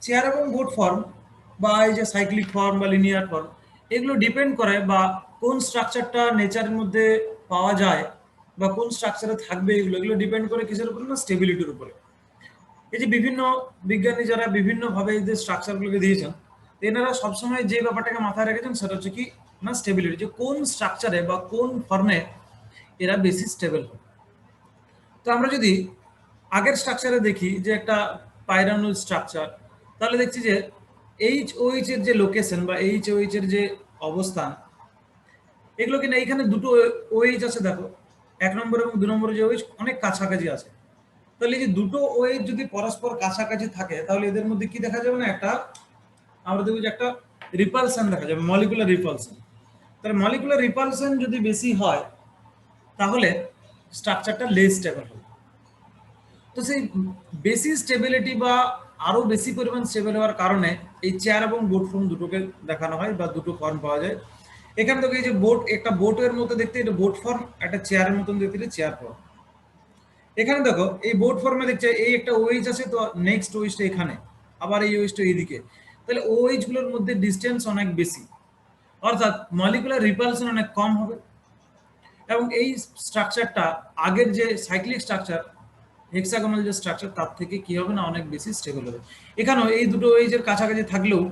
Chair এবং boat form বা এই যে সাইক্লিক ফর্ম বা লিনিয়ার ফর্ম, এগুলো ডিপেন্ড করে বা কোন স্ট্রাকচারটা নেচারের মধ্যে পাওয়া যায় বা কোন স্ট্রাকচারে থাকবে, এগুলো এগুলো ডিপেন্ড করে কিসের উপরে না, স্টেবিলিটির উপরে। এই যে বিভিন্ন বিজ্ঞানী যারা বিভিন্নভাবে এই যে স্ট্রাকচারগুলোকে দিয়েছেন, এনারা সবসময় যে ব্যাপারটাকে মাথায় রেখেছেন সেটা হচ্ছে কি না, স্টেবিলিটি, যে কোন স্ট্রাকচারে বা কোন ফর্মে এরা বেশি স্টেবল হয়। তো আমরা যদি আগের স্ট্রাকচারে দেখি যে একটা পাইরানোল স্ট্রাকচার, তাহলে দেখছি যে এইচ ওইচ এর যে লোকেশন বা এইচ ওইচ এর যে অবস্থান, এগুলো কিনা এইখানে দুটো ওএইচ আছে দেখো, 1 নম্বর এবং 2 নম্বরে যে ওএইচ অনেক কাছাকাছি আছে। তাহলে এই যে দুটো ওএইচ যদি পরস্পর কাছাকাছি থাকে, তাহলে এদের মধ্যে কি দেখা যাবে না, একটা আমরা দেখব যে একটা রিপালশন দেখা যাবে, মলিকুলার রিপালশন। তাহলে মলিকুলার রিপালশন যদি বেশি হয়, তাহলে স্ট্রাকচারটা লেস স্টেবল হবে। তো সেই বেশি স্টেবিলিটি বা আরো বেশি পরিমাণ স্টেবল হওয়ার কারণে এই চেয়ার এবং বোট ফর্ম দুটোকে দেখানো হয় বা দুটো ফর্ম পাওয়া যায়। এখান থেকে এই যে বোট, একটা বোটের মতো দেখতে এটা বোট ফর্ম, একটা চেয়ারের মতন দেখতে এটা চেয়ার ফর্ম। এখানে দেখো এই বোট ফর্মে দেখছে এই একটা ওয়েজ আছে, তো নেক্সট ওয়েজটা এখানে, আবার এই ওয়েজটা এইদিকে, তাহলে ওয়েজ গুলোর মধ্যে ডিস্টেন্স অনেক বেশি, অর্থাৎ মলিকুলার রিপালশন অনেক কম হবে। এবং এই স্ট্রাকচারটা আগের যে সাইক্লিক স্ট্রাকচার, হেক্সাগোনাল যে স্ট্রাকচার, তার থেকে কি হবে না, অনেক বেশি স্টেবল হবে। এখানেও এই দুটো ওয়েজের কাছাকাছি থাকলেও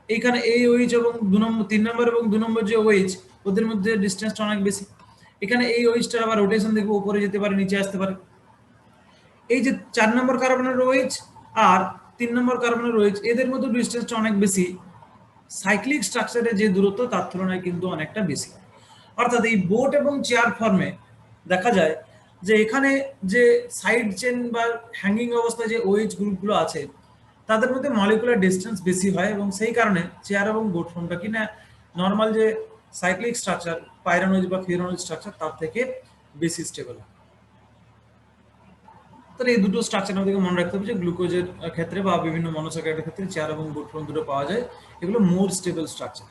এইখানে এই ওয়েজ এবং 2 নম্বর 3 নম্বর এবং 2 নম্বর যে ওয়েজ, ওদের মধ্যে ডিস্টেন্সটা অনেক বেশি। এখানে এই ওয়েজটার আবার রোটেশন দেখবো, উপরে যেতে পারে, নিচে আসতে পারে। এই যে 4 নম্বর কার্বনের ওয়েজ আর 3 নম্বর কার্বনের ওয়েজ, এদের মধ্যে ডিস্টেন্সটা অনেক বেশি, সাইক্লিক স্ট্রাকচারে যে দূরত্ব তার তুলনায় কিন্তু অনেকটা বেশি। অর্থাৎ এই বোট এবং চেয়ার ফর্মে দেখা যায় যে এখানে যে সাইড চেন বা হ্যাঙ্গিং অবস্থায় যে ওয়েজ গ্রুপগুলো আছে, তাদের মধ্যে মলিকুলার ডিস্টেন্স বেশি হয়, এবং সেই কারণে চেয়ার এবং বোট ফর্মটা কিনা নর্মাল যে সাইক্লিক স্ট্রাকচার, পাইরানোজ বা ফিরানোজ স্ট্রাকচার, তার থেকে বেশি স্টেবল হয়। তাহলে এই দুটো স্ট্রাকচার আমাদেরকে মনে রাখতে হবে যে গ্লুকোজের ক্ষেত্রে বা বিভিন্ন মনোস্যাকারাইডের ক্ষেত্রে চেয়ার এবং বোট ফর্ম দুটো পাওয়া যায়, এগুলো মোর স্টেবল স্ট্রাকচার।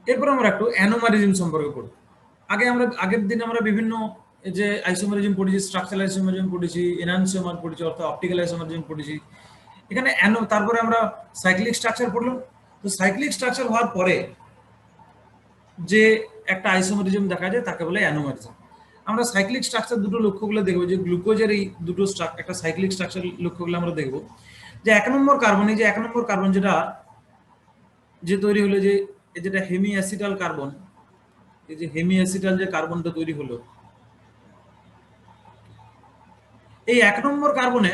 এরপর আমরা একটু অ্যানোমারিজম সম্পর্কে পড়ব। আগের দিন আমরা বিভিন্ন যে আইসোমারিজম পড়েছি, স্ট্রাকচারাল আইসোমারিজম পড়েছি, এনহান্সিওমার পড়েছি, অর্থাৎ অপটিক্যাল আইসোমারিজম পড়েছি। এখানে তারপরে আমরা সাইক্লিক স্ট্রাকচার পড়লাম। তো সাইক্লিক স্ট্রাকচার হওয়ার পরে যে একটা আইসোমারিজম দেখা যায় তাকে বলে অ্যানোমারিজম। আমরা সাইক্লিক স্ট্রাকচার দুটো লক্ষ্যগুলো দেখবো, যে গ্লুকোজের এই দুটো একটা সাইক্লিক স্ট্রাকচার লক্ষ্যগুলো আমরা দেখবো। যে 1 নম্বর কার্বন, এই যে 1 নম্বর কার্বন যেটা যে তৈরি হলো, যে যেটা হেমি অ্যাসিটাল কার্বন, এই যে হেমি অ্যাসিটাল যে কার্বনটা তৈরি হলো, এই 1 নম্বর কার্বনে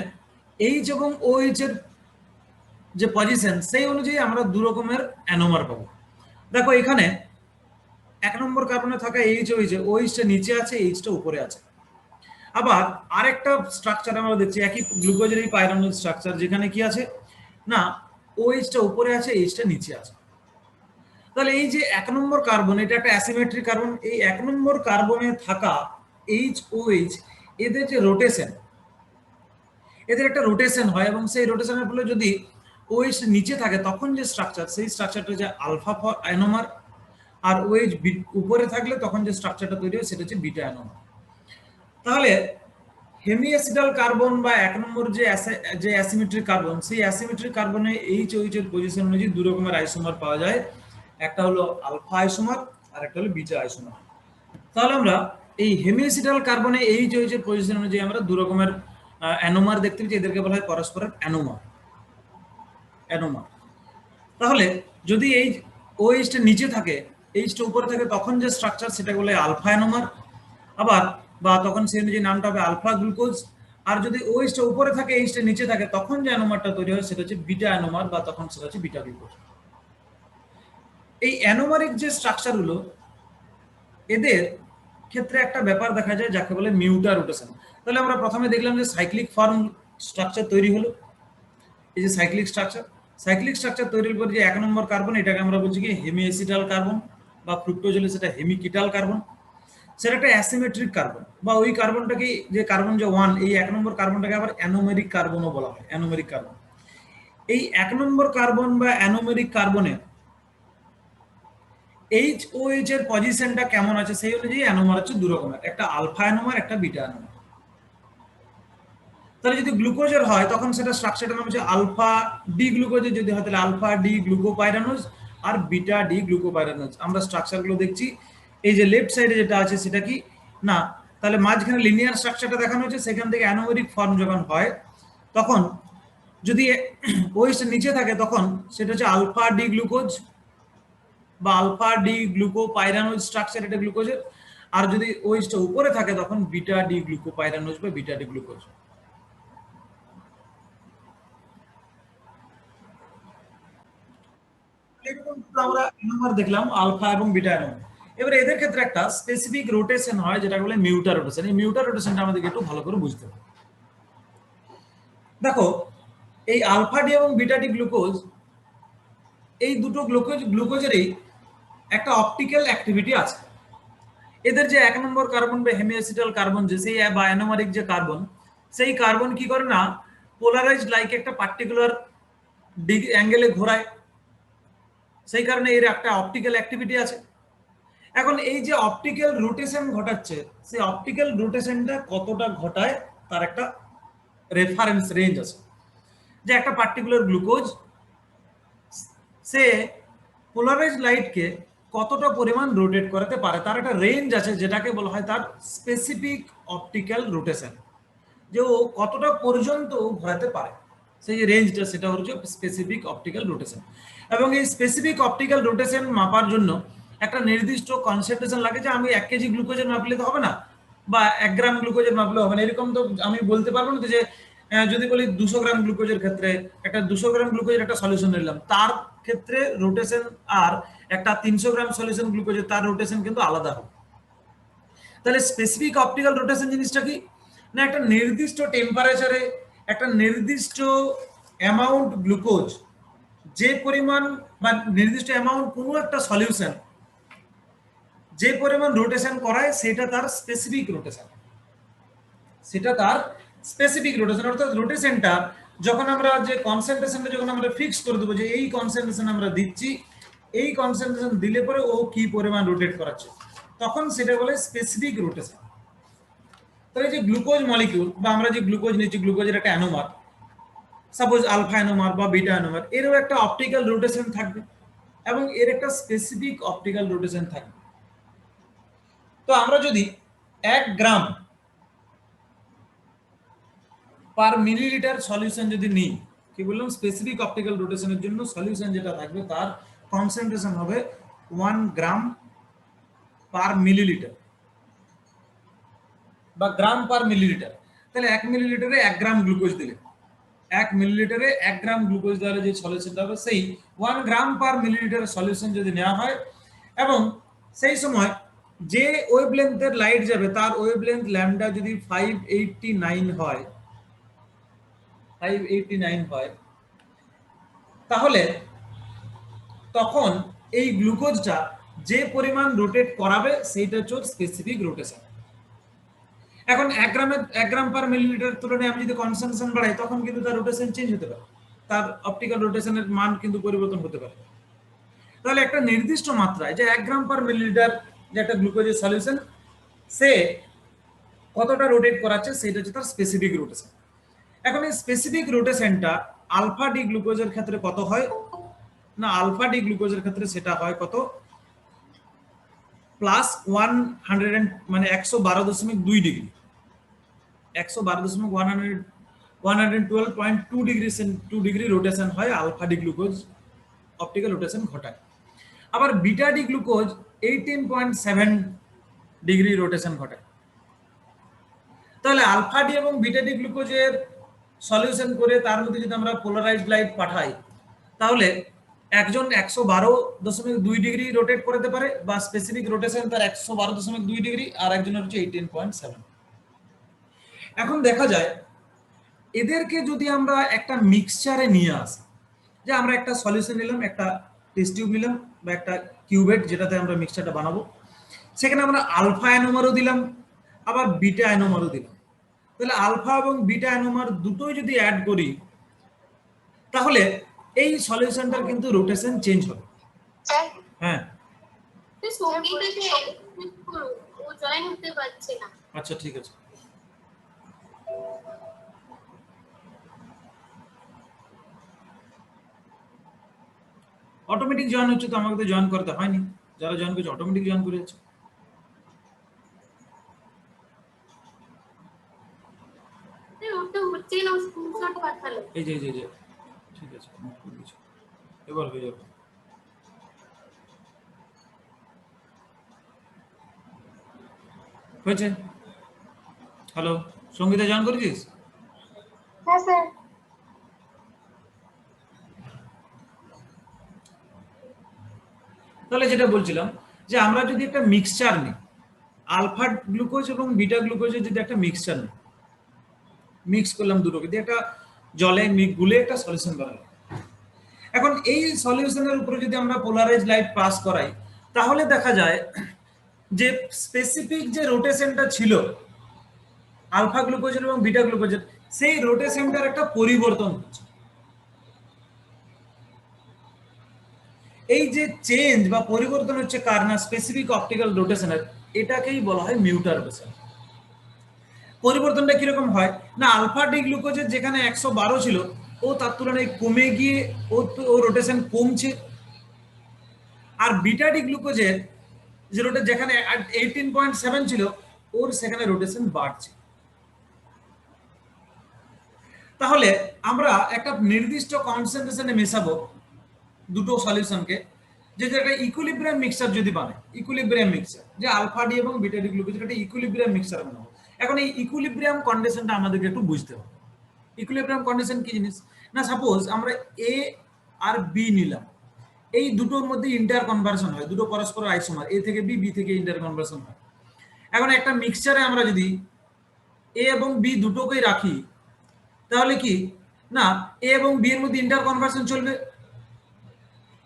এইচ এবং ওএইচ এর যে পজিশন, সেই অনুযায়ী আমরা দু রকমের অ্যানোমার পাবো। দেখো এখানে 1 নম্বর কার্বনে থাকা এইচ ওইচ, ওইচটা নিচে আছে, এইচটা উপরে আছে। আবার আরেকটা স্ট্রাকচার আমরা দেখছি একই গ্লুকোজের এই পাইরানোল স্ট্রাকচার, যেখানে কি আছে না, ওইচটা উপরে আছে, এইচটা নিচে আছে। তাহলে এই যে 1 নম্বর কার্বন, এটা একটা অ্যাসিমেট্রিক কার্বন, এই 1 নম্বর কার্বনে থাকা এইচ ওইচ, এদের যে রোটেশন, এদের একটা রোটেশন হয়, এবং সেই রোটেশনের ফলে যদি ওএইচ নিচে থাকে, তখন যে স্ট্রাকচার, সেই স্ট্রাকচারটা যে আলফা অ্যানোমার। আর ওএইচ উপরে থাকলে তখন যে স্ট্রাকচারটা তৈরি হয় সেটা হচ্ছে বিটা অ্যানোমার। তাহলে হেমি অ্যাসিডাল কার্বন বা 1 নম্বর যে অ্যাসিমেট্রিক কার্বন, সেই অ্যাসিমেট্রিক কার্বনে এইচ ওইচ এর পজিশন অনুযায়ী দু রকমের আইসোমার পাওয়া যায়, একটা হলো আলফা আইসোমার আর একটা হলো বিটা আইসোমার। তাহলে আমরা এই হেমিঅ্যাসিটাল কার্বনে এইচ ওইচ এর পজিশন অনুযায়ী আমরা দু রকমের অ্যানোমার দেখতে পাচ্ছি, এদেরকে বলা হয় পরস্পরের অ্যানোমার। অ্যানোমার তাহলে যদি এই ওএইচটা নিচে থাকে, এইচটা উপরে থাকে, তখন যে স্ট্রাকচার সেটা বলে আলফা অ্যানোমার। আবার বা তখন সেই অনুযায়ী নামটা হবে আলফা গ্লুকোজ। আর যদি ওএইচটা উপরে থাকে, এইচটা নিচে থাকে, তখন যে অ্যানোমারটা তৈরি হয় সেটা হচ্ছে বিটা অ্যানোমার, বা তখন সেটা হচ্ছে বিটা গ্লুকোজ। এই অ্যানোমারিক যে স্ট্রাকচারগুলো, এদের ক্ষেত্রে একটা ব্যাপার দেখা যায় যাকে বলে মিউটা রোটেশন। তাহলে আমরা প্রথমে দেখলাম যে সাইক্লিক ফর্ম স্ট্রাকচার তৈরি হলো, এই যে সাইক্লিক স্ট্রাকচার তৈরির পর যে 1 নম্বর কার্বন, এটাকে আমরা বলছি কি হেমিঅ্যাসিটাল কার্বন, বা ফ্রুক্টোজ হলে সেটা হেমিকিটাল কার্বন। সেটা একটা অ্যাসিমেট্রিক কার্বন, বা ওই কার্বনটাকে, যে কার্বন যে 1, এই 1 নম্বর কার্বনটাকে আবার অ্যানোমেরিক কার্বনও বলা হয়, অ্যানোমেরিক কার্বন। এই 1 নম্বর কার্বন বা অ্যানোমেরিক কার্বনে এইচ ও এইচ এর পজিশনটা কেমন আছে সেই অনুযায়ী অ্যানোমার হচ্ছে দু রকমের, একটা আলফা অ্যানোমার, একটা বিটা অ্যানোমার। তাহলে যদি গ্লুকোজের হয় তখন সেটা স্ট্রাকচারটার নাম হচ্ছে আলফা ডি গ্লুকোজের, যদি হয় তাহলে আলফা ডি গ্লুকোপাইরানোজ আর বিটা ডি গ্লুকোপাইরানোজ। আমরা স্ট্রাকচারগুলো দেখছি, এই যে লেফট সাইডে যেটা আছে সেটা কি না, তাহলে মাঝখানে লিনিয়ার স্ট্রাকচারটা দেখানো হচ্ছে, সেখান থেকে অ্যানোমেরিক ফর্ম যখন হয় তখন যদি ওইটা নিচে থাকে তখন সেটা হচ্ছে আলফা ডি গ্লুকোজ বা আলফা ডি গ্লুকোপাইরানোজ স্ট্রাকচার, এটা গ্লুকোজের। আর যদি ওইটা উপরে থাকে তখন বিটা ডি গ্লুকোপাইরানোজ বা বিটা ডি গ্লুকোজ। এরকম তো আমরা অ্যানোমার দেখলাম আলফা এবং বিটা অ্যানোমার। এবারে এদের ক্ষেত্রে একটা স্পেসিফিক রোটেশন হয় যেটা বলে মিউটার রোটেশন। এই মিউটার রোটেশনটা আমাদেরকে একটু ভালো করে বুঝতে হবে। দেখো, এই আলফা ডি এবং বিটা ডি গ্লুকোজ, এই দুটো গ্লুকোজেরই একটা অপটিক্যাল অ্যাক্টিভিটি আছে। এদের যে 1 নম্বর কার্বন বা হেমিঅ্যাসিটাল কার্বন, যে সেই বা অ্যানোমারিক যে কার্বন, সেই কার্বন কি করে না, পোলারাইজড লাইক একটা পার্টিকুলার অ্যাঙ্গেলে ঘোরায়, সেই কারণে এর একটা অপটিক্যাল অ্যাক্টিভিটি আছে। এখন এই যে অপটিক্যাল রোটেশন ঘটাচ্ছে, সেই অপটিক্যাল রোটেশনটা কতটা ঘটায় তার একটা রেফারেন্স রেঞ্জ আছে। যে একটা পার্টিকুলার গ্লুকোজ সে পোলারাইজড লাইটকে কতটা পরিমাণ রোটেট করাতে পারে, তার একটা রেঞ্জ আছে যেটাকে বলা হয় তার স্পেসিফিক অপটিক্যাল রোটেশন, যে ও কতটা পর্যন্ত ঘোরাতে পারে, সেই যে রেঞ্জটা সেটা হচ্ছে স্পেসিফিক অপটিক্যাল রোটেশন। এবং এই স্পেসিফিক অপটিক্যাল রোটেশন মাপার জন্য একটা নির্দিষ্ট কনসেন্ট্রেশন লাগে, যে আমি 1 কেজি গ্লুকোজের মাপলে তো হবে না, বা 1 গ্রাম গ্লুকোজের মাপলে হবে না, এরকম তো আমি বলতে পারবো না। যে যদি বলি 200 গ্রাম গ্লুকোজের ক্ষেত্রে, একটা 200 গ্রাম গ্লুকোজের একটা সলিউশন নিলাম, তার ক্ষেত্রে রোটেশন আর একটা 300 গ্রাম সলিউশন গ্লুকোজের তার রোটেশন কিন্তু আলাদা হবে। তাহলে স্পেসিফিক অপটিক্যাল রোটেশন জিনিসটা কি না, একটা নির্দিষ্ট টেম্পারেচারে একটা নির্দিষ্ট অ্যামাউন্ট গ্লুকোজ যে পরিমাণ বা নির্দিষ্ট অ্যামাউন্ট কোনো একটা সলিউশন যে পরিমাণ রোটেশন করায় সেটা তার স্পেসিফিক রোটেশন, সেটা তার স্পেসিফিক রোটেশন। অর্থাৎ রোটেশনটা যখন আমরা যে কনসেন্ট্রেশনটা যখন আমরা ফিক্স করে দেবো যে এই কনসেন্ট্রেশন আমরা দিচ্ছি, এই কনসেন্ট্রেশন দিলে পরে ও কি পরিমাণ রোটেট করাচ্ছে, তখন সেটা বলে স্পেসিফিক রোটেশন। তাহলে যে গ্লুকোজ মলিকিউল বা আমরা যে গ্লুকোজ নিচ্ছি, গ্লুকোজের একটা অ্যানোমার, সাপোজ আলফা অ্যানোমার বা বিটা অ্যানোমার, এরও একটা অপটিক্যাল রোটেশন থাকবে এবং এর একটা স্পেসিফিক অপটিক্যাল রোটেশন থাকবে। তো আমরা যদি 1 গ্রাম পার মিলিলিটার সলিউশন যদি নিই, কি বললাম, স্পেসিফিক অপটিক্যাল রোটেশনের জন্য সলিউশন যেটা থাকবে তার কনসেন্ট্রেশন হবে 1 গ্রাম পার মিলিলিটার বা গ্রাম পার মিলিলিটার। তাহলে 1 মিলিলিটারে 1 গ্রাম গ্লুকোজ দিলে, 1 মিলিলিটারে 1 গ্রাম গ্লুকোজ দ্বারা যে সলিউশনটা হবে সেই 1 গ্রাম পার মিলিলিটার সলিউশন যদি নেওয়া হয়, এবং সেই সময় যে ওয়েভলেন্থের লাইট যাবে তার ওয়েভলেন্থ ল্যামডা যদি 589 হয়, 589 হয়, তাহলে তখন এই গ্লুকোজটা যে পরিমাণ রোটেট করাবে সেইটা হচ্ছে স্পেসিফিক রোটেশন। এখন 1 গ্রাম পার মিলিলিটার তুলনায় আমি যদি কনসেন্ট্রেশন বাড়াই তখন কিন্তু তার রোটেশন চেঞ্জ হতে পারে, তার অপটিক্যাল রোটেশনের মান কিন্তু পরিবর্তন হতে পারে। তাহলে একটা নির্দিষ্ট মাত্রায় যে 1 গ্রাম পার মিলিলিটার যে একটা গ্লুকোজের সলিউশন সে কতটা রোটেট করাচ্ছে সেটা হচ্ছে তার স্পেসিফিক রোটেশন। এখন এই স্পেসিফিক রোটেশনটা আলফা ডি গ্লুকোজের ক্ষেত্রে কত হয় না, আলফা ডি গ্লুকোজের ক্ষেত্রে সেটা হয় কত, প্লাস 100 মানে 112.2 ডিগ্রি, 112.2 ডিগ্রি 2 ডিগ্রি রোটেশন হয় alpha D glucose, optical rotation ঘটায়। আবার beta D glucose 18.7 degree rotation ঘটায়। তাহলে আলফা ডি এবং বিটা ডি গ্লুকোজের সলিউশন করে তার মধ্যে যদি আমরা পোলারাইজড লাইট পাঠাই, তাহলে একজন 112.2 ডিগ্রি রোটেট করতে পারে বা স্পেসিফিক রোটেশন তার 112.2 ডিগ্রি, আর একজনের হচ্ছে 18.7। এখন দেখা যায় এদেরকে যদি আমরা একটা মিক্সচারে নিয়ে আসি, যে আমরা একটা সলিউশন নিলাম, একটা টেস্ট টিউব নিলাম বা একটা কিউবেট যেটাতে আমরা মিক্সচারটা বানাবো, সেখানে আমরা আলফা অ্যানোমারও দিলাম আবার বিটা অ্যানোমারও দিলাম। তাহলে আলফা এবং বিটা অ্যানোমার দুটোই যদি অ্যাড করি তাহলে এই সলিউশনটার কিন্তু রোটেশন চেঞ্জ হবে। হ্যাঁ, আচ্ছা ঠিক আছে। অটোমেটিক জয়েন হচ্ছে, তো আমাকে তো জয়েন করতে হয়নি, যারা জয়েন করছে অটোমেটিক জয়েন করে যাচ্ছে। এই যে ঠিক আছে, এবার হয়ে যাবে। হয়েছে? হ্যালো, সঙ্গীতা জয়েন করেছিস? হ্যাঁ স্যার। তাহলে যেটা বলছিলাম যে আমরা যদি একটা মিক্সচার নিই, আলফা গ্লুকোজ এবং বিটা গ্লুকোজের যদি একটা মিক্সচার নিই, মিক্স করলাম দুটোকে দিয়ে একটা জলে গুলে একটা সলিউশন বানালাম। এখন এই সলিউশনের উপরে যদি আমরা পোলারাইজ লাইট পাস করাই, তাহলে দেখা যায় যে স্পেসিফিক যে রোটেশনটা ছিল আলফা গ্লুকোজের এবং বিটা গ্লুকোজের, সেই রোটেশনটার একটা পরিবর্তন হচ্ছে। এই যে চেঞ্জ বা পরিবর্তন হচ্ছে কার না, স্পেসিফিক অপটিক্যাল রোটেশনের, এটাকেই বলা হয় মিউটারভেশন। পরিবর্তনটা কিরকম হয় না, আলফা ডি গ্লুকোজের যেখানে 112 ছিল, ও তার তুলনায় কমে গিয়ে ও রোটেশন কমছে। আর বিটা ডি গ্লুকোজের যেখানে 18.7 ছিল, ওর সেখানে রোটেশন বাড়ছে। তাহলে আমরা একটা নির্দিষ্ট কনসেন্ট্রেশনে মেশাবো দুটো সলিউশনকে, যে একটা ইকুইলিব্রিয়াম মিক্সচার যদি বানায়, ইকুইলিব্রিয়াম মিক্সচার, যে আলফা ডি এবং বিটা ডি গ্লুকোজের একটা ইকুইলিব্রিয়াম মিক্সচার বানাবো। এখন এই ইকুইলিব্রিয়াম কন্ডিশনটা আমাদেরকে একটু বুঝতে হবে। ইকুইলিব্রিয়াম কন্ডিশন কি জিনিস না, সাপোজ আমরা এ আর বি নিলাম, এই দুটোর মধ্যে ইন্টার কনভার্সন হয়, দুটো পরস্পর আইসোমার, এ থেকে বি, বি থেকে ইন্টার কনভার্সন হয়। এখন একটা মিক্সচারে আমরা যদি এ এবং বি দুটোকেই রাখি, তাহলে কি না এ এবং বি এর মধ্যে ইন্টার কনভার্সন চলবে।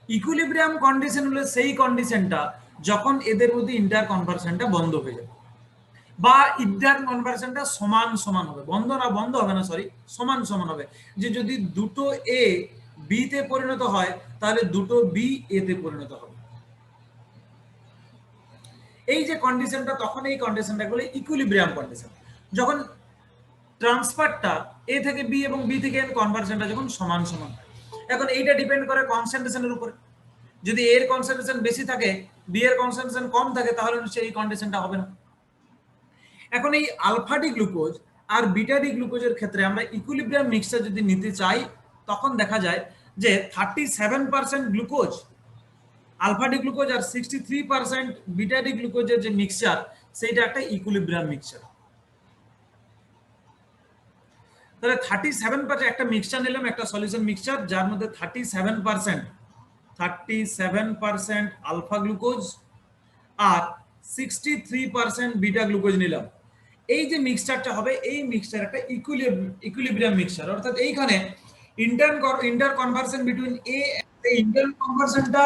ইকুইলিব্রিয়াম কন্ডিশন হলো সেই কন্ডিশনটা যখন এদের মধ্যে ইন্টার কনভার্সনটা বন্ধ হয়ে যাবে, বা ইন্টার কনভার্সনটা সমান সমান হবে, বন্ধ হবে না, সরি, সমান সমান হবে। যে যদি দুটো এ বি তে পরিণত হয়, তাহলে দুটো বি এ তে পরিণত হবে। এই যে কন্ডিশনটা, তখন এই কন্ডিশনটা বলে ইকুইলিব্রিয়াম কন্ডিশন, যখন ট্রান্সফারটা এ থেকে বি এবং বি থেকে এন কনভার্সনটা যখন সমান সমান হয়। এখন এইটা ডিপেন্ড করে কনসেন্ট্রেশনের উপরে। যদি এর কনসেন্ট্রেশন বেশি থাকে, বি এর কনসেন্ট্রেশন কম থাকে, তাহলে নিশ্চয়ই এই কন্ডিশনটা হবে না। এখন এই আলফা ডি গ্লুকোজ আর বিটা ডি গ্লুকোজের ক্ষেত্রে আমরা ইকুইলিব্রিয়াম মিক্সচার যদি নিতে চাই, তখন দেখা যায় যে 37% গ্লুকোজ আলফা ডি গ্লুকোজ আর 63% বিটা ডি গ্লুকোজের যে মিক্সচার, সেইটা একটা ইকুইলিব্রিয়াম মিক্সচার। তাহলে 37% একটা মিক্সচার নিলাম, একটা সলিউশন মিক্সচার, যার মধ্যে 37% আলফা গ্লুকোজ আর 63% বিটা গ্লুকোজ নিলাম। এই যে মিক্সচারটা হবে, এই মিক্সচার একটা ইকুইলিব্রিয়াম মিক্সচার, অর্থাৎ এইখানে ইন্টার কনভার্সন বিটুইন ইন্টার কনভার্সনটা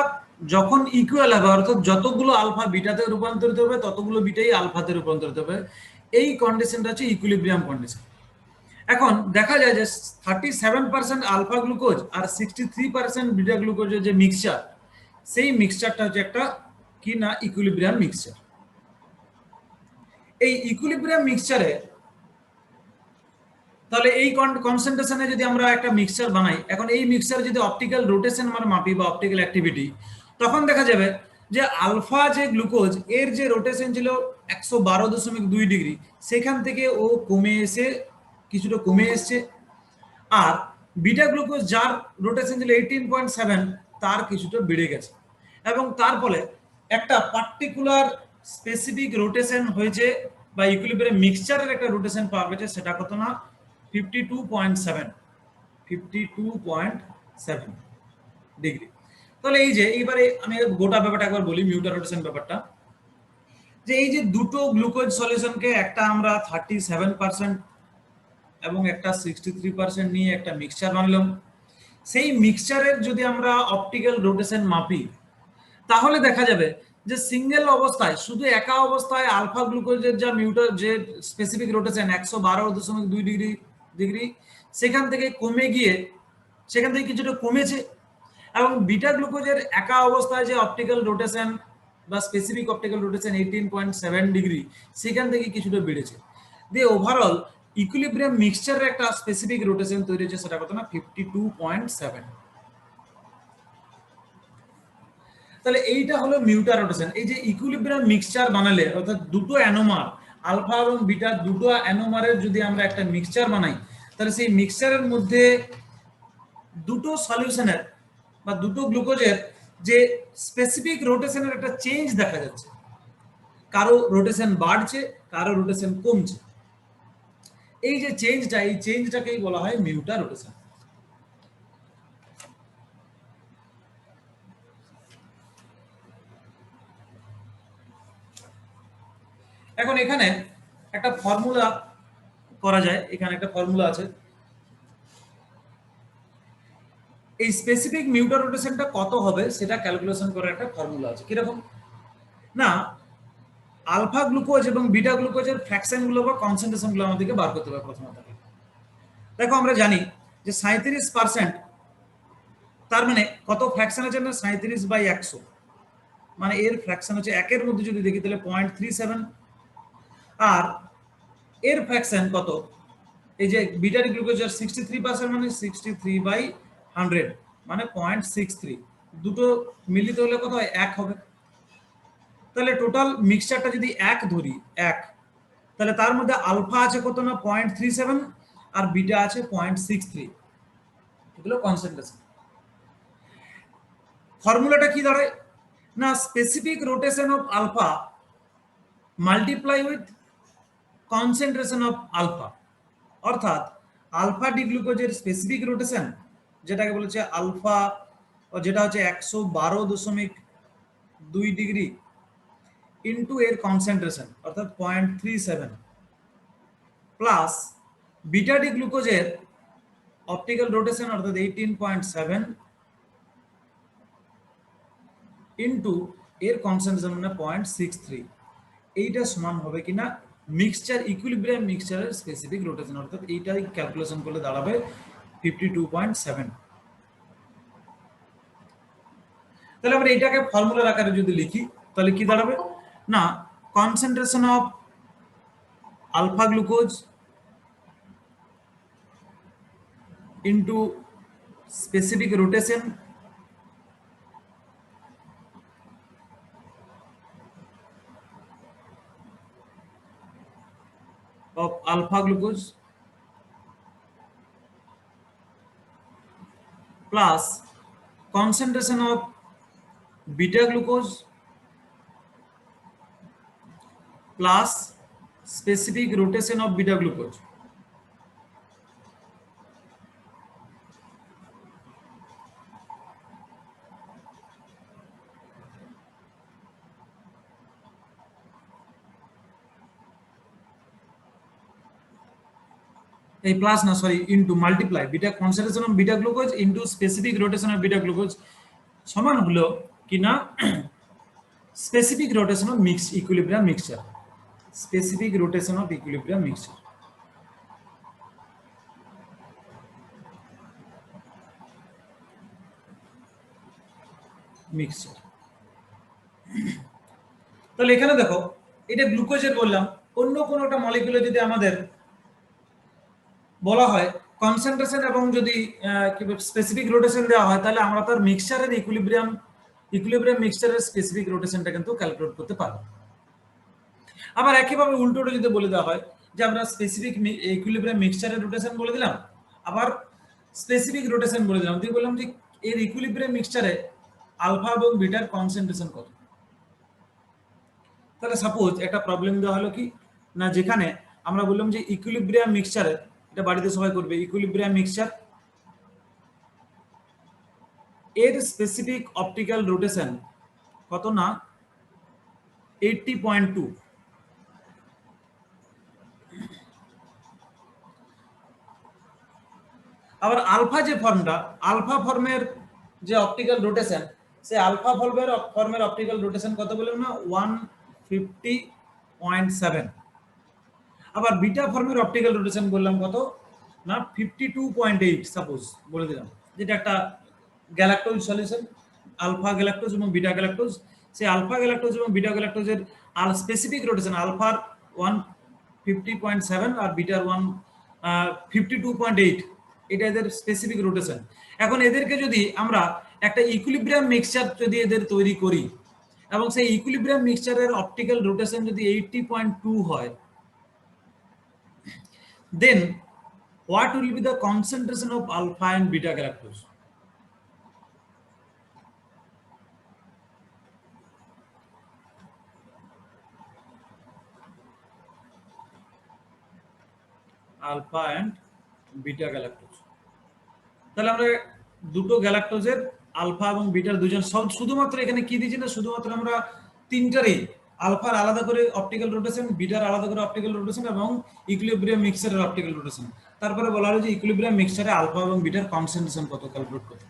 যখন ইকুয়াল হবে, অর্থাৎ যতগুলো আলফা বিটাতে রূপান্তরিত হবে, ততগুলো বিটাই আলফাতে রূপান্তরিত হবে। এই কন্ডিশনটা হচ্ছে ইকুইলিব্রিয়াম কন্ডিশন। এখন দেখা যায় যে 37% আলফা গ্লুকোজ আর 63% বিটা গ্লুকোজের যে মিক্সচার, সেই মিক্সচারটা হচ্ছে একটা কি না ইকুইলিব্রিয়াম মিক্সচার। এই ইকুইলিব্রিয়াম মিক্সচারে তাহলে এই কনসেন্ট্রেশনে যদি আমরা একটা মিক্সচার বানাই, এখন এই মিক্সচার যদি অপটিক্যাল রোটেশন আমরা মাপি বা অপটিক্যাল অ্যাক্টিভিটি, তখন দেখা যাবে যে আলফা যে গ্লুকোজ, এর যে রোটেশন ছিল 112.2 ডিগ্রি, সেখান থেকে ও কমে এসে কিছুটা কমে এসছে। আর বিটা গ্লুকোজ যার রোটেশন ছিল 18.7, তার কিছুটা বেড়ে গেছে। এবং তার ফলে একটা পার্টিকুলার স্পেসিফিক রোটেশন হয়েছে, বা ইকুইলিব্রিয়াম মিক্সচারের একটা রোটেশন পাওয়া গেছে, সেটা কত না 52.7 ডিগ্রি। তাহলে এই যে এইবারে আমি গোটা ব্যাপারটা একবার বলি, মিউটার রোটেশন ব্যাপারটা, যে এই যে দুটো গ্লুকোজ সলিউশনকে একটা আমরা 37% এবং একটা 63% নিয়ে একটা মিক্সচার বানালাম। সেই মিক্সচারের যদি আমরা অপটিক্যাল রোটেশন মাপি, তাহলে দেখা যাবে যে সিঙ্গেল অবস্থায়, শুধু একা অবস্থায় আলফা গ্লুকোজের যা মিউটার যে স্পেসিফিক রোটেশন 112.2 ডিগ্রি, সেখান থেকে কমে গিয়ে সেখান থেকে কিছুটা কমেছে। এবং বিটা গ্লুকোজের একা অবস্থায় যে অপটিক্যাল রোটেশন বা স্পেসিফিক অপটিক্যাল রোটেশন 18.7 ডিগ্রি, সেখান থেকে কিছুটা বেড়েছে। দিয়ে ওভারঅল ইকুইলিব্রিয়াম মিক্সচারের একটা স্পেসিফিক রোটেশন তৈরি হয়েছে, সেটা কত না 52.7। তাহলে এইটা হলো মিউটার রোটেশন। এই যে ইকুইলিব্রিয়াম মিক্সচার বানালে অর্থাৎ দুটো অ্যানোমার আলফা এবং বিটা দুটো অ্যানোমারের যদি আমরা একটা মিক্সচার বানাই, তাহলে সেই মিক্সচারের মধ্যে দুটো সলিউশনের বা দুটো গ্লুকোজের যে স্পেসিফিক রোটেশনের একটা চেঞ্জ দেখা যাচ্ছে, কারো রোটেশন বাড়ছে, কারো রোটেশন কমছে। এই যে চেঞ্জটা, এই চেঞ্জটাকেই বলা হয় মিউটার রোটেশন। এখন এখানে একটা ফর্মুলা করা যায়, এখানে একটা ফর্মুলা আছে। এই স্পেসিফিক মিউটার রোটেশনটা কত হবে সেটা ক্যালকুলেশন করার একটা ফর্মুলা আছে। কিরকম না, আলফা গ্লুকোজ এবং বিটা গ্লুকোজের ফ্র্যাকশনগুলো বা কনসেন্ট্রেশনগুলো আমাদেরকে বার করতে হবে প্রথমত। দেখো আমরা জানি যে 37%, তার মানে কত ফ্র্যাকশন আছে না 37/100, মানে এর ফ্র্যাকশন হচ্ছে একের মধ্যে যদি দেখি তাহলে 0.37, আর এর ফ্র্যাকশন কত, এই যে বিটার গ্লুকোজের 63% মানে 63/100 মানে 0.63, দুটো মিলিত হলে কত হয় 1 হবে। তাহলে টোটাল মিক্সচারটা যদি 1 ধরি 1, তাহলে তার মধ্যে আলফা আছে কত না 0.37 আর বিটা আছে 0.63, এগুলো কনসেন্ট্রেশন। ফর্মুলাটা কি দাঁড়ায় না, specific rotation of alpha multiply with concentration of alpha, অর্থাৎ আলফা ডি গ্লুকোজের স্পেসিফিক রোটেশন যেটাকে বলেছে আলফা, যেটা হচ্ছে 112.2 ডিগ্রি ইন্টু এর কনসেন্ট্রেশন অর্থাৎ 0.37 প্লাস বিটা ডি গ্লুকোজের অপটিক্যাল রোটেশন অর্থাৎ 18.7 ইন্টু এর কনসেন্ট্রেশন মানে 0.63, এইটা সমান হবে কিনা মিক্সচার ইকুইলিব্রিয়াম মিক্সচারের স্পেসিফিক রোটেশন, অর্থাৎ এইটাই ক্যালকুলেশন করলে দাঁড়াবে 52.7। তাহলে আমরা এটাকে ফর্মুলার আকারে যদি লিখি তাহলে কি দাঁড়াবে না, concentration of alpha glucose into specific rotation of alpha glucose plus concentration of beta glucose plus specific rotation of beta glucose। এই প্লাস না sorry into multiply beta concentration of beta glucose into specific rotation of beta glucose সমান হলো কিনা specific rotation of equilibrium mixture, specific rotation of equilibrium mixture. Mixture তাহলে এখানে দেখো এটা গ্লুকোজের বললাম, অন্য কোনো একটা মলিকিউলে যদি আমাদের বলা হয় কনসেন্ট্রেশন এবং যদি স্পেসিফিক রোটেশন দেওয়া হয়, তাহলে আমরা তার মিক্সচারের ইকুইলিব্রিয়াম মিক্সচারের স্পেসিফিক রোটেশনটা কিন্তু ক্যালকুলেট করতে পারবো। আবার একইভাবে উল্টোটা যদি বলে দেওয়া হয় যে আমরা স্পেসিফিক ইকুইলিব্রিয়াম মিক্সচারের রোটেশন বলে দিলাম, আবার স্পেসিফিক রোটেশন বলে দিলাম, দিয়ে বললাম যে এর ইকুইলিব্রিয়াম মিক্সচারে আলফা এবং বিটার কনসেন্ট্রেশন কত। তাহলে সাপোজ একটা প্রবলেম দেওয়া হলো কি না, যেখানে আমরা বললাম যে ইকুইলিব্রিয়াম মিক্সচারে, এটা বাড়িতে সবাই করবে, ইকুইলিব্রিয়াম মিক্সচার এর স্পেসিফিক অপটিক্যাল রোটেশন কত না 80.2, আবার আলফা যে ফর্মটা, আলফা ফর্মের যে অপটিক্যাল রোটেশন, সেই আলফা ফর্মের অপটিক্যাল রোটেশন কত বললাম না 150.7, আবার বিটা ফর্মের অপটিক্যাল রোটেশন বললাম কত না 52.8 সাপোজ বলে দিলাম, যেটা একটা গ্যালাক্টোজ সলিউশন, আলফা গ্যালাক্টোজ এবং বিটা গ্যালাক্টোজ। সেই আলফা গ্যালাক্টোজ এবং বিটা গ্যালাক্টোজের স্পেসিফিক রোটেশন আলফার 150.7 আর বিটার 52.8, এটা এদের স্পেসিফিক রোটেশন। এখন এদেরকে যদি আমরা একটা ইকুইলিব্রিয়াম মিক্সচার যদি এদের তৈরি করি এবং সেই ইকুইলিব্রিয়াম মিক্সচারের অপটিক্যাল রোটেশন যদি 80.2 হয়, then what will be the concentration of alpha and beta galactose? Alpha and beta galactose. তাহলে আমরা দুটো গ্যালাক্টোজের আলফা এবং বিটার দুজন সব শুধুমাত্র এখানে কি দিয়েছি না, শুধুমাত্র আমরা তিনটারই আলফার আলাদা করে অপটিক্যাল রোটেশন, বিটার আলাদা করে অপটিক্যাল রোটেশন এবং ইকুইলিব্রিয়াম মিক্সচারের অপটিক্যাল রোটেশন। তারপরে বলা হলো যে ইকুইলিব্রিয়াম মিক্সচারে আলফা এবং বিটার কনসেন্ট্রেশন কত ক্যালকুলেট করতে।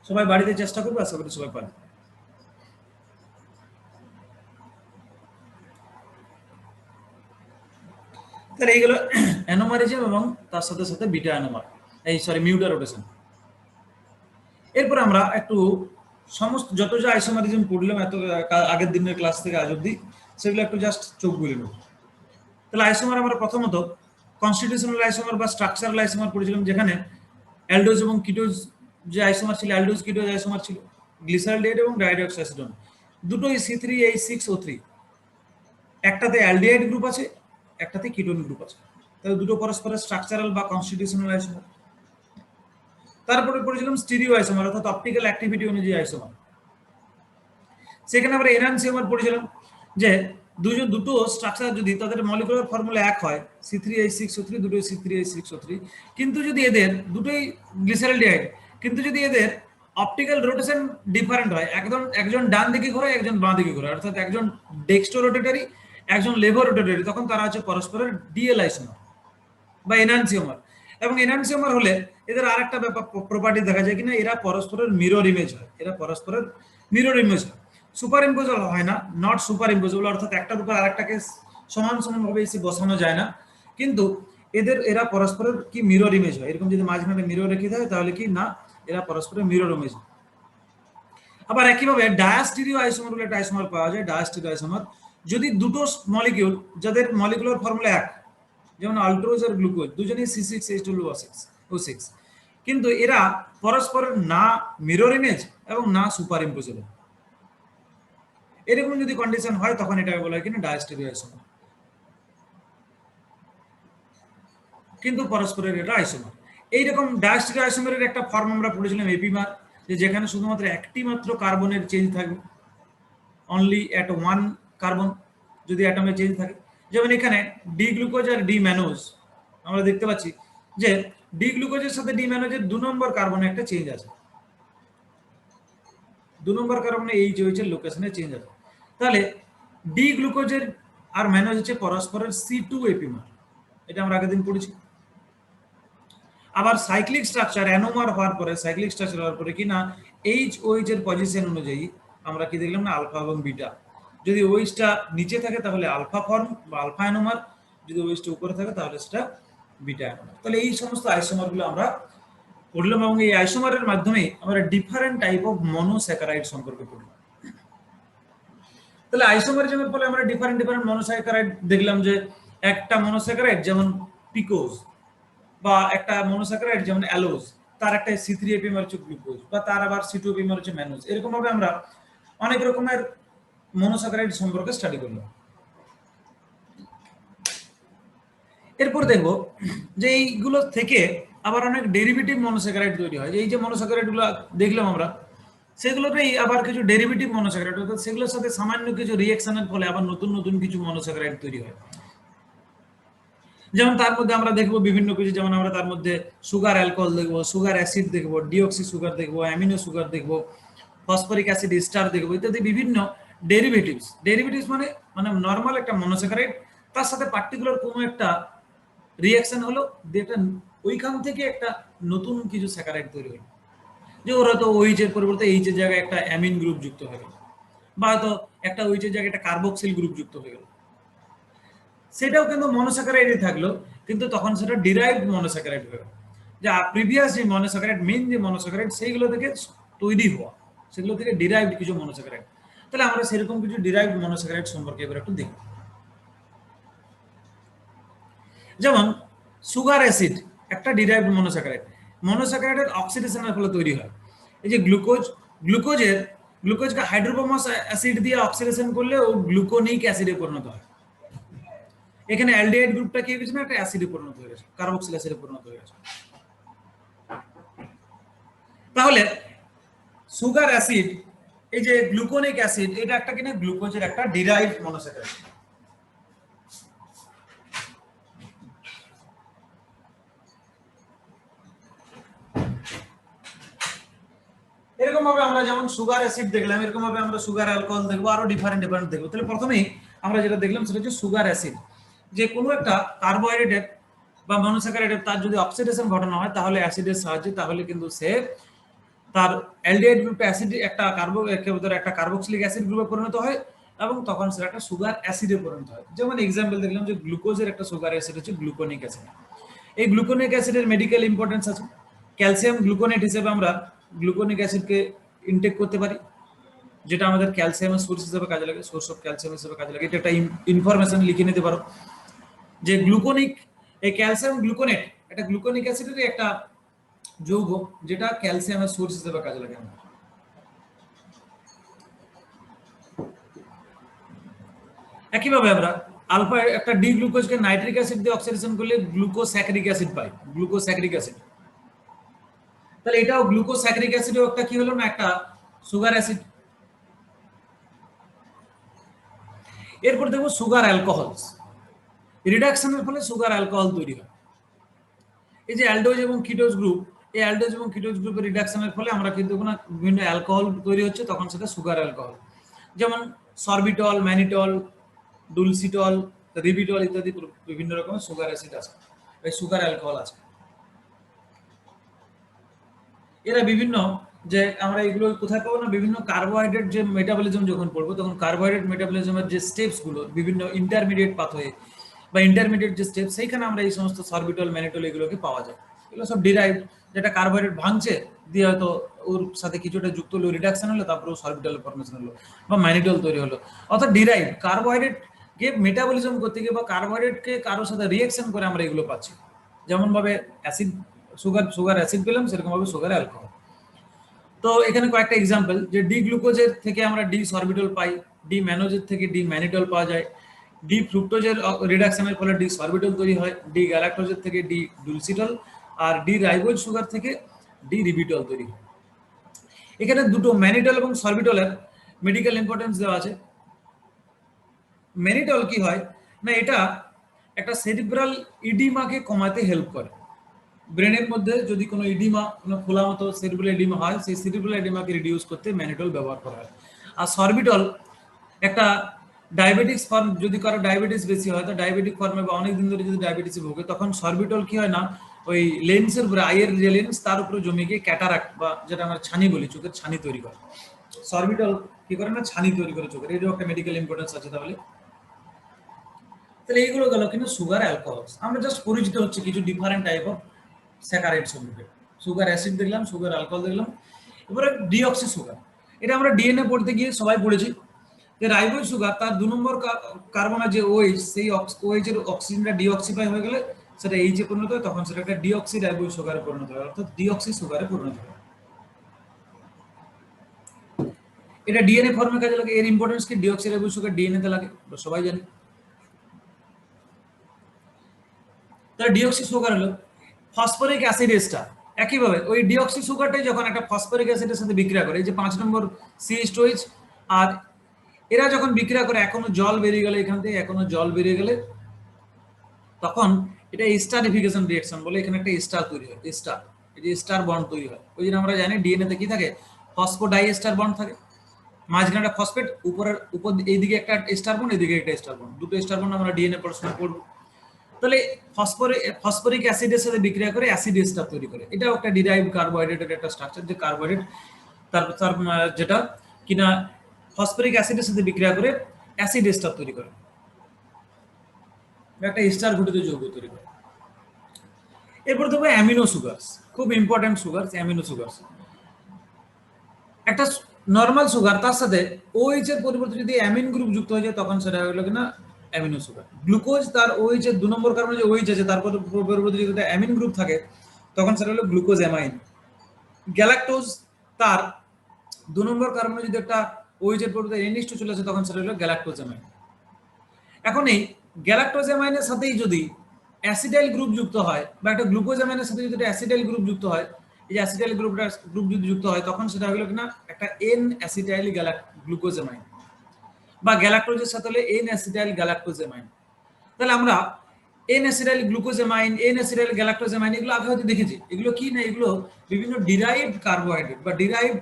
সবাই বাড়িতে চেষ্টা করবে, আশা করি সবাই পারবে। তাহলে এইগুলো অ্যানোমারিজম এবং তার সাথে সাথে বিটা অ্যানোমার, মিউটা রোটেশন। এরপর আমরা একটু সমস্ত যত যে আইসোমারিজম পড়লাম এত আগের দিনের ক্লাস থেকে আজ অব্দি, সেগুলো একটু জাস্ট চোখ বুলে নেব। তাহলে আইসোমার আমরা প্রথমত কনস্টিটিউশনাল আইসোমার বা স্ট্রাকচারাল আইসোমার পড়েছিলাম, যেখানে অ্যালডোজ এবং কিটোজ যে আইসোমার ছিল, অ্যালডোজ কিটোজ আইসোমার ছিল, গ্লিসারলডেহাইড এবং ডাইঅক্সিঅ্যাসিডন দুটোই C3H6O3, একটাতে অ্যালডিহাইড গ্রুপ আছে, একটাতে কিটোন গ্রুপ আছে। তাহলে দুটো পরস্পরের স্ট্রাকচারাল বা কনস্টিটিউশনাল আইসোমার। তারপরে পড়েছিলাম স্টিরিও আইসোমার অর্থাৎ অপটিক্যাল অ্যাক্টিভিটি অনুযায়ী আইসোমার। সেখানে আমরা এনহান্সিওমার পড়েছিলাম যে দুটো স্ট্রাকচার যদি তাদের মলিকুলার ফর্মুলা এক হয়, C3H6O3 দুটোই C3H6O3, কিন্তু যদি এদের দুটোই গ্লিসারলডিহাইড, কিন্তু যদি এদের অপটিক্যাল রোটেশন ডিফারেন্ট হয়, একজন ডান দিকে ঘোরে, একজন বাঁ দিকে ঘোরে, অর্থাৎ একজন ডেক্সট্রো রোটেটরি, একজন লেভো রোটেটরি, তখন তারা হচ্ছে পরস্পরের ডিএল আইসোমার বা এনহান্সিওমার। এবং এনহান্সিওমার হলে এদের আরেকটা ব্যাপার প্রপার্টি দেখা যায় কিনা, এরা পরস্পরের মিরর ইমেজ হয়, হয়। সুপার ইম্পোজেবল হয় না, নট সুপার ইম্পোজেবল, অর্থাৎ একটার উপর আরেকটাকে সমানভাবে এসে বসানো যায় না, কিন্তু এরা পরস্পরের কি মিরর ইমেজ হয়। এরকম যদি মাঝখানে মিরর রেখে দেয় তাহলে কি না, এরা পরস্পরের মিরর ইমেজ হয়। আবার একইভাবে ডায়াস্টিরিও আইসোমার বলে একটা আইসোমার পাওয়া যায়। ডায়াস্টিরিও আইসোমার যদি দুটো মলিকিউল যাদের মলিকুলার ফর্মুলা এক, যেমন আল্ট্রোজ আর গ্লুকোজ দুজনেই C6H12O6, কিন্তু এরা পরস্পরের না মিরর ইমেজ এবং না সুপার ইম্পোজেবল, এরকম যদি কন্ডিশন হয় তখন এটাকে বলা হয় কিনা ডায়াস্টেরিও আইসোমার, কিন্তু পরস্পরের এটা আইসোমার। এইরকম ডায়াস্টেরিও আইসোমারের একটা ফর্ম আমরা পড়েছিলাম এপিমার, যেখানে শুধুমাত্র একটি মাত্র কার্বনের চেঞ্জ থাকবে, অনলি অ্যাট ওয়ান কার্বন যদি অ্যাটমে চেঞ্জ থাকে। যেমন এখানে ডি গ্লুকোজ আর ডি ম্যানোজ আমরা দেখতে পাচ্ছি যে ডি গ্লুকোজের সাথে ডি ম্যানোজের 2 নম্বর কার্বনে একটা চেঞ্জ আছে, 2 নম্বর কার্বনে এইচ এর লোকেশনে চেঞ্জ আছে। তাহলে ডি গ্লুকোজের আর ম্যানোজ হচ্ছে পরস্পরের C2 এপিমার, এটা আমরা আগের দিন পড়েছি। আবার সাইক্লিক স্ট্রাকচার অ্যানোমার হওয়ার পরে কি না OH এর পজিশন অনুযায়ী আমরা কি দেখলাম না, আলফা এবং বিটা। যদি OH-টা নিচে থাকে তাহলে আলফা ফর্ম বা আলফা অ্যানোমার, যদি OH-টা উপরে থাকে তাহলে সেটা বিটা অ্যানোমার। তাহলে এই সমস্ত আইসোমারগুলো আমরা পড়লাম এবং এই আইসোমারের মাধ্যমে আমরা ডিফারেন্ট টাইপ অফ মনোস্যাকারাইড সম্পর্কে পড়লাম। তাহলে আইসোমারিজমের ফলে আমরা ডিফারেন্ট মনোস্যাকারাইড দেখলাম, যে একটা মনোস্যাকারাইড যেমন পিকোজ, বা একটা মনোস্যাকারাইড যেমন অ্যালোজ, তার একটা C3 এপিমার হচ্ছে গ্লুকোজ, বা তার আবার C2 এপিমার হচ্ছে ম্যানোজ। এরকম ভাবে আমরা অনেক রকমের মনোস্যাকারাইড সম্পর্কে স্টাডি করলাম। এরপর দেখব যে এইগুলো থেকে আবার অনেক ডেরিভেটিভ মনোস্যাকারাইড তৈরি হয়। এই যে মনোস্যাকারাইডগুলো দেখলাম আমরা, সেগুলোতেই আবার কিছু ডেরিভেটিভ মনোস্যাকারাইড, অর্থাৎ সেগুলোর সাথে সামান্য কিছু রিঅ্যাকশনের ফলে আবার নতুন নতুন কিছু মনোস্যাকারাইড তৈরি হয়। যেমন তার মধ্যে আমরা দেখবো বিভিন্ন কিছু, যেমন আমরা তার মধ্যে সুগার অ্যালকোহল দেখবো, সুগার অ্যাসিড দেখবো, ডিঅক্সি সুগার দেখবো, অ্যামিনো সুগার দেখবো, ফসফরিক অ্যাসিড এস্টার দেখবো, ইত্যাদি বিভিন্ন ডেরিভেটিভস মানে নর্মাল একটা মনোস্যাকারাইড, তার সাথে পার্টিকুলার কোনো একটা রিঅ্যাকশন হলো, যেটা ওইখান থেকে একটা নতুন কিছু স্যাকারাইড তৈরি হলো। যে ওরা তো OH এর পরিবর্তে H এর জায়গায় একটা অ্যামিন গ্রুপ যুক্ত হয়ে গেল, বা হয়তো একটা OH এর জায়গায় একটা কার্বক্সিল গ্রুপ যুক্ত হয়ে গেল, সেটাও কিন্তু মনোস্যাকারাইডই থাকলো, কিন্তু তখন সেটা ডিরাইভড মনোস্যাকারাইড হয়ে গেল। যা প্রিভিয়াস যে মনোস্যাকারাইড, মেইন যে মনোস্যাকারাইড, সেইগুলো থেকে তৈরি হওয়া, সেগুলো থেকে ডিরাইভড কিছু মনোস্যাকারাইড। তাহলে আমরা সেরকম কিছু ডিরাইভড মনোস্যাকারাইড সম্পর্কে এবার একটু দেখব। যেমন সুগার অ্যাসিড একটা ডিরাইভড মনোস্যাকারাইড। মনোস্যাকারাইডের অক্সিডেশনের ফলে তৈরি হয়। এই যে গ্লুকোজকে হাইড্রোফোমাস অ্যাসিড দিয়ে অক্সিডেশন করলে ও গ্লুকোনিক অ্যাসিডে পরিণত হয়। এখানে অ্যালডিহাইড গ্রুপটা কি হয়েছে না একটা অ্যাসিডে পরিণত হয়ে গেছে, কার্বক্সিল অ্যাসিডে পরিণত হয়ে গেছে। তাহলে সুগার অ্যাসিড, এই যে গ্লুকোনিক অ্যাসিড, এটা একটা কিনা গ্লুকোজের একটা ডিরাইভড মনোস্যাকারাইড। এরকম ভাবে আমরা যেমন সুগার অ্যাসিড দেখলাম, এরকম ভাবে আমরা সুগার অ্যালকোহল দেখবো, আরো ডিফারেন্ট দেখবো। তাহলে প্রথমেই আমরা যেটা দেখলাম সেটা হচ্ছে সুগার অ্যাসিড। যে কোনো একটা কার্বোহাইড্রেট বা মনোস্যাকারাইডের তার যদি অক্সিডেশন ঘটানো হয় তাহলে অ্যাসিডের সাহায্যে, তাহলে কিন্তু সে তার অ্যালডিহাইড গ্রুপে অ্যাসিড একটা একটা কার্বক্সিলিক অ্যাসিড গ্রুপে পরিণত হয় এবং তখন সেটা একটা সুগার অ্যাসিডে পরিণত হয়। যেমন এক্সাম্পল দেখলাম যে গ্লুকোজের একটা সুগার অ্যাসিড হচ্ছে গ্লুকোনিক অ্যাসিড। এই গ্লুকোনিক অ্যাসিডের মেডিকেল ইম্পর্টেন্স আছে। ক্যালসিয়াম গ্লুকোনেট হিসেবে আমরা গ্লুকোনিক অ্যাসিডকে ইনটেক করতে পারি, যেটা আমাদের ক্যালসিয়ামের সোর্স হিসেবে কাজে লাগে, সোর্স অফ ক্যালসিয়াম হিসেবে কাজে লাগে। এটা একটা ইনফরমেশন লিখে নিতে পারো যে এই ক্যালসিয়াম গ্লুকোনেট এটা গ্লুকোনিক অ্যাসিডের একটা যৌগ, যেটা ক্যালসিয়ামের সোর্স হিসেবে কাজে লাগে। একইভাবে আমরা আলফা একটা ডি গ্লুকোজকে নাইট্রিক অ্যাসিড দিয়ে অক্সিডেশন করলে গ্লুকোস্যাকারিক অ্যাসিড পাই, গ্লুকোস্যাকারিক অ্যাসিড। তাহলে এটাও গ্লুকোস্যাকারিক অ্যাসিডও একটা কি হলো না একটা সুগার অ্যাসিড। এরপর দেখবো সুগার অ্যালকোহলস। রিডাকশনের ফলে সুগার অ্যালকোহল তৈরি হয়। এই যে অ্যালডোজ এবং কিটোজ গ্রুপ, এই অ্যালডোজ এবং কিটোজ গ্রুপের রিডাকশনের ফলে আমরা কিন্তু কোনো বিভিন্ন অ্যালকোহল তৈরি হচ্ছে, তখন সেটা সুগার অ্যালকোহল। যেমন সরবিটল, ম্যানিটল, ডুলসিটল, রিবিটল ইত্যাদি বিভিন্ন রকমের সুগার অ্যাসিড আছে, এই সুগার অ্যালকোহল আছে। এরা বিভিন্ন যে আমরা এগুলো কোথায় পাবো না, বিভিন্ন কার্বোহাইড্রেট যে মেটাবলিজম যখন পড়বো তখন কার্বোহাইড্রেট মেটাবলিজমের যে স্টেপস গুলো, বিভিন্ন ইন্টারমিডিয়েট পাথওয়ে বা ইন্টারমিডিয়েট যে স্টেপ, সেইখানে আমরা এই সমস্ত সরবিটল, ম্যানিটল এগুলোকে পাওয়া যায়। এগুলো সব ডিরাইভড, যেটা কার্বোহাইড্রেট ভাঙছে দিয়ে হয়তো ওর সাথে কিছুটা যুক্ত হলো, রিডাকশন হলো, তারপরে সরবিটল ফর্মেশন হলো বা ম্যানিটল তৈরি হলো। অর্থাৎ ডিরাইভড কার্বোহাইড্রেট কে মেটাবলিজম করতে গিয়ে বা কার্বোহাইড্রেটকে কারোর সাথে রিঅ্যাকশন করে আমরা এগুলো পাচ্ছি। যেমন ভাবে অ্যাসিড সুগার অ্যাসিড পেলাম, সেরকম ভাবে সুগার অ্যালকোহল। তো এখানে কয়েকটা এক্সাম্পল, যে ডি গ্লুকোজের থেকে আমরা ডি সরবিটল পাই, ডি ম্যানোজের থেকে ডি ম্যানিটল পাওয়া যায়, ডি ফ্রুক্টোজের রিডাকশনের ফলে ডি সরবিটল তৈরি হয়, ডি গ্যালাক্টোজের থেকে ডি ডুলসিটল, আর ডি রাইবোজ সুগার থেকে ডি রিবিটল তৈরি হয়। এখানে দুটো ম্যানিটল এবং সরবিটলের মেডিকেল ইম্পর্টেন্স দেওয়া আছে। ম্যানিটল কি হয় না, এটা একটা সেরিব্রাল ইডিমাকে কমাতে হেল্প করে। ব্রেনের মধ্যে যদি কোনো ইডিমা, কোনো খোলা মতো সেরিব্রাল ইডিমা হয়, সেই সেরিব্রাল ইডিমাকে রিডিউস করতে ম্যানিটল ব্যবহার করা হয়। আর সরবিটল একটা ডায়াবেটিক্স ফর্ম, যদি কারো ডায়াবেটিস বেশি হয়, তো ডায়াবেটিক ফর্মে বা অনেকদিন ধরে যদি ডায়াবেটিসে ভোগে, তখন সরবিটল কি হয় না, ওই লেন্সের উপরে, আইয়ের যে লেন্স তার উপরে জমে গিয়ে ক্যাটারাক্ট বা যেটা আমরা ছানি বলি, চোখের ছানি তৈরি করে। সরবিটল কি করে না, ছানি তৈরি করে চোখের। এরও একটা মেডিকেল ইম্পর্টেন্স আছে। তাহলে এইগুলো গেল কিন্তু সুগার অ্যালকোহলস। আমরা জাস্ট পরিচিত হচ্ছে কিছু ডিফারেন্ট টাইপ অফ স্যাকারাইড সম্পর্কে। সুগার অ্যাসিড দেখলাম, সুগার অ্যালকোহল দেখলাম। এবারে ডিঅক্সি সুগার, এটা আমরা ডিএনএ পড়তে গিয়ে সবাই পড়েছি যে রাইবোজ সুগার, তার 2 নম্বর কার্বনের যে ওএইচ, সেই ওএইচ এর অক্সিজেনটা ডিঅক্সিফাই হয়ে গেলে সেটা এইচে পরিণত হয়, তখন সেটা একটা ডিঅক্সি রাইবোজ সুগারে পরিণত হয়, অর্থাৎ ডিঅক্সি সুগারে পরিণত হয়। এটা ডিএনএ ফর্মে কাজে লাগে। এর ইম্পর্টেন্স কি, ডিঅক্সি রাইবোজ সুগার ডিএনএ তে লাগে, সবাই জানি। তাহলে ডিঅক্সি সুগার হলো ফসফরিক অ্যাসিড এস্টার। একইভাবে ওই ডিঅক্সি সুগারটাই যখন একটা ফসফরিক অ্যাসিডের সাথে বিক্রিয়া করে, এই যে 5 নম্বর CH2H, আর এরা যখন বিক্রিয়া করে এখনো জল বেরিয়ে গেলে, এখান থেকে এখনো জল বেরিয়ে গেলে, তখন এটা এস্টারিফিকেশন রিঅ্যাকশন বলে। এখানে একটা এস্টার তৈরি হয়, এস্টার, এই যে এস্টার বন্ড তৈরি হয়। ওই জন্য আমরা জানি ডিএনএ তে কি থাকে, ফসফোডাইএস্টার বন্ড থাকে, মাঝখানে একটা ফসফেট, উপর এইদিকে একটা এস্টার বন্ড, এদিকে একটা এস্টার বন্ড, দুটো এস্টার বন্ড আমরা ডিএনএ পড়াশোনা করব। তাহলে ফসফরিক অ্যাসিডের সাথে বিক্রিয়া করে অ্যাসিড এস্টার তৈরি করে। এটাও একটা ডিরাইভড কার্বোহাইড্রেটের একটা স্ট্রাকচার, যে কার্বোহাইড্রেট তার যেটা কিনা ফসফরিক অ্যাসিডের সাথে বিক্রিয়া করে অ্যাসিড এস্টার তৈরি করে, একটা এস্টার ঘটিত যৌগ তৈরি করে। এরপর দেখবো অ্যামিনো সুগারস, খুব ইম্পর্টেন্ট সুগারস, অ্যামিনো সুগারস। একটা নর্মাল সুগার তার সাথে OH এর পরিবর্তে যদি অ্যামিন গ্রুপ যুক্ত হয়ে যায়, তখন সেটা হলো কিনা অ্যামিনো সুগার। গ্লুকোজ তার OH এর 2 নম্বর কার্বনে যে OH আছে, তারপর পরিবর্তে যদি অ্যামিন গ্রুপ থাকে, তখন সেটা হলো গ্লুকোজামাইন। গ্যালাক্টোজ তার 2 নম্বর কার্বনে যদি একটা OH এর পরিবর্তে NH2 চলে আসে তখন সেটা হলো গ্যালাক্টোজামাইন। এখন এই গ্যালাক্টোজামাইনের সাথেই যদি অ্যাসিডাইল গ্রুপ যুক্ত হয় বা একটা গ্লুকোজামাইনের সাথে যদি একটা অ্যাসিডাইল গ্রুপ যুক্ত হয়, এই অ্যাসিডাইল গ্রুপ যদি যুক্ত হয় তখন সেটা হলো কিনা একটা N অ্যাসিটাইল গ্লুকোজামাইন, বা গ্যালাক্টোজের সাথে হলে N অ্যাসিটাইল গ্যালাক্টোজামাইন। তাহলে আমরা N অ্যাসিটাইল গ্লুকোজামাইন, N অ্যাসিটাইল গ্যালাক্টোজামাইন এগুলো আগে হয়তো দেখেছি। এগুলো কি না, এগুলো বিভিন্ন ডিরাইভড কার্বোহাইড্রেট বা ডিরাইভড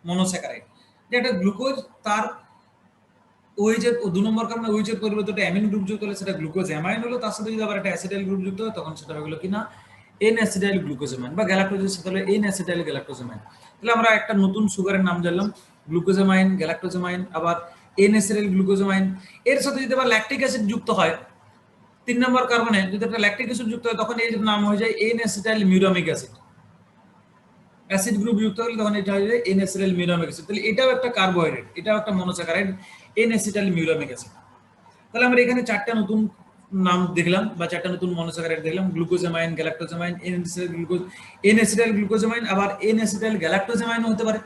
মনোস্যাকারাইড, যেটা গ্লুকোজ তার OH এর 2 নম্বর কারণে OH এর পরিবর্তে একটা অ্যামিনো গ্রুপ যুক্ত হলে সেটা গ্লুকোজামাইন হলো, তার সাথে যদি আবার একটা অ্যাসিটাইল গ্রুপ যুক্ত হয় তখন সেটা হলো কিনা N অ্যাসিটাইল গ্লুকোজামাইন, বা গ্যালাক্টোজের সাথে হলে N অ্যাসিটাইল গ্যালাক্টোজামাইন। তাহলে আমরা একটা নতুন সুগারের নাম জানলাম, গ্লুকোজামাইন, গ্যালাক্টোজামাইন, আবার N অ্যাসিটাইল গ্লুকোজামাইন। এর সাথে যদি আবার ল্যাকটিক অ্যাসিড যুক্ত হয় 3 নম্বর কার্বনে যদি একটা ল্যাকটিক অ্যাসিড যুক্ত হয় তখন এর নাম হয়ে যায় N acetyl muramic acid. Acid group যুক্ত হলে তখন এটা হয়ে যায় N অ্যাসিটাইল মিউরামিক অ্যাসিড। তাহলে এটাও একটা কার্বোহাইড্রেট, এটাও একটা monosaccharide, N acetyl muramic acid. তাহলে আমরা এখানে 4টা নতুন নাম দেখলাম বা 4টা নতুন মনোস্যাকারাইড দেখলাম, গ্লুকোজামাইন, গ্যালাক্টোজামাইন, N অ্যাসিটাইল গ্লুকোজামাইন, আবার N অ্যাসিটাইল গ্যালাক্টোজামাইন হতে পারে,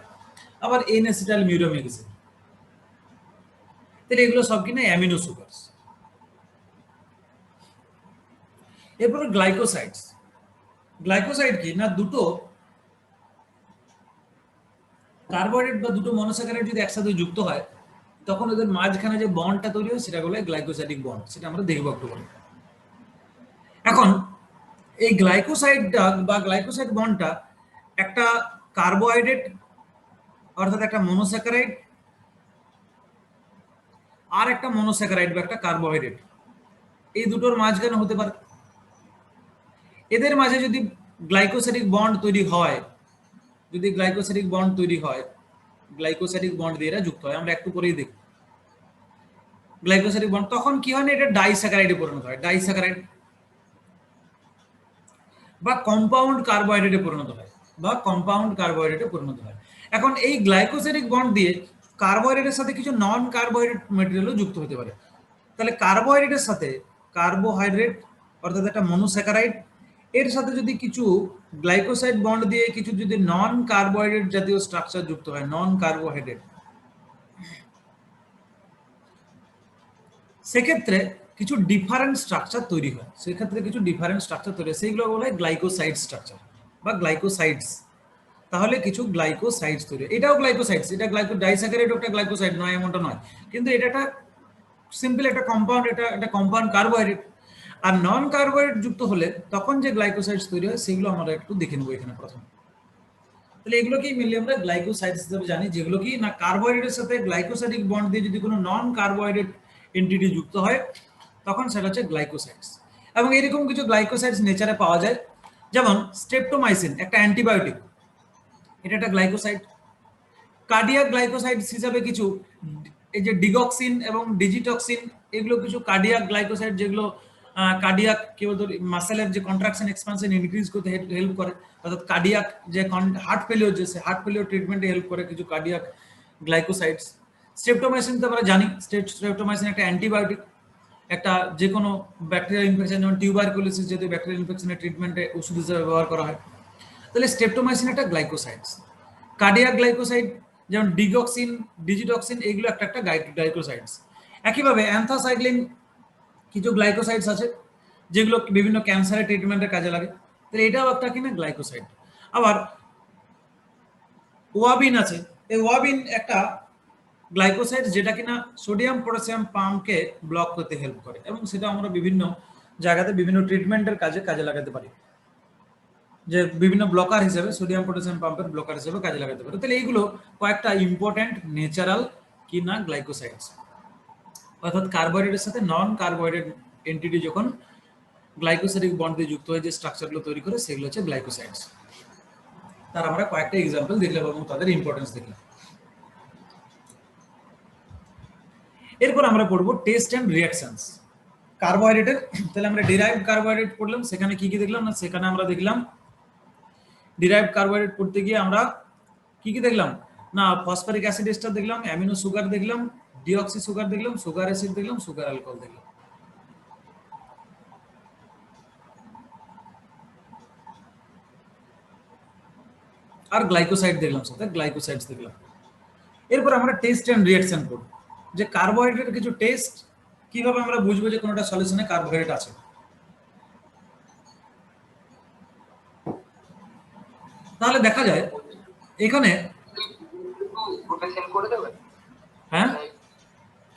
আবার N অ্যাসিটাইল মিউরামিক অ্যাসিড। তাহলে এগুলো সব কিনা অ্যামিনো সুগারস। এরপরে গ্লাইকোসাইডস। গ্লাইকোসাইড কি না, দুটো কার্বোহাইড্রেট বা দুটো মনোস্যাকারাইড যদি একসাথে যুক্ত হয় তখন ওদের মাঝখানে যে বন্ডটা তৈরি হয় সেটা বলে গ্লাইকোসাইডিক বন্ড। সেটা আমরা দেখব একটু পরে। এখন এই গ্লাইকোসাইডটা বা গ্লাইকোসাইড বন্ডটা একটা কার্বোহাইড্রেট অর্থাৎ একটা মনোস্যাকারাইড আর একটা মনোস্যাকারাইড বা একটা কার্বোহাইড্রেট, এই দুটোর মাঝখানে হতে পারে। এদের মাঝে যদি গ্লাইকোসাইডিক বন্ড তৈরি হয়, যদি গ্লাইকোসাইডিক বন্ড তৈরি হয়, গ্লাইকোসাইডিক বন্ড দিয়ে এরা যুক্ত হয়, আমরা একটু পরেই দেখব গ্লাইকোসাইডিক বন্ড। তখন কি হয় না, এটা ডাইস্যাকারাইডে পরিণত হয়, ডাইস্যাকারাইড বা কম্পাউন্ড কার্বোহাইড্রেটে পরিণত হয়, বা কম্পাউন্ড কার্বোহাইড্রেটে পরিণত হয়। এখন এই গ্লাইকোসাইডিক বন্ড দিয়ে কার্বোহাইড্রেটের সাথে কিছু নন কার্বোহাইড্রেট ম্যাটেরিয়ালও যুক্ত হতে পারে। তাহলে কার্বোহাইড্রেটের সাথে কার্বোহাইড্রেট অর্থাৎ একটা মনোস্যাকারাইড, এর সাথে যদি কিছু গ্লাইকোসাইড বন্ড দিয়ে কিছু যদি নন কার্বোহাইড্রেট জাতীয় স্ট্রাকচার যুক্ত হয়, নন কার্বোহাইড্রেট, সেক্ষেত্রে কিছু ডিফারেন্ট স্ট্রাকচার তৈরি হয়, সেইগুলো বলে গ্লাইকোসাইড স্ট্রাকচার বা গ্লাইকোসাইডস। তাহলে কিছু গ্লাইকোসাইডস তৈরি হয়, এটাও গ্লাইকোসাইডস, এটা ডাইস্যাকারাইড একটা গ্লাইকোসাইড নয় এমনটা নয়, কিন্তু এটা একটা সিম্পল একটা কম্পাউন্ড, এটা একটা কম্পাউন্ড কার্বোহাইড্রেট। আর নন কার্বোহাইড্রেট যুক্ত হলে তখন যে গ্লাইকোসাইডস তৈরি হয় সেগুলো আমরা একটু দেখে নেবো এখানে প্রথম। তাহলে এগুলোকেই মিলিয়ে আমরা গ্লাইকোসাইডস হিসেবে জানি, যেগুলো কি না কার্বোহাইড্রেটের সাথে গ্লাইকোসাইডিক বন্ড দিয়ে যদি কোনো নন কার্বোহাইড্রেট এন্টিটি যুক্ত হয় তখন সেটা হচ্ছে গ্লাইকোসাইডস। এবং এরকম কিছু গ্লাইকোসাইডস নেচারে পাওয়া যায়, যেমন স্ট্রেপ্টোমাইসিন একটা অ্যান্টিবায়োটিক, এটা একটা গ্লাইকোসাইড। কার্ডিয়াক গ্লাইকোসাইডস হিসাবে কিছু এই যে ডিগক্সিন এবং ডিজিটক্সিন, এগুলো কিছু কার্ডিয়াক গ্লাইকোসাইড, যেগুলো কার্ডিয়াক কি বলতো মাসেলের যে কন্ট্রাকশন এক্সপানশন ইনক্রিজ করতে হেল্প করে, অর্থাৎ কার্ডিয়াক যে হার্ট ফেলিওর, যে হার্ট ফেলিওর ট্রিটমেন্টে হেল্প করে কিছু কার্ডিয়াক গ্লাইকোসাইডস। স্ট্রেপ্টোমাইসিন তো আমরা জানি, স্ট্রেপ্টোমাইসিন একটা অ্যান্টিবায়োটিক, একটা যে কোনো ব্যাকটেরিয়াল ইনফেকশন, যেমন টিউবারকুলোসিস যদি ব্যাকটেরিয়াল ইনফেকশনের ট্রিটমেন্টে ওষুধ হিসেবে ব্যবহার করা হয়, তাহলে স্ট্রেপ্টোমাইসিন একটা গ্লাইকোসাইডস। কার্ডিয়াক গ্লাইকোসাইড যেমন ডিগক্সিন, ডিজিটক্সিন, এগুলো একটা একটা গ্লাইকোসাইডস। একইভাবে অ্যান্থাসাইক্লিন কিছু গ্লাইকোসাইডস আছে যেগুলো বিভিন্ন ক্যান্সারের ট্রিটমেন্টের কাজে লাগে, তাহলে এটাও একটা কিনা গ্লাইকোসাইড। আবার ওয়াবিন আছে, এই ওয়াবিন একটা গ্লাইকোসাইড যেটা কিনা সোডিয়াম পটাশিয়াম পাম্পকে ব্লক করতে হেল্প করে, এবং সেটা আমরা বিভিন্ন জায়গাতে বিভিন্ন ট্রিটমেন্টের কাজে লাগাতে পারি, যে বিভিন্ন ব্লকার হিসেবে সোডিয়াম পটাশিয়াম পাম্পের ব্লকার হিসেবে কাজে লাগাতে পারে। তাহলে এইগুলো কয়েকটা ইম্পর্টেন্ট ন্যাচারাল কি না গ্লাইকোসাইডস, অর্থাৎ কার্বোহাইড্রেটের সাথে নন কার্বোহাইড্রেট এন্টিটি যখন গ্লাইকোসাইডিক বন্ড দিয়ে যুক্ত হয়ে যে স্ট্রাকচারগুলো তৈরি করে সেগুলো হচ্ছে গ্লাইকোসাইডস। তার আমরা কয়েকটা এক্সাম্পল দেখলাম এবং তাদের ইম্পর্টেন্স দেখলাম। এরপর আমরা পড়বো টেস্ট এন্ড রিঅ্যাকশনস কার্বোহাইড্রেটের। তাহলে আমরা ডিরাইভড কার্বোহাইড্রেট পড়লাম, সেখানে কি কি দেখলাম না, সেখানে আমরা দেখলাম ডিরাইভড কার্বোহাইড্রেট পড়তে গিয়ে আমরা কি কি দেখলাম না, ফসফরিক অ্যাসিড এস্টার দেখলাম, অ্যামিনো সুগার দেখলাম, ডিঅক্সি সুগার দেখলাম, সুগার অ্যাসিড দেখলাম, সুগার অ্যালকোহল দেখলাম। আর গ্লাইকোসাইড দেখলাম, সাথে গ্লাইকোসাইডস দেখলাম। এরপর আমরা টেস্ট এন্ড রিঅ্যাকশন করব, যে কার্বোহাইড্রেটের কিছু টেস্ট, কিভাবে আমরা বুঝবো যে কোনটা সলিউশনে কার্বোহাইড্রেট আছে। তাহলে দেখা যায় এখানে, হ্যাঁ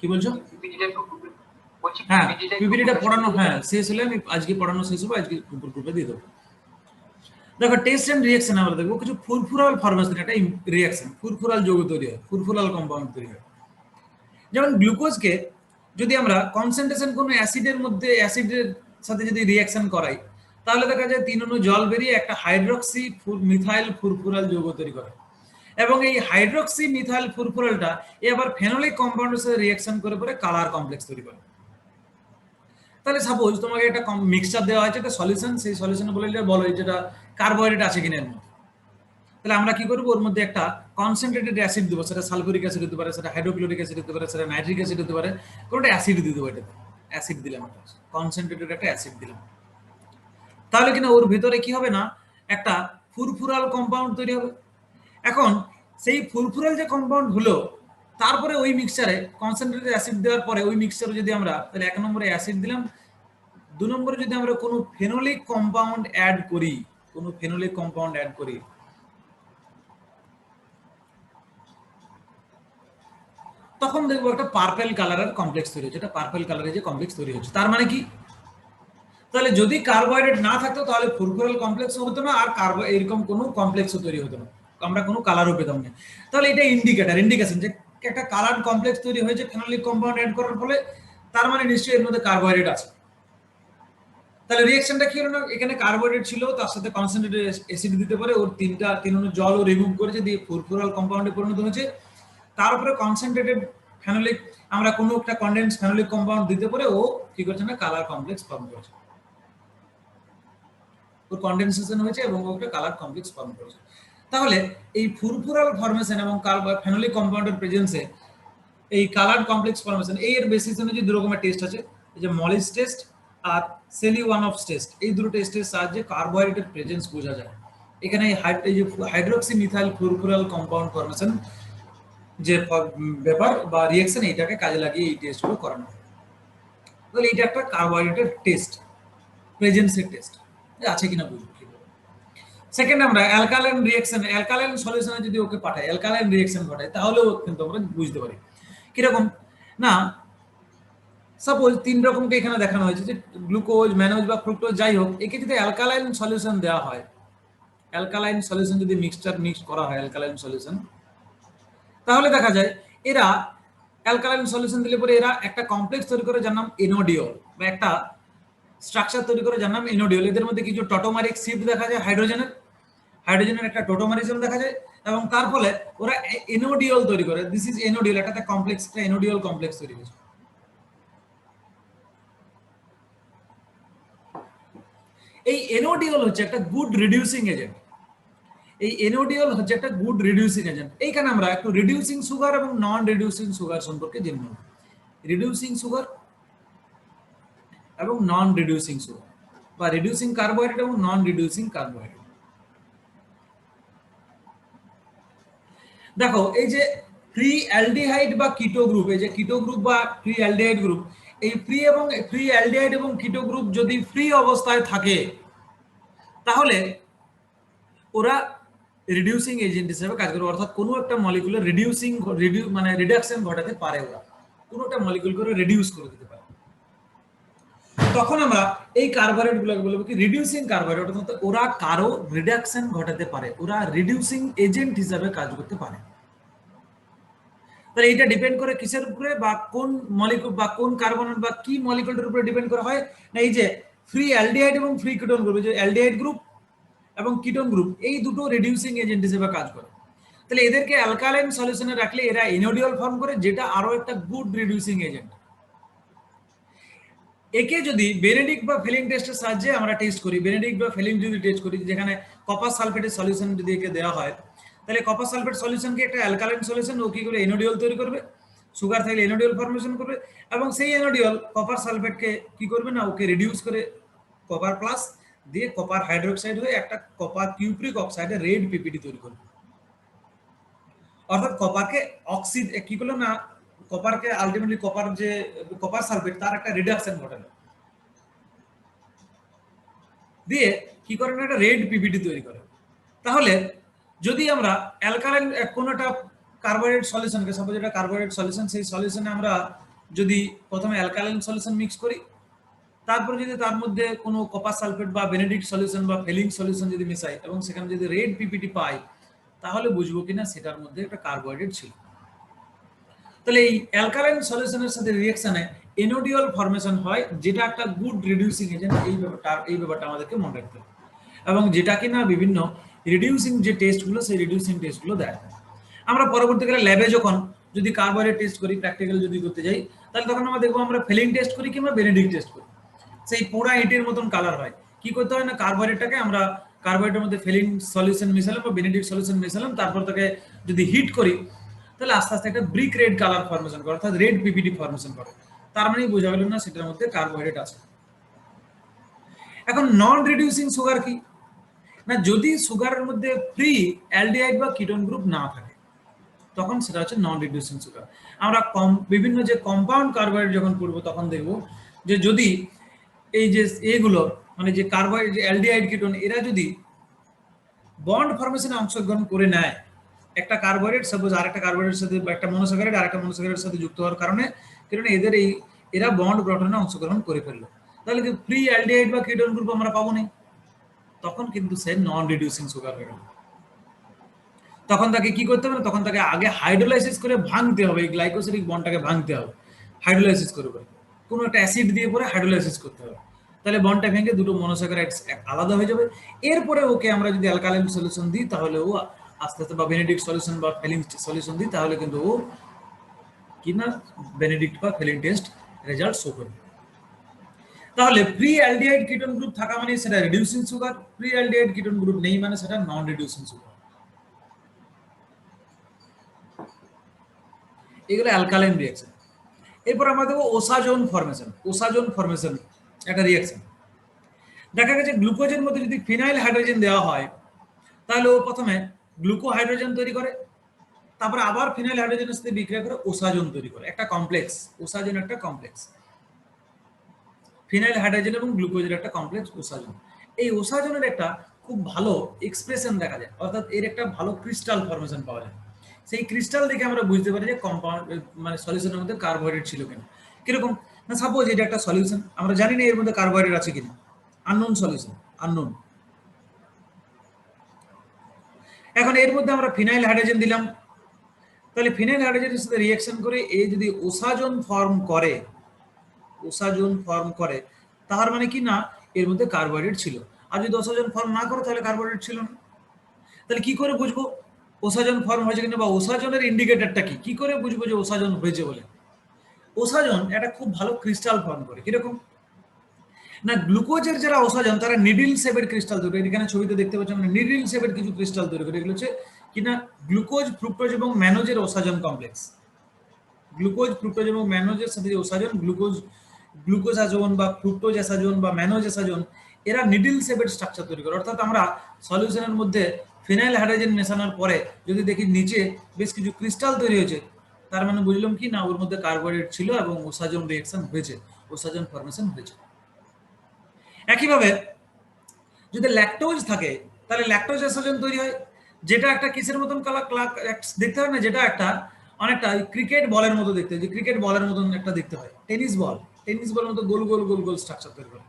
কি বলছো? হ্যাঁ পিপিটিটা পড়ানো, হ্যাঁ শেষ হলে আমি আজকে পড়ানো শেষ হবে, আজকে গ্রুপে দিয়ে দেবো। দেখো টেস্ট এন্ড রিঅ্যাকশন আমরা দেখবো কিছু ফুরফুরাল ফরমেশন, একটা রিঅ্যাকশন, ফুরফুরাল যৌগ তৈরি হয়, ফুরফুরাল কম্পাউন্ড তৈরি হয়। যেমন গ্লুকোজকে যদি আমরা কনসেন্ট্রেশন কোনো অ্যাসিডের মধ্যে, অ্যাসিডের সাথে যদি রিঅ্যাকশন করাই, তাহলে দেখা যায় 3 অণু জল বেরিয়ে একটা হাইড্রক্সি মিথাইল ফুরফুরাল যৌগ তৈরি করে, এবং এই হাইড্রক্সি মিথাইল ফুরফুরালটা আবার ফেনোলিক কম্পাউন্ডের সাথে রিঅ্যাকশন করে পরে কালার কমপ্লেক্স তৈরি করে। তাহলে সাপোজ তোমাকে একটা মিক্সচার দেওয়া হয়েছে, একটা সলিউশন, সেই সলিউশনে বলো যেটা কার্বোহাইড্রেট আছে কিনা এর মধ্যে। তাহলে আমরা কি করবো, ওর মধ্যে একটা কনসেন্ট্রেটেড অ্যাসিড দেবো, সেটা সালফুরিক অ্যাসিড হতে পারে, সেটা হাইড্রোক্লোরিক অ্যাসিড হতে পারে, সেটা নাইট্রিক অ্যাসিড হতে পারে, কোনোটা অ্যাসিড দিয়ে দেবো। এটাতে অ্যাসিড দিলাম, একটা কনসেন্ট্রেটেড একটা অ্যাসিড দিলাম, তাহলে কিনা ওর ভিতরে কি হবে না, একটা ফুরফুরাল কম্পাউন্ড তৈরি হবে। এখন সেই ফুরফুরাল যে কম্পাউন্ড হলো, তারপরে ওই মিক্সচারে কনসেন্ট্রেটেড অ্যাসিড দেওয়ার পরে ওই মিক্সচারে যদি আমরা, তাহলে 1 নম্বরে অ্যাসিড দিলাম, 2 নম্বরে যদি আমরা কোনো ফেনোলিক কম্পাউন্ড অ্যাড করি, কোনো ফেনোলিক কম্পাউন্ড অ্যাড করি, তখন দেখবো একটা পার্পল কালারের কমপ্লেক্স তৈরি হচ্ছে, এটা পার্পল কালারের যে কমপ্লেক্স তৈরি হচ্ছে। তার মানে কি, তাহলে যদি কার্বোহাইড্রেট না থাকতো তাহলে ফুরফুরাল কমপ্লেক্সও হতো না, আর এরকম কোনো কমপ্লেক্সও তৈরি হতো না, আমরা কোনো কালারও পেতাম না। তাহলে এটা ইন্ডিকেশন যে একটা কালার কমপ্লেক্স তৈরি হয়েছে ফেনোলিক কম্পাউন্ড অ্যাড করার ফলে, তার মানে নিশ্চয়ই এর মধ্যে কার্বোহাইড্রেট আছে। তাহলে রিঅ্যাকশনটা কি হলো না, এখানে কার্বোহাইড্রেট ছিল, তার সাথে কনসেন্ট্রেটেড অ্যাসিড দিতে পারে, ওর 3 অণু জল ও রিমুভ করেছে, দিয়ে ফুরফুরাল কম্পাউন্ডে পরিণত হয়েছে। তার উপরে কনসেন্ট্রেটেড ফেনোলিক, আমরা কোনো একটা কনডেন্স ফেনোলিক কম্পাউন্ড দিতে পারে, ও কি করছে না, কালার কমপ্লেক্স ফর্ম করেছে, ওর কনডেনসেশন হয়েছে এবং ও একটা কালার কমপ্লেক্স ফর্ম করেছে। তাহলে এই ফুরফুরাল ফরমেশন এবং ফেনোলিক কম্পাউন্ডের প্রেজেন্সে এই কালার কমপ্লেক্স ফরমেশন, এর বেসিস অনুযায়ী 2 রকমের টেস্ট আছে, এই যে মলিস টেস্ট আর সেলি-ওয়ানফস টেস্ট। এই দুটো টেস্টের সাহায্যে কার্বোহাইড্রেটের প্রেজেন্স বোঝা যায়। এখানে এই যে হাইড্রোক্সি মিথাইল ফুরফুরাল কম্পাউন্ড ফরমেশন যে ব্যাপার বা রিঅ্যাকশন, এইটাকে কাজে লাগিয়ে এই টেস্টগুলো করানো হয়। তাহলে এটা একটা কার্বোহাইড্রেটের টেস্ট, প্রেজেন্সের টেস্ট, আছে কিনা বুঝবো। সেকেন্ড, আমরা অ্যালকালাইন রিঅ্যাকশন, অ্যালকালাইন সলিউশনে যদি ওকে পাঠাই, অ্যালকালাইন রিঅ্যাকশন ঘটায়, তাহলেও কিন্তু আমরা বুঝতে পারি কিরকম না। সাপোজ 3 রকমকে এখানে দেখানো হয়েছে, যে গ্লুকোজ, ম্যানোজ বা ফ্রুক্টোজ যাই হোক, একে যদি অ্যালকালাইন সলিউশন দেওয়া হয়, অ্যালকালাইন সলিউশন যদি মিক্স করা হয় অ্যালকালাইন সলিউশন, তাহলে দেখা যায় এরা অ্যালকালাইন সলিউশন দিলে পরে এরা একটা কমপ্লেক্স তৈরি করে, যার নাম এনোডিওল, বা একটা স্ট্রাকচার তৈরি করে যার নাম এনোডিওল। এদের মধ্যে কিছু টটোমারিক শিফট দেখা যায়, হাইড্রোজেনের একটা টোটোমারিজম দেখা যায়, এবং তার ফলে ওরা এনোডিওল তৈরি করে। দিস ইজ এনোডিওল, একটা কমপ্লেক্স, একটা এনোডিওল কমপ্লেক্স তৈরি হয়েছে। এই এনোডিওল হচ্ছে একটা গুড রিডিউসিং এজেন্ট, এই এনোডিওল হচ্ছে একটা গুড রিডিউসিং এজেন্ট। এইখানে আমরা একটু রিডিউসিং সুগার এবং নন রিডিউসিং সুগার সম্পর্কে জেনে নেব। রিডিউসিং সুগার এবং নন রিডিউসিং সুগার, বা রিডিউসিং কার্বোহাইড্রেট এবং নন রিডিউসিং কার্বোহাইড্রেট। দেখো এই যে ফ্রি অ্যালডিহাইড বা কিটো গ্রুপ, এই যে কিটো গ্রুপ বা ফ্রি অ্যালডিহাইড গ্রুপ, এই ফ্রি অ্যালডিহাইড এবং কিটো গ্রুপ যদি ফ্রি অবস্থায় থাকে, তাহলে ওরা রিডিউসিং এজেন্ট হিসেবে কাজ করে, অর্থাৎ কোনো একটা মলিকুলের মানে রিডাকশন ঘটাতে পারে, ওরা কোনো একটা মলিকুল করে রিডিউস করে দিতে পারে। তখন আমরা এই কার্বোহাইড্রেট গুলোকে বলবো কি, রিডিউসিং কার্বোহাইড্রেট, অর্থাৎ ওরা কারো রিডাকশন ঘটাতে পারে, ওরা রিডিউসিং এজেন্ট হিসেবে কাজ করতে পারে। তাহলে এটা ডিপেন্ড করে কিসের উপরে, বা কোন মলিকুল বা কোন কার্বনের বা কি মলিকুলটার উপরে ডিপেন্ড করা হয় না, এই যে ফ্রি অ্যালডিহাইড এবং ফ্রি কিটোন গ্রুপ, যে অ্যালডিহাইড গ্রুপ এবং কিটোন গ্রুপ, এই দুটো রিডিউসিং এজেন্ট হিসেবে কাজ করে। তাহলে এদেরকে অ্যালকালাইন সলিউশনে রাখলে এরা এনোডিওল ফর্ম করে, যেটা আরো একটা গুড রিডিউসিং এজেন্ট। একে যদি বেনেডিক্ট বা ফেলিং টেস্টের সাহায্যে আমরা টেস্ট করি, বেনেডিক্ট বা ফেলিং যদি টেস্ট করি, যেখানে কপার সালফেটের সলিউশন যদি একে দেওয়া হয়, তাহলে কপার সালফেট সলিউশনকে একটা অ্যালকালাইন সলিউশন, ও কি করে এনোডিওল তৈরি করবে, সুগার থাকলে এনোডিওল ফর্মেশন করবে, এবং সেই এনোডিওল কপার সালফেটকে কি করবে না, ওকে রিডিউস করে কপার প্লাস দিয়ে কপার হাইড্রোক্সাইড হয়ে একটা কপার কিউপ্রিক অক্সাইডের রেড পিপিটি তৈরি করবে। অর্থাৎ কপারকে অক্সিড কি করলো না, কপারকে আলটিমেটলি কপার যে কপার সালফেট তার একটা রিডাকশন ঘটালো, দিয়ে কি করে না একটা রেড পিপিটি তৈরি করে। তাহলে যদি আমরা অ্যালকালাইন কোনো একটা কার্বোহাইড্রেট সলিউশনকে, সাপোজ এটা কার্বোহাইড্রেট সলিউশন, সেই সলিউশনে আমরা যদি প্রথমে অ্যালকালাইন সলিউশন মিক্স করি, তারপরে যদি তার মধ্যে কোনো কপার সালফেট বা বেনেডিক্ট সলিউশন বা ফেলিং সলিউশন যদি মিশাই এবং সেখানে যদি রেড পিপিটি পাই, তাহলে বুঝবো কিনা সেটার মধ্যে একটা কার্বোহাইড্রেট ছিল। তাহলে এই অ্যালকালাইন সলিউশনের সাথে রিঅ্যাকশনে এনোডিয়ল ফর্মেশন হয়, যেটা একটা গুড রিডিউসিং এজেন্ট। এই ব্যাপারটা আমাদেরকে মনে রাখতে হবে, এবং যেটা কিনা বিভিন্ন রিডিউসিং যে টেস্টগুলো, সেই রিডিউসিং টেস্টগুলো দেয়। আমরা পরবর্তীকালে ল্যাবে যখন যদি কার্বোহাইড্রেট টেস্ট করি, প্র্যাকটিক্যাল যদি করতে যাই, তাহলে তখন আমরা দেখবো আমরা ফেলিং টেস্ট করি কিংবা বেনেডিক্ট টেস্ট করি, সেই পোড়া ইটের মতন কালার হয়। কি করতে হয় না, কার্বোহাইড্রেটটাকে আমরা কার্বোহাইড্রেটের মধ্যে ফেলিং সলিউশন মেশালাম বা বেনেডিক্ট সলিউশন মেশালাম, তারপর তাকে যদি হিট করি, তাহলে আস্তে আস্তে একটা ব্রিক রেড কালার ফর্মেশন করে, অর্থাৎ রেড পিপিডি ফর্মেশন করে। তার মানে বোঝা গেল না সেটার মধ্যে কার্বোহাইড্রেট আছে। এখন নন রিডিউসিং সুগার কি না, যদি সুগারের মধ্যে ফ্রি অ্যালডিহাইড বা কিটোন গ্রুপ না থাকে, তখন সেটা হচ্ছে নন রিডিউসিং সুগার। আমরা বিভিন্ন যে কম্পাউন্ড কার্বোহাইড্রেট যখন করবো, তখন দেখবো যে যদি এই যে এগুলো মানে যে কার্বোহাইড্রেট, যে অ্যালডিহাইড কিটোন, এরা যদি বন্ড ফর্মেশনে অংশগ্রহণ করে নেয়, একটা কার্বোহাইড্রেট সাপোজ আরেকটা কার্বোহাইড্রেটের সাথে বা একটা মনোস্যাকারাইড আরেকটা মনোস্যাকারাইডের সাথে যুক্ত হওয়ার কারণে এরা বন্ড গঠনে অংশগ্রহণ করে ফেললো, তাহলে কি ফ্রি অ্যালডিহাইড বা কিটোন গ্রুপ আমরা পাবো না, তখন কিন্তু সে নন রিডিউসিং সুগার হয়ে গেল। তখন তাকে কি করতে হবে, তখন তাকে আগে হাইড্রোলাইসিস করে ভাঙতে হবে, এই গ্লাইকোসিডিক বন্ডটাকে ভাঙতে হবে, হাইড্রোলাইসিস করবে, কোনো একটা অ্যাসিড দিয়ে পরে হাইড্রোলাইসিস করতে হবে, তাহলে বন্ডটা ভেঙে দুটো মনোস্যাকারাইড আলাদা হয়ে যাবে। এরপরে ওকে আমরা যদি অ্যালকালাইন সলিউশন দিই, তাহলে ও আস্তে আস্তে, বা বেনেডিক্ট সলিউশন বা ফেলিং সলিউশন দিই, তাহলে কিন্তু ও কি না বেনেডিক্ট বা ফেলিং টেস্ট রেজাল্ট শো করবে। তাহলে প্রি অ্যালডিহাইড কিটোন গ্রুপ থাকা মানে সেটা reducing sugar, pre aldehyde ketone group নেই মানে সেটা নন রিডিউসিং সুগার। এগুলো অ্যালকালাইন রিঅ্যাকশন। এরপর আমরা দেখবো ওসাজোন ফর্মেশন। ওসাজোন ফর্মেশন একটা রিঅ্যাকশন। দেখা গেছে গ্লুকোজের মধ্যে যদি ফিনাইল হাইড্রোজেন দেওয়া হয়, তাহলে ও প্রথমে গ্লুকো হাইড্রোজেন তৈরি করে, তারপর আবার ফিনাইল হাইড্রোজেনের সাথে বিক্রিয়া করে ওসাজোন তৈরি করে, একটা কমপ্লেক্স। ওসাজোন একটা কমপ্লেক্স, ফিনাইল হাইড্রোজেন এবং গ্লুকোজের একটা কমপ্লেক্স ওসাজোন। এই ওসাজোনের একটা খুব ভালো এক্সপ্রেশন দেখা যায়, অর্থাৎ এর একটা ভালো ক্রিস্টাল ফর্মেশন পাওয়া যায়। সেই ক্রিস্টাল দেখে আমরা বুঝতে পারি যে কম্পাউন্ড মানে সলিউশনের মধ্যে কার্বোহাইড্রেট ছিল কিনা। কিরকম না, সাপোজ এটা একটা সলিউশন, আমরা জানি না এর মধ্যে কার্বোহাইড্রেট আছে কিনা, আননোন সলিউশন, আননোন। এখন এর মধ্যে আমরা ফিনাইল হাইড্রোজেন দিলাম, তাহলে ফিনাইল হাইড্রোজেনের সাথে রিঅ্যাকশন করে এ যদি ওসাজোন ফর্ম করে, ওসাজোন ফর্ম করে, তার মানে কি না এর মধ্যে কার্বোহাইড্রেট ছিল। আর যদি ওসাজোন ফর্ম না করে, তাহলে কার্বোহাইড্রেট ছিল না। তাহলে কি করে বুঝবো ওসাজোন ফর্ম হয়েছে কিনা, বা ওসাজোনের ইন্ডিকেটরটা কি, কি করে বুঝবো যে ওসাজোন হয়েছে বলে? ওসাজোন একটা খুব ভালো ক্রিস্টাল ফর্ম করে। কিরকম না, গ্লুকোজের যারা ওসাজোন তারা নিডল শেপের ক্রিস্টাল তৈরি করে। এখানে ছবিতে দেখতে পাচ্ছেন আমরা নিডল শেপের কিছু ক্রিস্টাল তৈরি করে। এগুলো হচ্ছে কিনা গ্লুকোজ, ফ্রুক্টোজ এবং ম্যানোজের ওসাজোন কমপ্লেক্স। গ্লুকোজ, ফ্রুক্টোজ এবং ম্যানোজের সাথে যে ওসাজোন, গ্লুকোজ আজোন বা ফ্রুক্টোজ অ্যাসাজোন বা ম্যানোজ অ্যাসাজোন, এরা নিডল শেপের স্ট্রাকচার তৈরি করে। অর্থাৎ আমরা সলিউশনের মধ্যে ফিনাইল হাইড্রোজেন মেশানোর পরে যদি দেখি নিচে বেশ কিছু ক্রিস্টাল তৈরি হয়েছে, তার মানে বুঝলাম কি না ওর মধ্যে কার্বোহাইড্রেট ছিল এবং ওসাজোন রিঅ্যাকশন হয়েছে, ওসাজোন ফর্মেশন হয়েছে। একইভাবে যদি ল্যাকটোজ থাকে, তাহলে ল্যাকটোজ অ্যাসাজোন তৈরি হয়, যেটা একটা কিসের মতন কালার দেখতে হয় না, যেটা একটা অনেকটা ক্রিকেট বলের মতো দেখতে হয়, যে ক্রিকেট বলের মতন একটা দেখতে হয়, টেনিস বলের মতো গোল গোল গোল গোল স্ট্রাকচার তৈরি করে।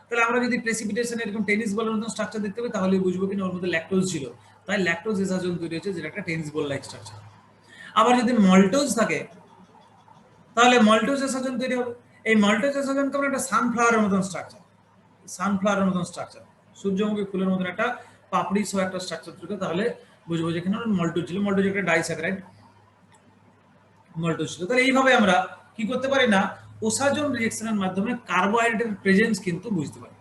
তাহলে আমরা যদি প্রেসিপিটেশন এরকম টেনিস বলের মতন স্ট্রাকচার দেখতে পাই, তাহলে বুঝবো কিনা ওর মধ্যে ল্যাকটোজ ছিল, তাই ল্যাকটোজ অ্যাসাজোন তৈরি হয়েছে, যেটা একটা টেনিস বল লাইক স্ট্রাকচার। আবার যদি মল্টোজ থাকে, তাহলে মল্টোজ অ্যাসাজোন তৈরি হবে। এই মল্টোজ অ্যাসাজোন কেমন একটা সানফ্লাওয়ারের মতন স্ট্রাকচার, সানফ্লাওয়ারের মতন স্ট্রাকচার, সূর্যমুখী ফুলের মতন একটা পাপড়ি সহ একটা স্ট্রাকচার তৈরি করে, তাহলে বুঝবো যে এখানে মল্টোজ ছিল। মল্টোজ একটা ডাইস্যাকারাইড মল্টোজ ছিল। তাহলে এইভাবে আমরা কি করতে পারি না, ওসাজোন রিঅ্যাকশনের মাধ্যমে কার্বোহাইড্রেটের প্রেজেন্স কিন্তু বুঝতে পারি।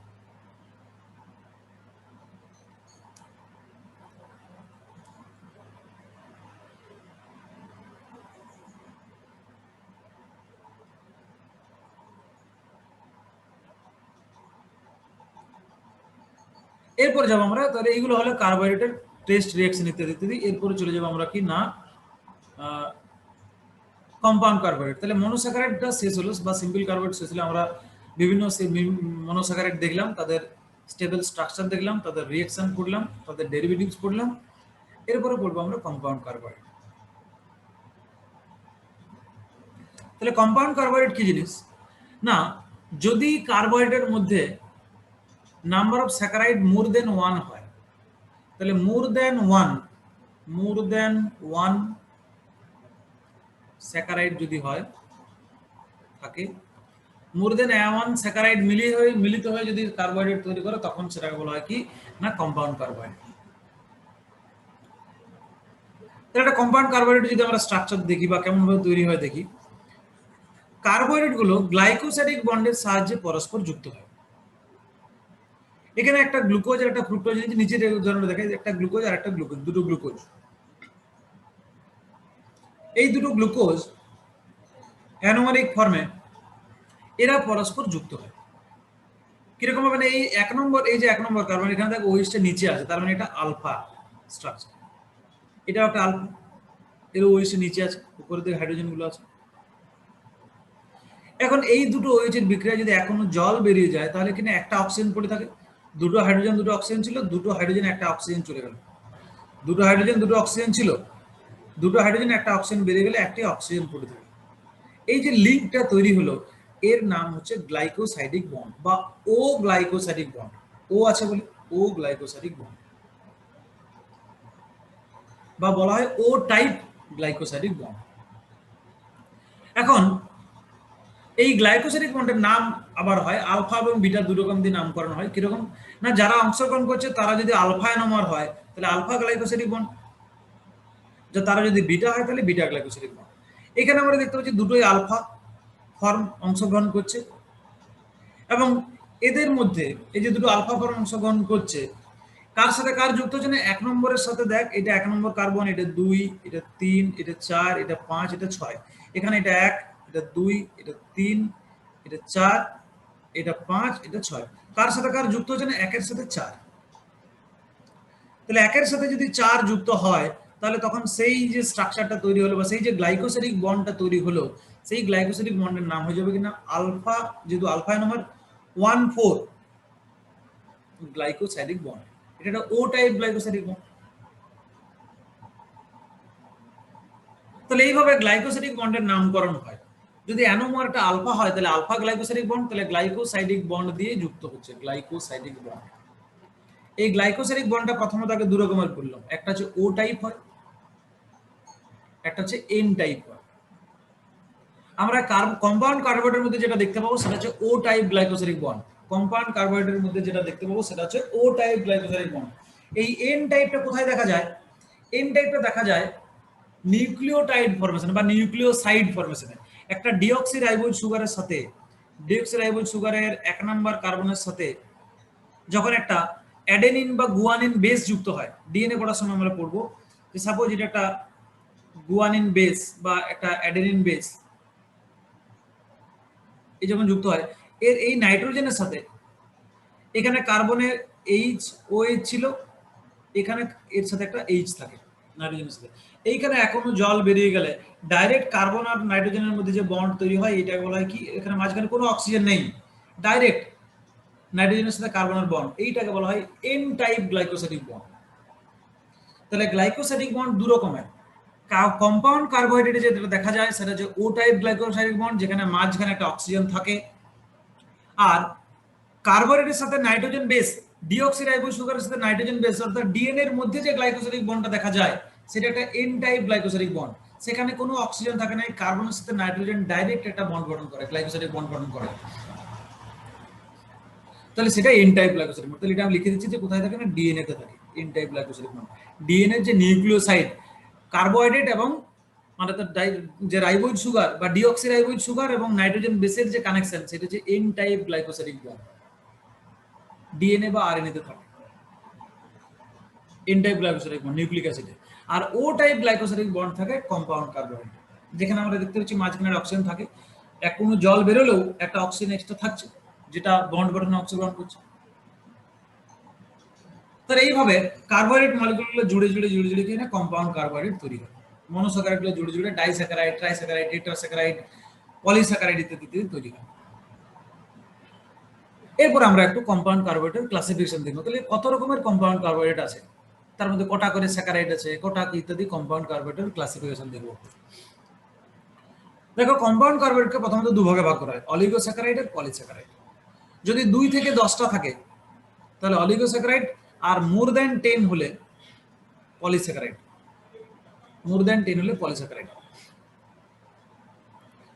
এরপর যাবো আমরা, তাহলে এইগুলো হলো কার্বোহাইড্রেটের টেস্ট, রিঅ্যাকশন ইত্যাদি ইত্যাদি। এরপরে চলে যাবো আমরা কি না কম্পাউন্ড কার্বোহাইড্রেট। তাহলে মনোস্যাকারাইডটা শেষ হলো বা সিম্পল কার্বোহাইড্রেট শেষ হলো। আমরা বিভিন্ন মনোস্যাকারাইড দেখলাম, তাদের স্টেবল স্ট্রাকচার দেখলাম, তাদের রিঅ্যাকশন পড়লাম, তাদের ডেরিভেটিভস পড়লাম। এরপরে পড়বো আমরা কম্পাউন্ড কার্বোহাইড্রেট। তাহলে কম্পাউন্ড কার্বোহাইড্রেট কি জিনিস না, যদি কার্বোহাইড্রেটের মধ্যে নাম্বার অফ স্যাকারাইড মোর দেন 1 হয়, তাহলে মোর দেন ওয়ান স্যাকারাইড যদি হয় থাকে, মোর দেন 1 স্যাকারাইড মিলিত হয়ে যদি কার্বোহাইড্রেট তৈরি করে, তখন সেটাকে বলা হয় কি না কম্পাউন্ড কার্বোহাইড্রেট। তাহলে একটা কম্পাউন্ড কার্বোহাইড্রেট যদি আমরা স্ট্রাকচার দেখি বা কেমন ভাবে তৈরি হয় দেখি, কার্বোহাইড্রেট গুলো গ্লাইকোসাইডিক বন্ডের সাহায্যে পরস্পর যুক্ত হয়। এখানে একটা গ্লুকোজ আর একটা ফ্রুক্টোজ, নিচের উদাহরণটা দেখাই, একটা গ্লুকোজ আর একটা গ্লুকোজ, দুটো গ্লুকোজ। এই দুটো গ্লুকোজ অ্যানোমারিক ফর্মে এরা পরস্পর যুক্ত হয়। কিরকম হবে না, এই এক নম্বর কার্বন এখানে দেখো ওইচটা নিচে আছে, তার মানে এটা আলফা স্ট্রাকচার। এটা একটা আলফা, এর ওইচটা নিচে আছে, উপরে দিকে হাইড্রোজেন গুলো আছে। এখন এই দুটো ওইচের বিক্রিয়া যদি এখনো জল বেরিয়ে যায়, তাহলে কিনা একটা অক্সিজেন পড়ে থাকে। দুটো হাইড্রোজেন দুটো অক্সিজেন ছিল, দুটো হাইড্রোজেন একটা অক্সিজেন চলে গেল। দুটো হাইড্রোজেন দুটো অক্সিজেন ছিল, দুটো হাইড্রোজেন একটা অক্সিজেন বেরিয়ে গেলে একটি অক্সিজেন পড়ে থাকে। এই যে লিঙ্কটা তৈরি হলো, এর নাম হচ্ছে গ্লাইকোসাইডিক বন্ড বা ও গ্লাইকোসাইডিক বন্ড। ও আছে বলে ও গ্লাইকোসাইডিক বন্ড, বা বলা হয় ও টাইপ গ্লাইকোসাইডিক বন্ড। এখন এই গ্লাইকোসাইডিক বন্ডের নাম আবার হয় আলফা এবং বিটা, দু রকম দিয়ে নামকরণ হয়। কিরকম না, যারা অংশগ্রহণ করছে তারা যদি আলফা অ্যানোমার হয় তাহলে আলফা গ্লাইকোসাইডিক বন্ড, যে তারা যদি বিটা হয় তাহলে বিটা গ্লাইকোসাইডিক বন্ড। এখানে আমরা দেখতে পাচ্ছি দুটোই আলফা ফর্ম অংশগ্রহণ করছে, এবং এদের মধ্যে এই যে দুটো আলফা ফর্ম অংশগ্রহণ করছে, কার সাথে কার যুক্ত হচ্ছে না, এক নম্বরের সাথে দেখ, এটা এক নম্বর কার্বন, এটা 2, এটা 3, এটা 4, এটা 5, এটা 6। এখানে এটা 1, এটা 2, এটা 3, এটা 4, এটা 5, এটা 6। কার সাথে কার যুক্ত হচ্ছে না, একের সাথে 4। তাহলে একের সাথে যদি 4 যুক্ত হয়, তাহলে তখন সেই যে স্ট্রাকচারটা তৈরি হলো বা সেই যে গ্লাইকোসাইডিক বন্ডটা তৈরি হলো, সেই গ্লাইকোসাইডিক বন্ডের নাম হয়ে যাবে কিনা আলফা, যেহেতু আলফা নম্বর 1,4 গ্লাইকোসাইডিক বন্ড। এটা একটা ও টাইপ গ্লাইকোসাইডিক বন্ড। তাহলে এইভাবে গ্লাইকোসাইডিক বন্ডের নামকরণ হয়। যদি অ্যানোমারটা আলফা হয় তাহলে আলফা গ্লাইকোসাইডিক বন্ড, তাহলে গ্লাইকোসাইডিক বন্ড দিয়ে যুক্ত হচ্ছে গ্লাইকোসাইডিক বন্ড। এই গ্লাইকোসাইডিক বন্ডটা প্রথমত আগে দু রকমের করলাম, একটা হচ্ছে ও টাইপ হয়, একটা হচ্ছে এন টাইপ হয়। আমরা কম্পাউন্ড কার্বোহাইড্রেটের মধ্যে যেটা দেখতে পাবো সেটা হচ্ছে ও টাইপ গ্লাইকোসাইডিক বন্ড। কম্পাউন্ড কার্বোহাইড্রেটের মধ্যে যেটা দেখতে পাবো সেটা হচ্ছে ও টাইপ গ্লাইকোসাইডিক বন্ড। এই এন টাইপটা কোথায় দেখা যায়, এন টাইপটা দেখা যায় নিউক্লিওটাইড ফরমেশন বা নিউক্লিওসাইড ফরমেশনে। একটা ডিঅক্সিরাইবোজ সুগারের সাথে, ডিঅক্সিরাইবোজ সুগারের 1 নম্বর কার্বনের সাথে যখন একটা অ্যাডেনিন বা গুয়ানিন বেস যুক্ত হয়, ডিএনএ পড়ার সময় আমরা পড়বো যে সাপোজ এটা একটা গুয়ানিন বেস বা একটা অ্যাডেনিন বেস, এই যখন যুক্ত হয়, এর এই নাইট্রোজেনের সাথে এখানে কার্বনের এইচ ও এইচ ছিল, এখানে এর সাথে একটা এইচ থাকে নাইট্রোজেনের সাথে। এইখানে এখনো জল বেরিয়ে গেলে ডাইরেক্ট কার্বন আর নাইট্রোজেনের মধ্যে যে বন্ড তৈরি হয়, এটাকে বলা হয় কি, এখানে মাঝখানে কোনো অক্সিজেন নেই, ডাইরেক্ট নাইট্রোজেনের সাথে কার্বনের বন্ড, এইটাকে বলা হয় এন টাইপ গ্লাইকোসাইডিক বন্ড। তাহলে গ্লাইকোসাইডিক বন্ড দু রকমের। কম্পাউন্ড কার্বোহাইড্রেটে যেটা দেখা যায় সেটা হচ্ছে ও টাইপ গ্লাইকোসাইডিক বন্ড, যেখানে মাঝখানে একটা অক্সিজেন থাকে। আর কার্বোহাইড্রেটের সাথে নাইট্রোজেন বেস, ডিঅক্সিরাইবোজ সুগারের সাথে নাইট্রোজেন বেস, অর্থাৎ ডিএনএ এর মধ্যে যে গ্লাইকোসাইডিক বন্ডটা দেখা যায় সেটা একটা এন টাইপ গ্লাইকোসাইডিক বন্ড। সেখানে কোনো অক্সিজেন থাকে না, কার্বনের সাথে নাইট্রোজেন ডাইরেক্ট একটা বন্ড গঠন করে, গ্লাইকোসাইডিক বন্ড গঠন করে। তাহলে সেটা এন টাইপ গ্লাইকোসাইডিক বন্ড। তাহলে এটা আমি লিখে দিচ্ছি যে কোথায় থাকে না, ডিএনএ তে থাকে N type glycosidic bond. DNA যে নিউক্লিওসাইড, কার্বোহাইড্রেট এবং মানে যে রাইবোজ সুগার বা ডিঅক্সিরাইবোজ সুগার এবং নাইট্রোজেন বেসের যে কানেকশন, সেটা হচ্ছে N type glycosidic bond. DNA বা আরএনএ তে থাকে N type glycosidic bond nucleic অ্যাসিডে। আর ও টাইপ গ্লাইকোসাইডিক বন্ড থাকে কম্পাউন্ড কার্বোহাইড্রেট, যেখানে আমরা দেখতে পাচ্ছি মাঝখানে অক্সিজেন থাকে, এক কোনো জল বেরোলেও একটা অক্সিজেন এক্সট্রা থাকছে যেটা বন্ড গঠনে অংশগ্রহণ করছে। তাহলে এইভাবে কার্বোহাইড্রেট মলিকিউলগুলো জুড়ে জুড়ে কিনা কম্পাউন্ড কার্বোহাইড্রেট তৈরি হয়। মনোস্যাকারাইড গুলো জুড়ে জুড়ে ডাইস্যাকারাইড, ট্রাইস্যাকারাইড, টেট্রাস্যাকারাইড, পলিস্যাকারাইড ইত্যাদি ইত্যাদি তৈরি হয়। এরপর আমরা একটু কম্পাউন্ড কার্বোহাইড্রেট ক্লাসিফিকেশন দেখব। তাহলে কত রকমের কম্পাউন্ড কার্বোহাইড্রেট আছে, তার মধ্যে কটা করে স্যাকারাইড আছে, কটা কি ইত্যাদি কম্পাউন্ড কার্বোহাইড্রেট ক্লাসিফিকেশন দেখব। দেখো, কম্পাউন্ড কার্বোহাইড্রেটকে প্রথমত দুভাগে ভাগ করা হয়, অলিগোস্যাকারাইড আর পলিস্যাকারাইড। যদি 2 থেকে 10টা থাকে তাহলে অলিগোস্যাকারাইড, আর মোর দ্যান 10 হলে পলিস্যাকারাইড। মোর দ্যান 10 হলে পলিস্যাকারাইড।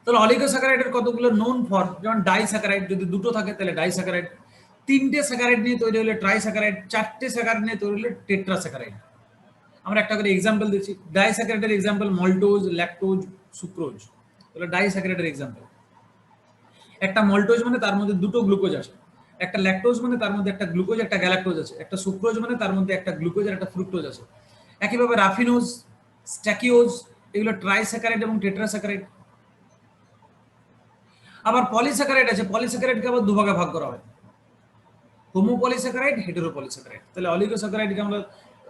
তাহলে অলিগোস্যাকারাইডের কতগুলো নোন ফর্ম, যেমন ডাইস্যাকারাইড যদি 2টো থাকে তাহলে ডাইস্যাকারাইড, 3টে স্যাকারাইড নিয়ে তৈরি হলে ট্রাইস্যাকারাইড, 4টে স্যাকারাইড নিয়ে তৈরি হলে টেট্রাস্যাকারাইড। আমরা একটা করে एग्जांपल দিচ্ছি। ডাইস্যাকারাইডের एग्जांपल মল্টোজ, ল্যাকটোজ, সুক্রোজ। তাহলে ডাইস্যাকারাইডের एग्जांपल, একটা মল্টোজ মানে তার মধ্যে দুটো গ্লুকোজ আছে, একটা ল্যাকটোজ মানে তার মধ্যে একটা গ্লুকোজ একটা গ্যালাক্টোজ আছে, একটা সুক্রোজ মানে তার মধ্যে একটা গ্লুকোজ আর একটা ফ্রুক্টোজ আছে। একইভাবে রাফিনোজ, স্ট্যাকিওজ এগুলো ট্রাইস্যাকারাইড এবং টেট্রাস্যাকারাইড। আবার পলিস্যাকারাইড আছে, পলিস্যাকারাইডকে আবার দুভাগে ভাগ করা হয়, হোমোপলিস্যাকারাইড, হেটেরোপলিস্যাকারাইড। তাহলে অলিগোস্যাকারাইডকে আমরা,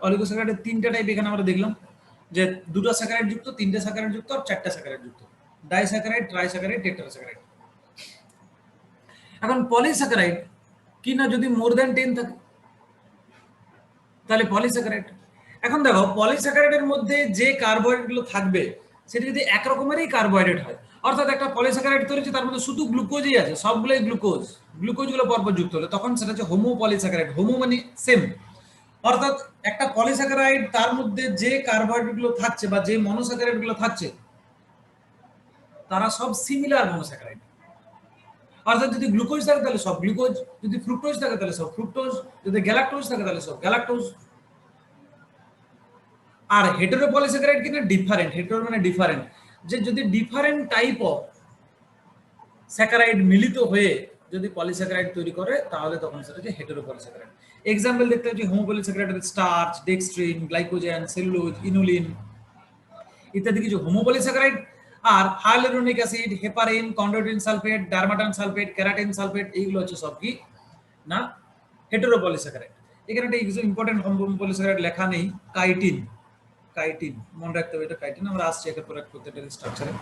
অলিগোস্যাকারাইডের 3টা টাইপ এখানে আমরা দেখলাম, যে 2টা স্যাকারাইড যুক্ত, 3টে স্যাকারাইড যুক্ত আর 4টা স্যাকারাইড যুক্ত, ডাইস্যাকারাইড, ট্রাইস্যাকারাইড, টেট্রাস্যাকারাইড। এখন পলিস্যাকারাইড কি না, যদি মোর দ্যান 10 থাকে তাহলে পলিস্যাকারাইড। এখন দেখো, পলিস্যাকারাইডের মধ্যে যে কার্বোহাইড্রেট গুলো থাকবে সেটা যদি এক রকমেরই কার্বোহাইড্রেট হয়, অর্থাৎ একটা পলিস্যাকারাইড তৈরি হচ্ছে তার মধ্যে শুধু গ্লুকোজই আছে, সবগুলোই গ্লুকোজ, গ্লুকোজগুলো পরপর যুক্ত হলে তখন সেটা হচ্ছে হোমো পলিস্যাকারাইড। হোমো মানে সেম, অর্থাৎ একটা পলিস্যাকারাইড তার মধ্যে যে কার্বোহাইড্রেট গুলো থাকছে বা যে মনোস্যাকারাইড গুলো থাকছে তারা সব সিমিলার মনোস্যাকারাইড। অর্থাৎ যদি গ্লুকোজ থাকে তাহলে সব গ্লুকোজ, যদি ফ্রুক্টোজ থাকে তাহলে সব ফ্রুক্টোজ, যদি গ্যালাক্টোজ থাকে তাহলে সব গ্যালাক্টোজ। আর হেটেরোপলিস্যাকারাইড কিনা ডিফারেন্ট, হেটেরো মানে ডিফারেন্ট, যে যদি ডিফারেন্ট টাইপ অফ স্যাকারাইড মিলিত হয়ে যদি পলিস্যাকারাইড তৈরি করে তাহলে তখন সেটা হচ্ছে হেটেরোপলিস্যাকারাইড। एग्जांपल দেখতে হচ্ছে হোমোপলিস্যাকারাইডের starch, dextrin, glycogen, cellulose, inulin ইত্যাদি কিছু হোমোপলিস্যাকারাইড। আর hyaluronic acid, heparin, chondroitin sulphate, dermatan sulphate, keratin sulphate এইগুলো হচ্ছে সব কি না হেটেরোপলিস্যাকারাইড। এখানে একটা কিছু ইম্পর্টেন্ট হোমোপলিস্যাকারাইড লেখা নেই, কাইটিন। কাইটিন মনে রাখতে হবে, এটা কাইটিন। আমরা আসছি একের পর এক প্রত্যেকটা স্ট্রাকচারে।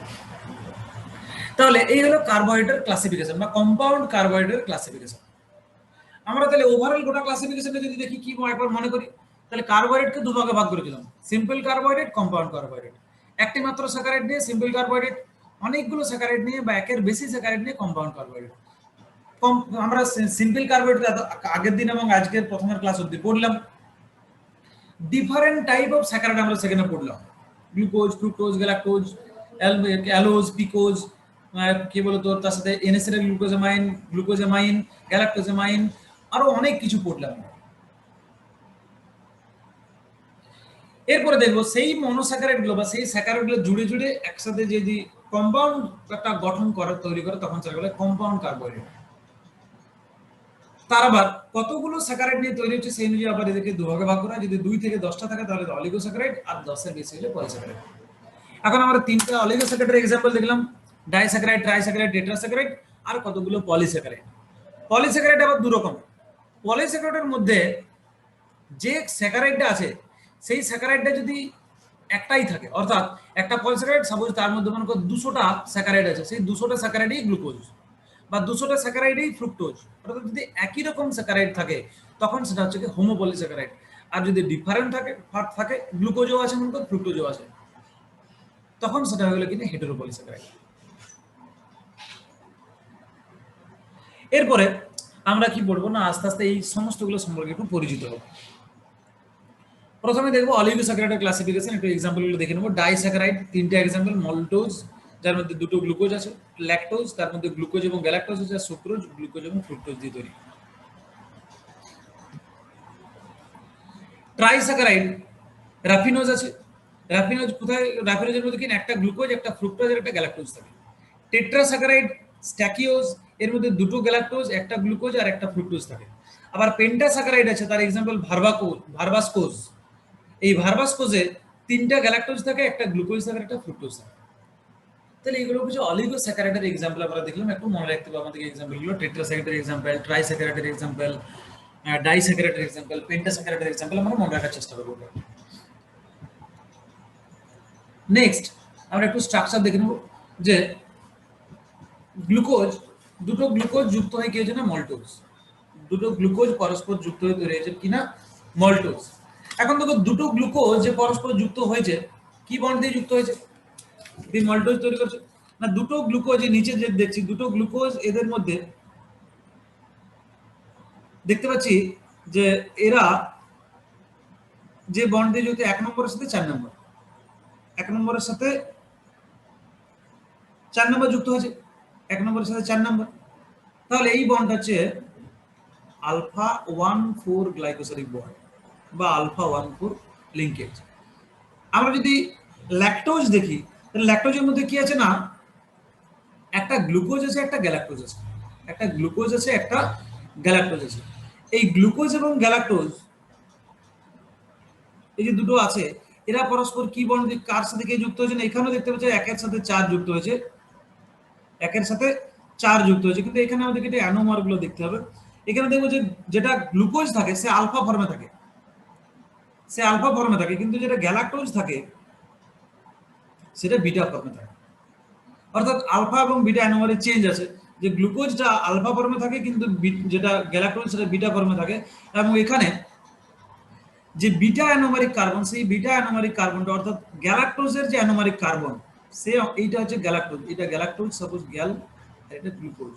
তাহলে এই হলো কার্বোহাইড্রেট ক্লাসিফিকেশন বা কম্পাউন্ড কার্বোহাইড্রেট ক্লাসিফিকেশন। আমরা তাহলে ওভারঅল গোটা ক্লাসিফিকেশনে যদি দেখি কি একবার মনে করি, তাহলে কার্বোহাইড্রেটকে দুভাগে ভাগ করে দিলাম, সিম্পল কার্বোহাইড্রেট, কম্পাউন্ড কার্বোহাইড্রেট। একটি মাত্র স্যাকারাইড নিয়ে সিম্পল কার্বোহাইড্রেট, অনেকগুলো স্যাকারাইড নিয়ে বা একের বেশি স্যাকারাইড নিয়ে কম্পাউন্ড কার্বোহাইড্রেট। আমরা সিম্পল কার্বোহাইড্রেট আগের দিন এবং আজকের প্রথমের ক্লাস অবধি পড়লাম। ডিফারেন্ট টাইপ অফ স্যাকারাইড আমরা সেখানে পড়লাম, গ্লুকোজ, ফ্রুক্টোজ, গ্যালাক্টোজ, অ্যালোজ, পিকোজ, কি বলতো তার সাথে এনএসএল গ্লুকোজামাইন, গ্লুকোজামাইন, গ্যালাক্টোজামাইন, আরো অনেক কিছু পড়লাম। এরপরে দেখবো সেই মনোস্যাকারাইড গুলো বা সেই স্যাকারাইড গুলো জুড়ে জুড়ে একসাথে যদি কম্পাউন্ড একটা গঠন করে তৈরি করে তখন সেটা বলে কম্পাউন্ড কার্বোহাইড্রেট। তার আবার কতগুলো স্যাকারাইড নিয়ে তৈরি হচ্ছে সেই অনুযায়ী আবার এদেরকে দুভাগে ভাগ করা হয়। যদি 2 থেকে 10টা থাকে তাহলে অলিগোস্যাকারাইড, আর 10-এর বেশি হলে পলিস্যাকারাইড। এখন আমরা 3টা অলিগোস্যাকারাইডের एग्जांपल দেখলাম, ডাইস্যাকারাইড, ট্রাইস্যাকারাইড, টেট্রাস্যাকারাইড, আর কতগুলো পলিস্যাকারাইড। পলিস্যাকারাইড আবার দু রকম। পলিস্যাকারাইডের মধ্যে যে স্যাকারাইডটা আছে সেই স্যাকারাইডটা যদি একটাই থাকে, অর্থাৎ একটা পলিস্যাকারাইড সাপোজ তার মধ্যে মনে করো 200টা স্যাকারাইড আছে, সেই 200টা স্যাকারাইডই গ্লুকোজ বা 200টা স্যাকারাইডই ফ্রুক্টোজ। অর্থাৎ যদি একই রকম স্যাকারাইড থাকে তখন সেটা হচ্ছে কি হোমোপলিস্যাকারাইড। আর যদি ডিফারেন্ট থাকে গ্লুকোজও আছে মনে করো ফ্রুক্টোজও আছে, তখন সেটা হয়ে গেল কিনা হেটেরোপলিস্যাকারাইড। এরপরে আমরা কি পড়বো না, আস্তে আস্তে এই সমস্তগুলো সম্পর্কে একটু পরিচিত হব। প্রথমে দেখবো অলিগোস্যাকারাইডের ক্লাসিফিকেশন, একটু एग्जांपल গুলো দেখে নেব। ডাইস্যাকারাইড 3টা एग्जांपल, মল্টোজ যার মধ্যে 2টো গ্লুকোজ আছে, ল্যাকটোজ তার মধ্যে গ্লুকোজ এবং গ্যালাক্টোজ আছে, সুক্রোজ গ্লুকোজ এবং ফ্রুক্টোজ দিয়ে তৈরি। ট্রাইস্যাকারাইড রাফিনোজ আছে, রাফিনোজ কোথায়, রাফিনোজের মধ্যে কিনা একটা গ্লুকোজ, একটা ফ্রুক্টোজ আর একটা গ্যালাক্টোজ থাকে। টেট্রাস্যাকারাইড স্ট্যাকিওজ, এর মধ্যে 2টো গ্যালাক্টোজ, একটা গ্লুকোজ আর একটা ফ্রুক্টোজ থাকে। আবার পেন্টাস্যাকারাইড আছে, তার एग्जांपल ভার্বাসকোজ। এই ভার্বাসকোজে 3টা গ্যালাক্টোজ থাকে, একটা গ্লুকোজ থাকে, একটা ফ্রুক্টোজ থাকে। তাহলে এগুলো কিছু অলিগোস্যাকারাইডের एग्जांपल আমরা দেখলাম, একটু মনে রাখতে হবে আমাদের एग्जांपल গুলো। টেট্রাস্যাকারাইডের एग्जांपल, ট্রাইস্যাকারাইডের एग्जांपल, ডাইস্যাকারাইডের एग्जांपल, পেন্টাস্যাকারাইডের एग्जांपल আমরা মনে রাখার চেষ্টা করব। নেক্সট আমরা একটু স্ট্রাকচার দেখে নেব যে গ্লুকোজ, দুটো গ্লুকোজ যুক্ত হয়ে কি হয়েছে না মল্টোজ, দুটো গ্লুকোজ পরস্পর যুক্ত হয়ে তৈরি হয়েছে কিনা মল্টোজ। এখন দেখো দুটো গ্লুকোজ যে পরস্পর যুক্ত হয়েছে কি বন্ড দিয়ে যুক্ত হয়েছে, দিয়ে মল্টোজ তৈরি করছে না। দুটো গ্লুকোজ নিচে যে দেখছি দুটো গ্লুকোজ এদের মধ্যে দেখতে পাচ্ছি যে এরা যে বন্ড দিয়ে যুক্ত 1 নম্বরের সাথে 4 নম্বর, 1 নম্বরের সাথে 4 নম্বর যুক্ত হয়েছে, 1 নম্বরের সাথে 4 নম্বর। তাহলে এই বন্ড হচ্ছে আলফা 1,4 গ্লাইকোসাইডিক বন্ড বা আলফা 1,4 লিঙ্কেজ। আমরা যদি ল্যাকটোজ দেখি তাহলে ল্যাকটোজের মধ্যে কি আছে না, একটা গ্লুকোজ আছে একটা গ্যালাক্টোজ আছে, একটা গ্লুকোজ আছে একটা গ্যালাক্টোজ আছে। এই গ্লুকোজ এবং গ্যালাক্টোজ এই যে দুটো আছে এরা পরস্পর কি বন্ড কার সাথে কে যুক্ত হয়েছে না, এখানেও দেখতে পাচ্ছি একের সাথে 4 যুক্ত হয়েছে, একের সাথে 4 যুক্ত হয়েছে। কিন্তু এখানে আমাদেরকে এটা অ্যানোমার গুলো দেখতে হবে। এখানে দেখবো যে যেটা গ্লুকোজ থাকে সে আলফা ফর্মে থাকে, সে আলফা ফর্মে থাকে, কিন্তু যেটা গ্যালাক্টোজ থাকে সেটা বিটা ফর্মে থাকে। অর্থাৎ আলফা এবং বিটা অ্যানোমারে চেঞ্জ আছে, যে গ্লুকোজটা আলফা ফর্মে থাকে কিন্তু যেটা গ্যালাক্টোজ সেটা বিটা ফর্মে থাকে। এবং এখানে যে বিটা অ্যানোমারিক কার্বন, সেই বিটা অ্যানোমারিক কার্বনটা অর্থাৎ গ্যালাক্টোজের যে অ্যানোমারিক কার্বন সে এইটা হচ্ছে গ্যালাক্টোজ, এটা গ্যালাক্টোজ, সাপোজ গ্যাল, এটা গ্লুকোজ।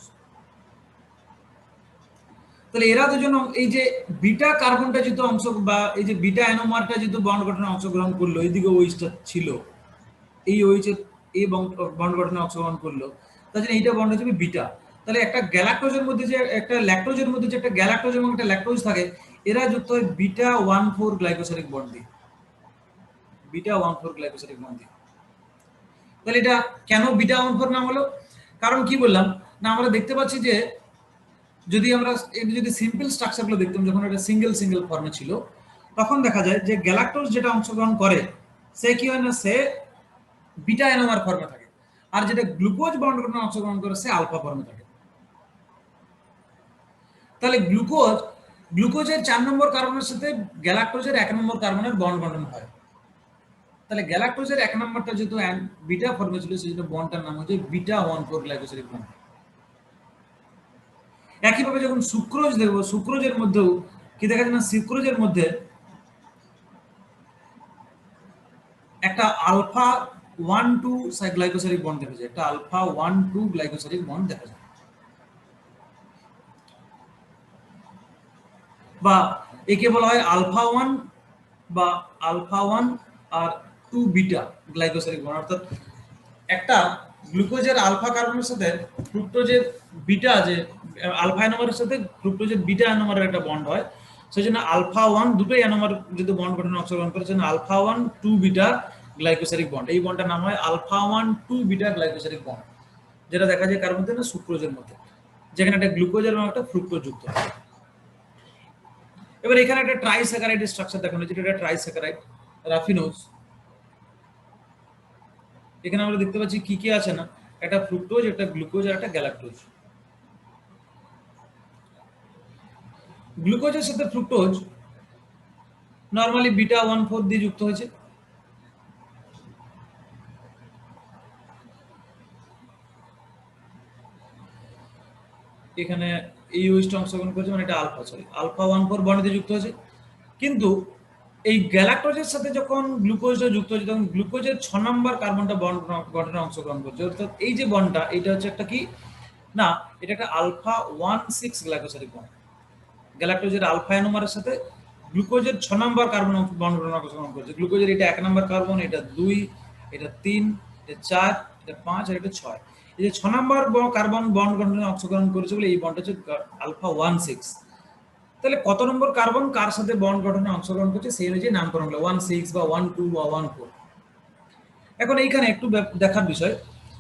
তাহলে এরা দুজন এই যে বিটা কার্বনটা যেহেতু অংশ বা এই যে বিটা অ্যানোমারটা যেহেতু বন্ড গঠনে অংশগ্রহণ করলো, এইদিকে ওইচটা ছিল, এই ওইচের এই বন্ড গঠনে অংশগ্রহণ করলো, তার জন্য এইটা বন্ড হচ্ছে বিটা। তাহলে একটা গ্যালাক্টোজের মধ্যে যে একটা ল্যাকটোজের মধ্যে যে একটা গ্যালাক্টোজ এবং একটা ল্যাকটোজ থাকে, এরা যুক্ত হয় বিটা 1,4 গ্লাইকোসাইডিক বন্ড দিয়ে, বিটা 1,4 গ্লাইকোসাইডিক বন্ড দিয়ে। তাহলে এটা কেন বিটা 1,4 নাম হলো, কারণ কি বললাম না, আমরা দেখতে পাচ্ছি যে যদি আমরা যদি সিম্পল স্ট্রাকচারগুলো দেখতাম যখন এটা সিঙ্গেল সিঙ্গেল ফর্মে ছিল, তখন দেখা যায় যে গ্যালাক্টোজ যেটা অংশগ্রহণ করে সে কি হয় না, সে বিটা অ্যানোমার ফর্মে থাকে, আর যেটা গ্লুকোজ বন্ড গঠনে অংশগ্রহণ করে সে আলফা ফর্মে থাকে। তাহলে গ্লুকোজের 4 নম্বর কার্বনের সাথে গ্যালাক্টোজের 1 নম্বর কার্বনের বন্ড গঠন হয়। তাহলে গ্যালাক্টোজের 1 নম্বরটা যেহেতু বিটা ফর্মে ছিল সেই জন্য বন্ডটার নাম হচ্ছে বিটা 1,4 গ্লাইকোসাইডিক বন্ড। একইভাবে যখন সুক্রোজ দেখবো, সুক্রোজের মধ্যেও কি দেখা যায় না, সুক্রোজের মধ্যে একটা আলফা 1,2 গ্লাইকোসাইডিক বন্ড দেখা যায়, একটা আলফা 1,2 গ্লাইকোসাইডিক বন্ড দেখা যায়। বা একে বলা হয় আলফা 1 বা আলফা 1 আর 2 বিটা গ্লাইকোসাইডিক বন্ড। অর্থাৎ একটা গ্লুকোজের আলফা কার্বনের সাথে ফ্রুক্টোজের বিটা, যে আলফা অ্যানোমারের সাথে ফ্রুক্টোজের বিটা অ্যানোমারের একটা বন্ড হয়, সেই জন্য আলফা 1 দুটোই অ্যানোমার যদি বন্ড গঠনে অংশগ্রহণ করে সেজন্য আলফা 1 2 বিটা গ্লাইকোসাইডিক বন্ড, এই বন্ডটার নাম হয় আলফা 1 2 বিটা গ্লাইকোসাইডিক বন্ড, যেটা দেখা যায় কার মধ্যে না, সুক্রোজের মধ্যে, যেখানে একটা গ্লুকোজ এবং একটা ফ্রুক্টোজ যুক্ত হয়। এবার এখানে একটা ট্রাইস্যাকারাইড স্ট্রাকচার দেখানো হয়েছে, এটা ট্রাইস্যাকারাইড রাফিনোজ। এখানে আমরা দেখতে পাচ্ছি কি কি আছে না, একটা ফ্রুক্টোজ, একটা গ্লুকোজ আর একটা গ্যালাক্টোজ। গ্লুকোজের সাথে ফ্রুক্টোজ নরমালি বিটা 1,4 দিয়ে যুক্ত হয়েছে। এখানে এই ওইচটা অংশগ্রহণ করেছে মানে এটা আলফা, আলফা 1,4 বন্ড দিয়ে যুক্ত হয়েছে। কিন্তু এই গ্যালাক্টোজের সাথে যখন গ্লুকোজটা যুক্ত হয়েছে তখন গ্লুকোজের 6 নম্বর কার্বনটা বন্ড গঠনে অংশগ্রহণ করছে। অর্থাৎ এই যে বন্ডটা এটা হচ্ছে একটা কি না, এটা একটা আলফা 1,6 গ্লাইকোসাইডিক বন্ড। গ্যালাক্টোজের আলফা অ্যানোমারের সাথে গ্লুকোজের 6 নম্বর কার্বন বন্ড গঠনে অংশগ্রহণ করছে। গ্লুকোজের এটা 1 নম্বর কার্বন, এটা 2, এটা 3, এটা 4, এটা 5 আর এটা 6। এই যে 6 নম্বর কার্বন বন্ড গঠনে অংশগ্রহণ করেছে বলে এই বন্ড হচ্ছে আলফা 1,6। তাহলে কত নম্বর কার্বন কার সাথে বন্ড গঠনে অংশগ্রহণ করছে সেই অনুযায়ী নামকরণ হলো 1,6 বা 1,2 বা 1,4। এখন এইখানে একটু দেখার বিষয়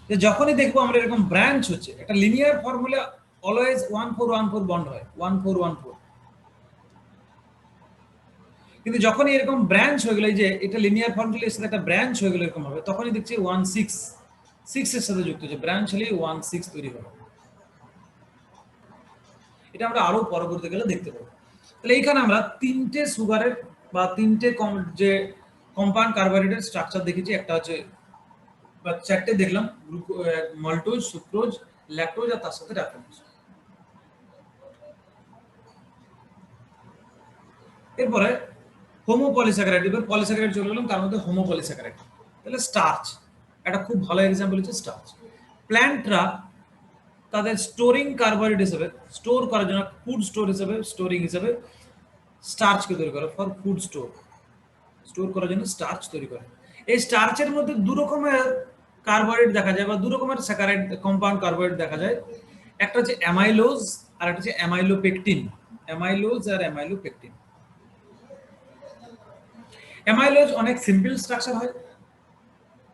যে যখনই দেখবো আমরা এরকম ব্রাঞ্চ হচ্ছে, একটা লিনিয়ার ফর্মুলা অলওয়েজ 1,4 বন্ড হয়, 1,4 কিন্তু যখনই এরকম ব্রাঞ্চ হয়ে গেল, যে এটা লিনিয়ার ফর্মুলা এর সাথে একটা ব্রাঞ্চ হয়ে গেল এরকম হবে, তখনই দেখছি 1,6 এর সাথে যুক্ত হচ্ছে, ব্রাঞ্চ হলে 1,6 তৈরি হবে। এটা আমরা আরো পরবর্তী গেলে দেখতে পাবো। তাহলে এইখানে আমরা তিনটে সুগারের বা তিনটে যে কম্পাউন্ড কার্বোহাইড্রেটের স্ট্রাকচার দেখেছি। একটা হচ্ছে বা চারটে দেখলাম, মাল্টোজ, সুক্রোজ, ল্যাকটোজ আর তার সাথে র্যাফোজ। এরপরে হোমোপলিস্যাকারাইড, এবার পলিস্যাকারাইড চলে গেলাম, তার মধ্যে হোমোপলিস্যাকারাইড। তাহলে স্টার্চ একটা খুব ভালো এক্সাম্পল হচ্ছে স্টার্চ। প্ল্যান্টরা তাদের স্টোরিং কার্বোহাইড্রেট হিসেবে, স্টোর করার জন্য ফুড স্টোর হিসেবে, স্টোরিং হিসেবে স্টার্চকে তৈরি করে, ফর ফুড স্টোর, স্টোর করার জন্য স্টার্চ তৈরি করে। এই স্টার্চের মধ্যে দু রকমের কার্বোহাইড্রেট দেখা যায় বা দু রকমের স্যাকারাইড কম্পাউন্ড কার্বোহাইড্রেট দেখা যায়। একটা হচ্ছে অ্যামাইলোজ আর একটা হচ্ছে অ্যামাইলোপেকটিন। অ্যামাইলোজ আর অ্যামাইলোপেকটিন। অ্যামাইলোজ অনেক সিম্পল স্ট্রাকচার হয়,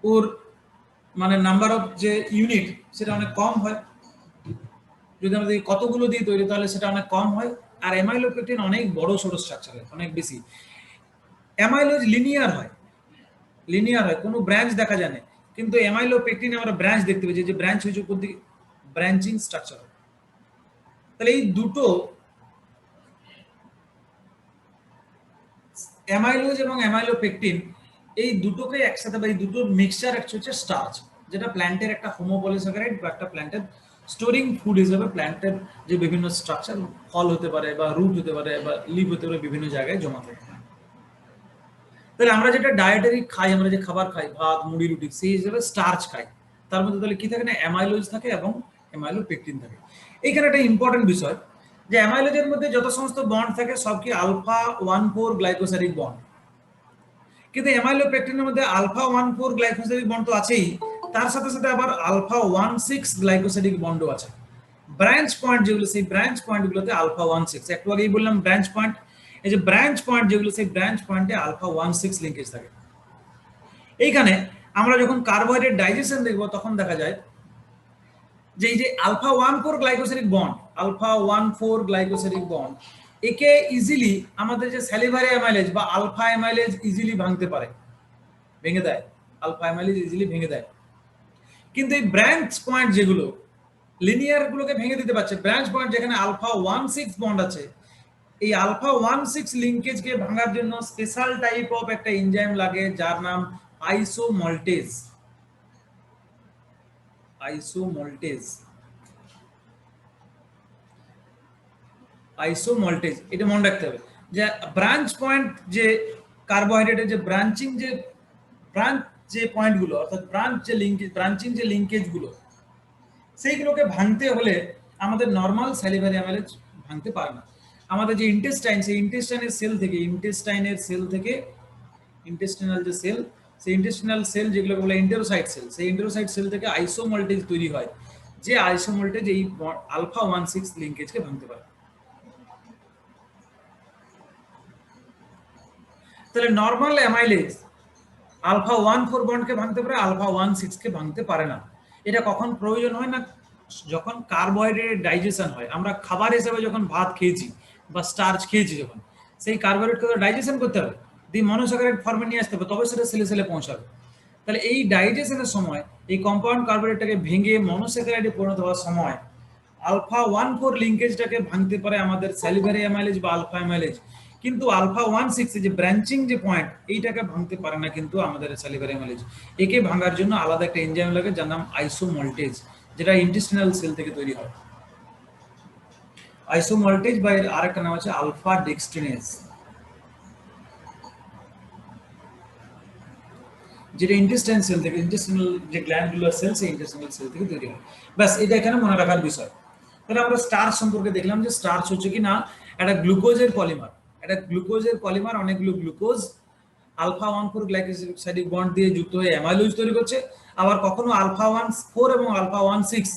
ওর মানে নাম্বার অফ যে ইউনিট সেটা অনেক কম হয়, যদি আমরা দেখি কতগুলো দিয়ে তৈরি তাহলে সেটা অনেক কম হয়। আর অ্যামাইলোপেকটিন অনেক বড় সড়ো স্ট্রাকচার হয়, অনেক বেশি। অ্যামাইলোজ লিনিয়ার হয়, লিনিয়ার হয়, কোনো ব্রাঞ্চ দেখা যায় না, কিন্তু অ্যামাইলোপেকটিনে আমরা ব্রাঞ্চ দেখতে পাচ্ছি, যে ব্রাঞ্চ হচ্ছে উপর দিকে ব্রাঞ্চিং স্ট্রাকচার। তাহলে এই দুটো অ্যামাইলোজ এবং অ্যামাইলোপেকটিন, এই দুটোকে একসাথে বা এই দুটোর মিক্সচার হচ্ছে স্টার্চ, যেটা প্ল্যান্টের একটা হোমোপলিস্যাকারাইড বা একটা প্ল্যান্টের স্টোরিং ফুড হিসেবে প্ল্যান্টের যে বিভিন্ন স্ট্রাকচার, ফল হতে পারে বা রুট হতে পারে বা লিভ হতে পারে, বিভিন্ন জায়গায় জমা থাকে। তাহলে আমরা যেটা ডায়েটারি খাই, আমরা যে খাবার খাই, ভাত, মুড়ি, রুটি, সেই হিসেবে স্টার্চ খাই, তার মধ্যে তাহলে কি থাকে না, অ্যামাইলোজ থাকে এবং অ্যামাইলোপেকটিন থাকে। এইখানে একটা ইম্পর্টেন্ট বিষয়, যে অ্যামাইলোজের মধ্যে যত সমস্ত বন্ড থাকে সব কি আলফা 1,4 গ্লাইকোসাইডিক বন্ড, কিন্তু অ্যামাইলোপেকটিনের মধ্যে আলফা 1,4 গ্লাইকোসাইডিক বন্ড তো আছেই, তার সাথে সাথে আবার আলফা 1,6 গ্লাইকোসাইডিক বন্ডও আছে। ব্রাঞ্চ পয়েন্ট যেগুলো, সেই ব্রাঞ্চ পয়েন্টগুলোতে আলফা 1,6, একটু আগেই বললাম ব্রাঞ্চ পয়েন্ট, এই যে ব্রাঞ্চ পয়েন্ট যেগুলো, সেই ব্রাঞ্চ পয়েন্টে আলফা 1,6 লিঙ্কেজ থাকে। এইখানে আমরা যখন কার্বোহাইড্রেট ডাইজেশন দেখবো তখন দেখা যায় যে এই যে alpha 1,4 glycosidic bond, alpha 1,4 glycosidic bond, একে ইজিলি আমাদের যে স্যালিভারি অ্যামাইলেজ বা আলফা অ্যামাইলেজ ইজিলি ভাঙতে পারে, ভেঙে দেয়, আলফা অ্যামাইলেজ ইজিলি ভেঙে দেয়। কিন্তু এই ব্রাঞ্চ পয়েন্ট যেগুলো লিনিয়ার গুলোকে ভেঙে দিতে পারছে, ব্রাঞ্চ পয়েন্ট যেখানে আলফা 1,6 বন্ড আছে, এই আলফা 1,6 লিঙ্কেজকে ভাঙার জন্য স্পেশাল টাইপ অফ একটা এনজাইম লাগে, যার নাম আইসোমল্টেজ। আইসোমল্টেজ, আইসোমল্টেজ, এটা মনে রাখতে হবে যে ব্রাঞ্চ পয়েন্ট যে কার্বোহাইড্রেটের যে ব্রাঞ্চিং যে ব্রাঞ্চ যে পয়েন্টগুলো, অর্থাৎ ব্রাঞ্চ যে লিঙ্কেজ, ব্রাঞ্চিং যে লিঙ্কেজগুলো, সেইগুলোকে ভাঙতে হলে আমাদের নর্মাল স্যালিভারি অ্যামাইলেজ ভাঙতে পারে না। আমাদের যে ইন্টেস্টাইন, সেই ইন্টেস্টাইনের সেল থেকে, ইন্টেস্টিনাল যে সেল, সেই ইন্টেস্টিনাল সেল যেগুলো বলে এন্টেরোসাইট সেল, সেই এন্টেরোসাইট সেল থেকে আইসোমল্টেজ তৈরি হয়, যে আইসোমল্টেজ এই আলফা 1,6 লিঙ্কেজকে ভাঙতে পারে। তাহলে নর্মাল অ্যামাইলেজ আলফা 1,4 বন্ডকে ভাঙতে পারে, আলফা 1,6 কে ভাঙতে পারে না। এটা কখন প্রয়োজন হয় না, যখন কার্বোহাইড্রেট ডাইজেশন হয়, আমরা খাবার হিসেবে যখন ভাত খেয়েছি বা স্টার্চ খেয়েছি, যখন সেই কার্বোহাইড্রেটকে ডাইজেশন করতে হবে, দিয়ে মনোস্যাকারাইড ফর্মে নিয়ে আসতে হবে, তবে সেটা সেলে সেলে পৌঁছাবে। তাহলে এই ডাইজেশনের সময় এই কম্পাউন্ড কার্বোহাইড্রেটটাকে ভেঙে মনোস্যাকারাইডে পরিণত হওয়ার সময় আলফা 1,4 লিঙ্কেজটাকে ভাঙতে পারে আমাদের স্যালিভারি অ্যামাইলেজ বা আলফা অ্যামাইলেজ, কিন্তু আলফা 1,6 যে ব্রাঞ্চিং যে পয়েন্ট, এইটাকে ভাঙতে পারে না কিন্তু আমাদের স্যালিভারি অ্যামাইলেজ। একে ভাঙার জন্য আলাদা একটা এনজাইম লাগে, যার নাম আইসোমল্টেজ, যেটা ইন্টেস্টিনাল সেল থেকে তৈরি হয়। আইসোমল্টেজ বা এর আরেকটা নাম আছে আলফা ডেক্সট্রিনেজ, যেটা ইন্টেস্টাইন সেল থেকে, ইন্টেস্টিনাল যে গ্ল্যান্ডুলার সেল, সেই ইন্টেস্টিনাল সেল থেকে তৈরি হয়। ব্যাস, এটা এখানে মনে রাখার বিষয়। তাহলে আমরা স্টার্চ সম্পর্কে দেখলাম যে স্টার্চ হচ্ছে কি না একটা গ্লুকোজের পলিমার, একটা গ্লুকোজের পলিমার, অনেকগুলো গ্লুকোজ আলফা 1,4 গ্লাইকোসাইডিক বন্ড দিয়ে যুক্ত হয়ে অ্যামাইলোজ তৈরি করছে। আবার কখনো আলফা 1,4 এবং আলফা 1,6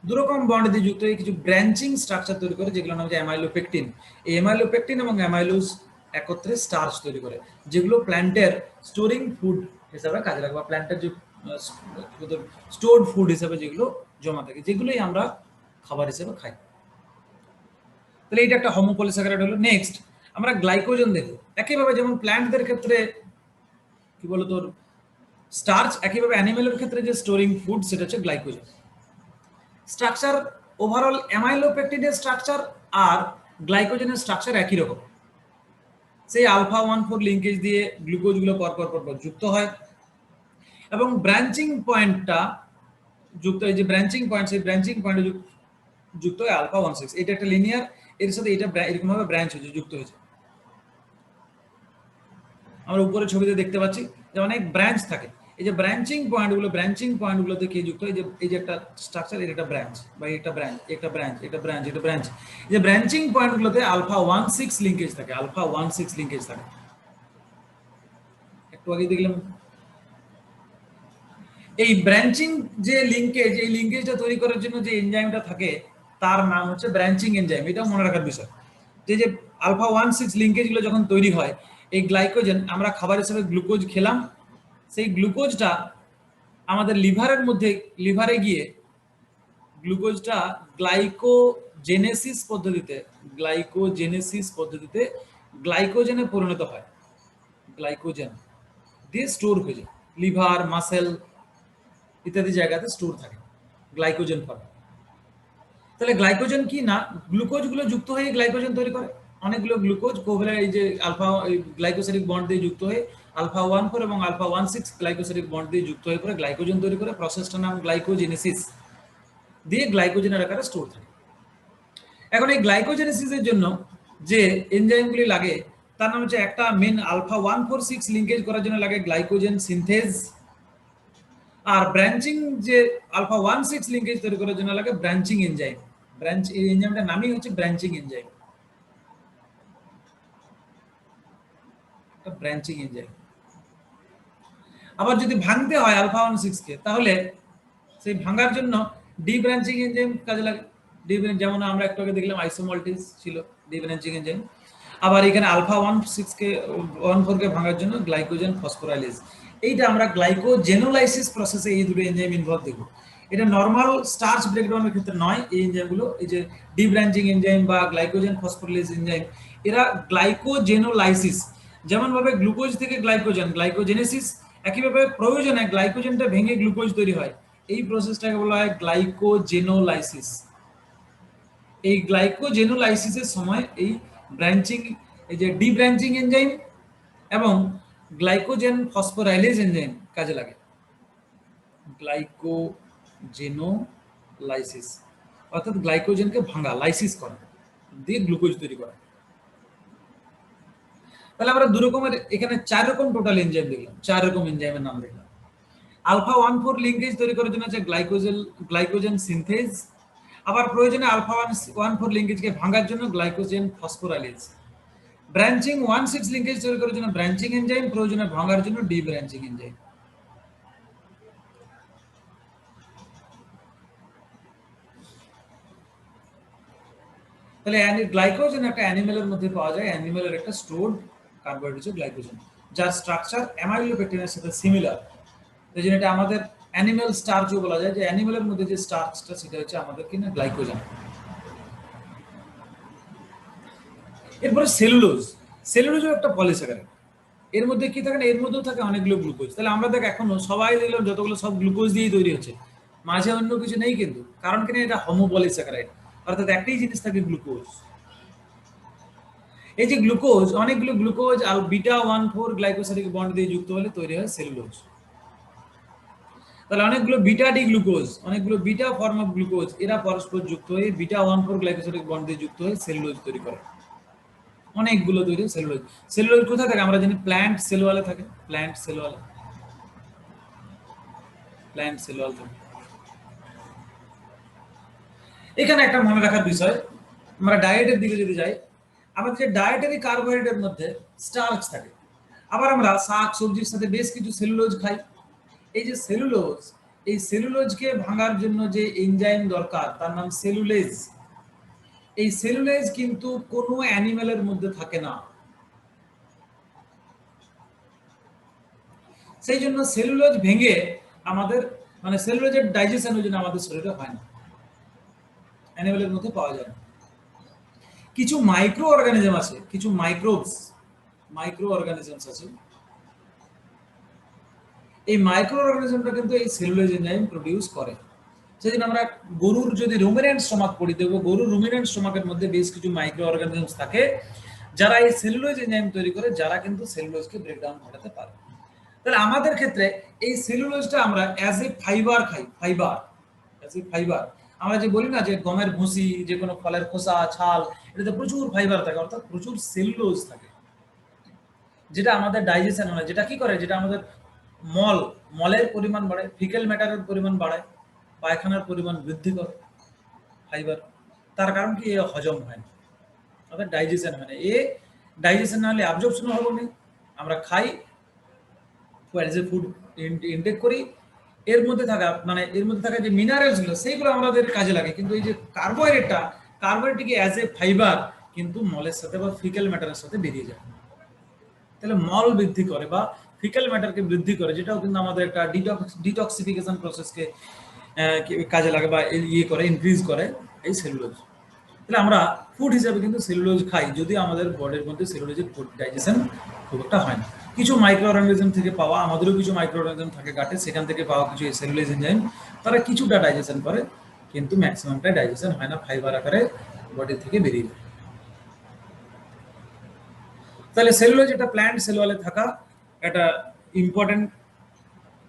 দুরকম বন্ড দিয়ে যুক্ত হয়ে কিছু ব্রাঞ্চিং স্ট্রাকচার তৈরি করে, যেগুলো নাম হচ্ছে অ্যামাইলোপেকটিন। এই অ্যামাইলোপেকটিন এবং অ্যামাইলোজ একত্রে স্টার্চ তৈরি করে, যেগুলো প্ল্যান্টের স্টোরিং ফুড হিসাবে কাজে লাগে, বা প্ল্যান্টের যে স্টোরড ফুড হিসাবে যেগুলো জমা থাকে, যেগুলোই আমরা খাবার হিসেবে খাই। তাহলে এটা একটা হোমোপলিস্যাকারাইড হলো। নেক্সট আমরা গ্লাইকোজেন দেখব। একইভাবে যেমন প্ল্যান্টদের ক্ষেত্রে কি বলো তোর স্টার্চ, একইভাবে অ্যানিমেলের ক্ষেত্রে যে স্টোরিং ফুড সেটা হচ্ছে গ্লাইকোজেন। স্ট্রাকচার ওভারঅল অ্যামাইলোপেকটিনের স্ট্রাকচার আর গ্লাইকোজেনের স্ট্রাকচার একই রকম, সেই আলফা 1,4 লিঙ্কেজ দিয়ে গ্লুকোজগুলো পরপর যুক্ত হয়, এবং ব্রাঞ্চিং পয়েন্টটা যুক্ত, এই যে ব্রাঞ্চিং পয়েন্ট, সেই ব্রাঞ্চিং পয়েন্টে যুক্ত হয় আলফা 16। এটা একটা লিনিয়ার, এর সাথে এটা এরকম ভাবে ব্রাঞ্চ হয়েছে, যুক্ত হয়েছে। আমরা উপরে ছবিতে দেখতে পাচ্ছি যে অনেক ব্রাঞ্চ থাকে। এই যে ব্রাঞ্চিং পয়েন্টগুলোতে কি যুক্ত হয়, এই যে একটা স্ট্রাকচার, এর একটা ব্রাঞ্চ, বা একটা ব্রাঞ্চ, একটা ব্রাঞ্চ, একটা ব্রাঞ্চ, এটা ব্রাঞ্চ। এই যে ব্রাঞ্চিং পয়েন্টগুলোতে আলফা 16 লিংকেজ থাকে, আলফা 16 লিংকেজ থাকে। একটু আগে দেখলাম এই ব্রাঞ্চিং যে লিংকেজ, এই লিংকেজটা তৈরি করার জন্য যে এনজাইমটা থাকে তার নাম হচ্ছে ব্রাঞ্চিং এনজাইম। এটা মনে রাখার বিষয় যে আলফা 16 লিংকেজগুলো যখন তৈরি হয়, এই গ্লাইকোজেন, আমরা খাবার হিসেবে গ্লুকোজ খেলাম, সেই গ্লুকোজটা আমাদের লিভারে গিয়ে গ্লুকোজটা গ্লাইকোজেনেসিস পদ্ধতিতে গ্লাইকোজেনে পরিণত হয়। গ্লাইকোজেন দিয়ে স্টোর হয়ে যায়, লিভার, মাসেল ইত্যাদি জায়গাতে স্টোর থাকে গ্লাইকোজেন ফর্মে। তাহলে গ্লাইকোজেন কি না, গ্লুকোজগুলো যুক্ত হয়ে গ্লাইকোজেন তৈরি করে। অনেকগুলো গ্লুকোজ কোভ্যালেন্ট, এই যে আলফা গ্লাইকোসিডিক বন্ড দিয়ে যুক্ত হয়ে আলফা 14 এবং আলফা 16 গ্লাইকোসিডিক বন্ড দিয়ে যুক্ত হয়ে পরে গ্লাইকোজেন তৈরি করে। প্রসেসটার নাম গ্লাইকোজেনেসিস, দিয়ে গ্লাইকোজেনের আকারে স্টোর থাকে। এখন এই গ্লাইকোজেনেসিসের জন্য যে এনজাইমগুলি লাগে তার নাম হচ্ছে, একটা মেন আলফা 146 লিংকেজ করার জন্য লাগে গ্লাইকোজেন সিনথেজ, আর ব্রাঞ্চিং যে আলফা 16 লিংকেজ তৈরি করার জন্য লাগে ব্রাঞ্চিং এনজাইম। এই এনজাইমটার নামই হচ্ছে ব্রাঞ্চিং এনজাইম, ব্রাঞ্চিং এনজাইম। আবার যদি ভাঙতে হয় আলফা 16 কে, তাহলে সেই ভাঙার জন্য ডি ব্রাঞ্চিং এনজাইম কাজে লাগে। যেমন আমরা একটু আগে দেখলাম আইসোমল্টিস ছিল ডি ব্রাঞ্চিং এনজাইম। আবার এখানে আলফা 14 কে ভাঙার জন্য গ্লাইকোজেন ফসফোরাইলেজ। এইটা আমরা গ্লাইকোজেনোলাইসিস প্রসেসে এই দুটো এনজাইম ইনভলভ দেখব। এটা নরমাল স্টার্চ ব্রেকডাউনের ক্ষেত্রে নয়। এই এনজাইমগুলো, এই যে ডি ব্রাঞ্চিং এনজাইম বা গ্লাইকোজেন ফসফোরাইলেজ এনজাইম, এরা গ্লাইকোজেনোলাইসিস, যেমন ভাবে গ্লুকোজ থেকে গ্লাইকোজেনেসিস, একইভাবে প্রয়োজনে গ্লাইকোজেনটা ভেঙে গ্লুকোজ তৈরি হয়। এই প্রসেসটাকে বলা হয় গ্লাইকোজেনোলাইসিস। এই গ্লাইকোজেনোলাইসিসের সময় এই ব্রাঞ্চিং, এই যে ডি ব্রাঞ্চিং এনজাইম এবং গ্লাইকোজেন ফসফোরাইলেজ এনজাইম কাজে লাগে। গ্লাইকোজেনোলাইসিস অর্থাৎ গ্লাইকোজেনকে ভাঙা, লাইসিস করা, দিয়ে গ্লুকোজ তৈরি করা। তাহলে আমরা দু রকমের, এখানে 4 রকম টোটাল এনজাইম দেখলাম, 4 রকম এনজাইমের নাম দেখলাম। আলফা 14 লিংকেজ তৈরি করার জন্য আছে গ্লাইকোজেন সিনথেজ, আবার প্রয়োজনে আলফা 14 লিংকেজকে ভাঙার জন্য গ্লাইকোজেন ফসফোরাইলেজ। ব্রাঞ্চিং 16 লিংকেজ তৈরি করার জন্য ব্রাঞ্চিং এনজাইম, প্রয়োজনে ভাঙার জন্য ডি ব্রাঞ্চিং এনজাইম। তাহলে গ্লাইকোজেন একটা অ্যানিমেলের মধ্যে পাওয়া যায়, অ্যানিমেলের একটা স্টোরড কার্বোহাইড্রেট হচ্ছে গ্লাইকোজেন, যার স্ট্রাকচার অ্যামাইলোপেকটিনের সাথে সিমিলার। এই জন্য এটা আমাদের অ্যানিমেল স্টার্চও বলা যায়, যে অ্যানিমেলের মধ্যে যে স্টার্চটা সেটা হচ্ছে আমাদের কিনা গ্লাইকোজেন। এরপরে সেলুলোজও একটা পলিস্যাকারাইড। এর মধ্যে কি থাকে না, এর মধ্যেও থাকে অনেকগুলো গ্লুকোজ। তাহলে আমরা দেখ এখনো সবাই দেখলাম যতগুলো সব গ্লুকোজ দিয়েই তৈরি হচ্ছে, মাঝে অন্য কিছু নেই কিন্তু, কারণ কিনা এটা হোমোপলিস্যাকারাইড, অর্থাৎ একটাই জিনিস থাকে গ্লুকোজ। এই যে গ্লুকোজ, অনেকগুলো গ্লুকোজ আর বিটা 14 গ্লাইকোসাইডিক বন্ড দিয়ে যুক্ত হলে তৈরি হয় সেলুলোজ। তাহলে অনেকগুলো বিটা ডি গ্লুকোজ, অনেকগুলো বিটা ফর্ম অফ গ্লুকোজ, এরা পরস্পর যুক্ত হয়ে বিটা 14 গ্লাইকোসাইডিক বন্ড দিয়ে যুক্ত হয়ে সেলুলোজ তৈরি করে। অনেকগুলো তৈরি সেলুলোজ। সেলুলোজ কোথায় থাকে আমরা জানি, প্ল্যান্ট সেল ওয়ালে থাকে, প্ল্যান্ট সেল ওয়ালে থাকে। এখানে একটা মনে রাখার বিষয়, আমরা ডায়েটের দিকে যদি যাই, আমাদের যে ডায়েটারি কার্বোহাইড্রেটের মধ্যে স্টার্চ থাকে, আবার আমরা শাক সবজির সাথে বেশ কিছু সেলুলোজ খাই। এই যে সেলুলোজ, এই সেলুলোজকে ভাঙার জন্য যে এনজাইম দরকার তার নাম সেলুলেজ। এই সেলুলেজ কিন্তু কোনো অ্যানিমেলের মধ্যে থাকে না, সেই জন্য সেলুলোজ ভেঙে আমাদের, মানে সেলুলোজের ডাইজেশন ওই জন্য আমাদের শরীরে হয় না, অ্যানিমেলের মধ্যে পাওয়া যায় না। কিছু মাইক্রো অর্গানিজম আছে, কিছু মাইক্রো অর্গানিজমস আছে, এই মাইক্রো অর্গানিজমটা কিন্তু এই সেলুলোজ এনজাইম প্রডিউস করে। সেজন্য আমরা গরুর যদি রুমিনেন্ট স্টমাক পড়ি, দেখবো গরুর রুমিনেন্ট স্টমাকের মধ্যে বেশ কিছু মাইক্রো অর্গানিজমস থাকে যারা এই সেলুলোজ এনজাইম তৈরি করে, যারা কিন্তু সেলুলোজকে ব্রেকডাউন ঘটাতে পারে। তাহলে আমাদের ক্ষেত্রে এই সেলুলোজটা আমরা অ্যাজ এ ফাইবার খাই, ফাইবার আমরা যে বলি না যে গমের ভুসি, যে কোনো ফলের খোসা, ছাল, এটাতে প্রচুর ফাইবার থাকে, অর্থাৎ প্রচুর সেলুলোজ থাকে, যেটা আমাদের ডাইজেশন হয়, যেটা কি করে, যেটা আমাদের মলের পরিমাণ বাড়ায়, ফিকেল ম্যাটারের পরিমাণ বাড়ায়, পায়খানার পরিমাণ বৃদ্ধি করে ফাইবার। তার কারণ কি, এ হজম হয় না, আমাদের ডাইজেশন হয় না। এ ডাইজেশন না হলে অ্যাবজর্পশন হবে না, আমরা খাই অ্যাজ এ ফুড ইনটেক করি, এর মধ্যে থাকা যে মিনারেলসগুলো সেইগুলো আমাদের কাজে লাগে, কিন্তু এই যে কার্বোহাইড্রেট কি অ্যাজ এ ফাইবার কিন্তু মলের সাথে বা ফিকেল ম্যাটারের সাথে বেরিয়ে যায়। তাহলে মল বৃদ্ধি করে বা ফিকেল ম্যাটারকে বৃদ্ধি করে, যেটাও কিন্তু আমাদের একটা ডিটক্সিফিকেশন প্রসেসকে কাজে লাগে বা ইয়ে করে, ইনক্রিজ করে এই সেলুলোজ। তাহলে আমরা ফুড হিসাবে কিন্তু সেলুলোজ খাই, যদি আমাদের বডির মধ্যে সেলুলোজের ডাইজেশন খুব একটা হয় না। কিছু মাইক্রো অর্গানিজম থেকে পাওয়া, আমাদেরও কিছু মাইক্রো অর্গানিজম থাকে গাটে, সেখান থেকে পাওয়া কিছু সেলুলোজ এনজাইম, তারা কিছুটা ডাইজেশন করে, কিন্তু ম্যাক্সিমামটাই ডাইজেশন হয় না, ফাইবার আকারে বডি থেকে বেরিয়ে যায়। তাহলে সেলুলোজ এটা প্ল্যান্ট সেল ওয়ালে থাকা একটা ইম্পর্টেন্ট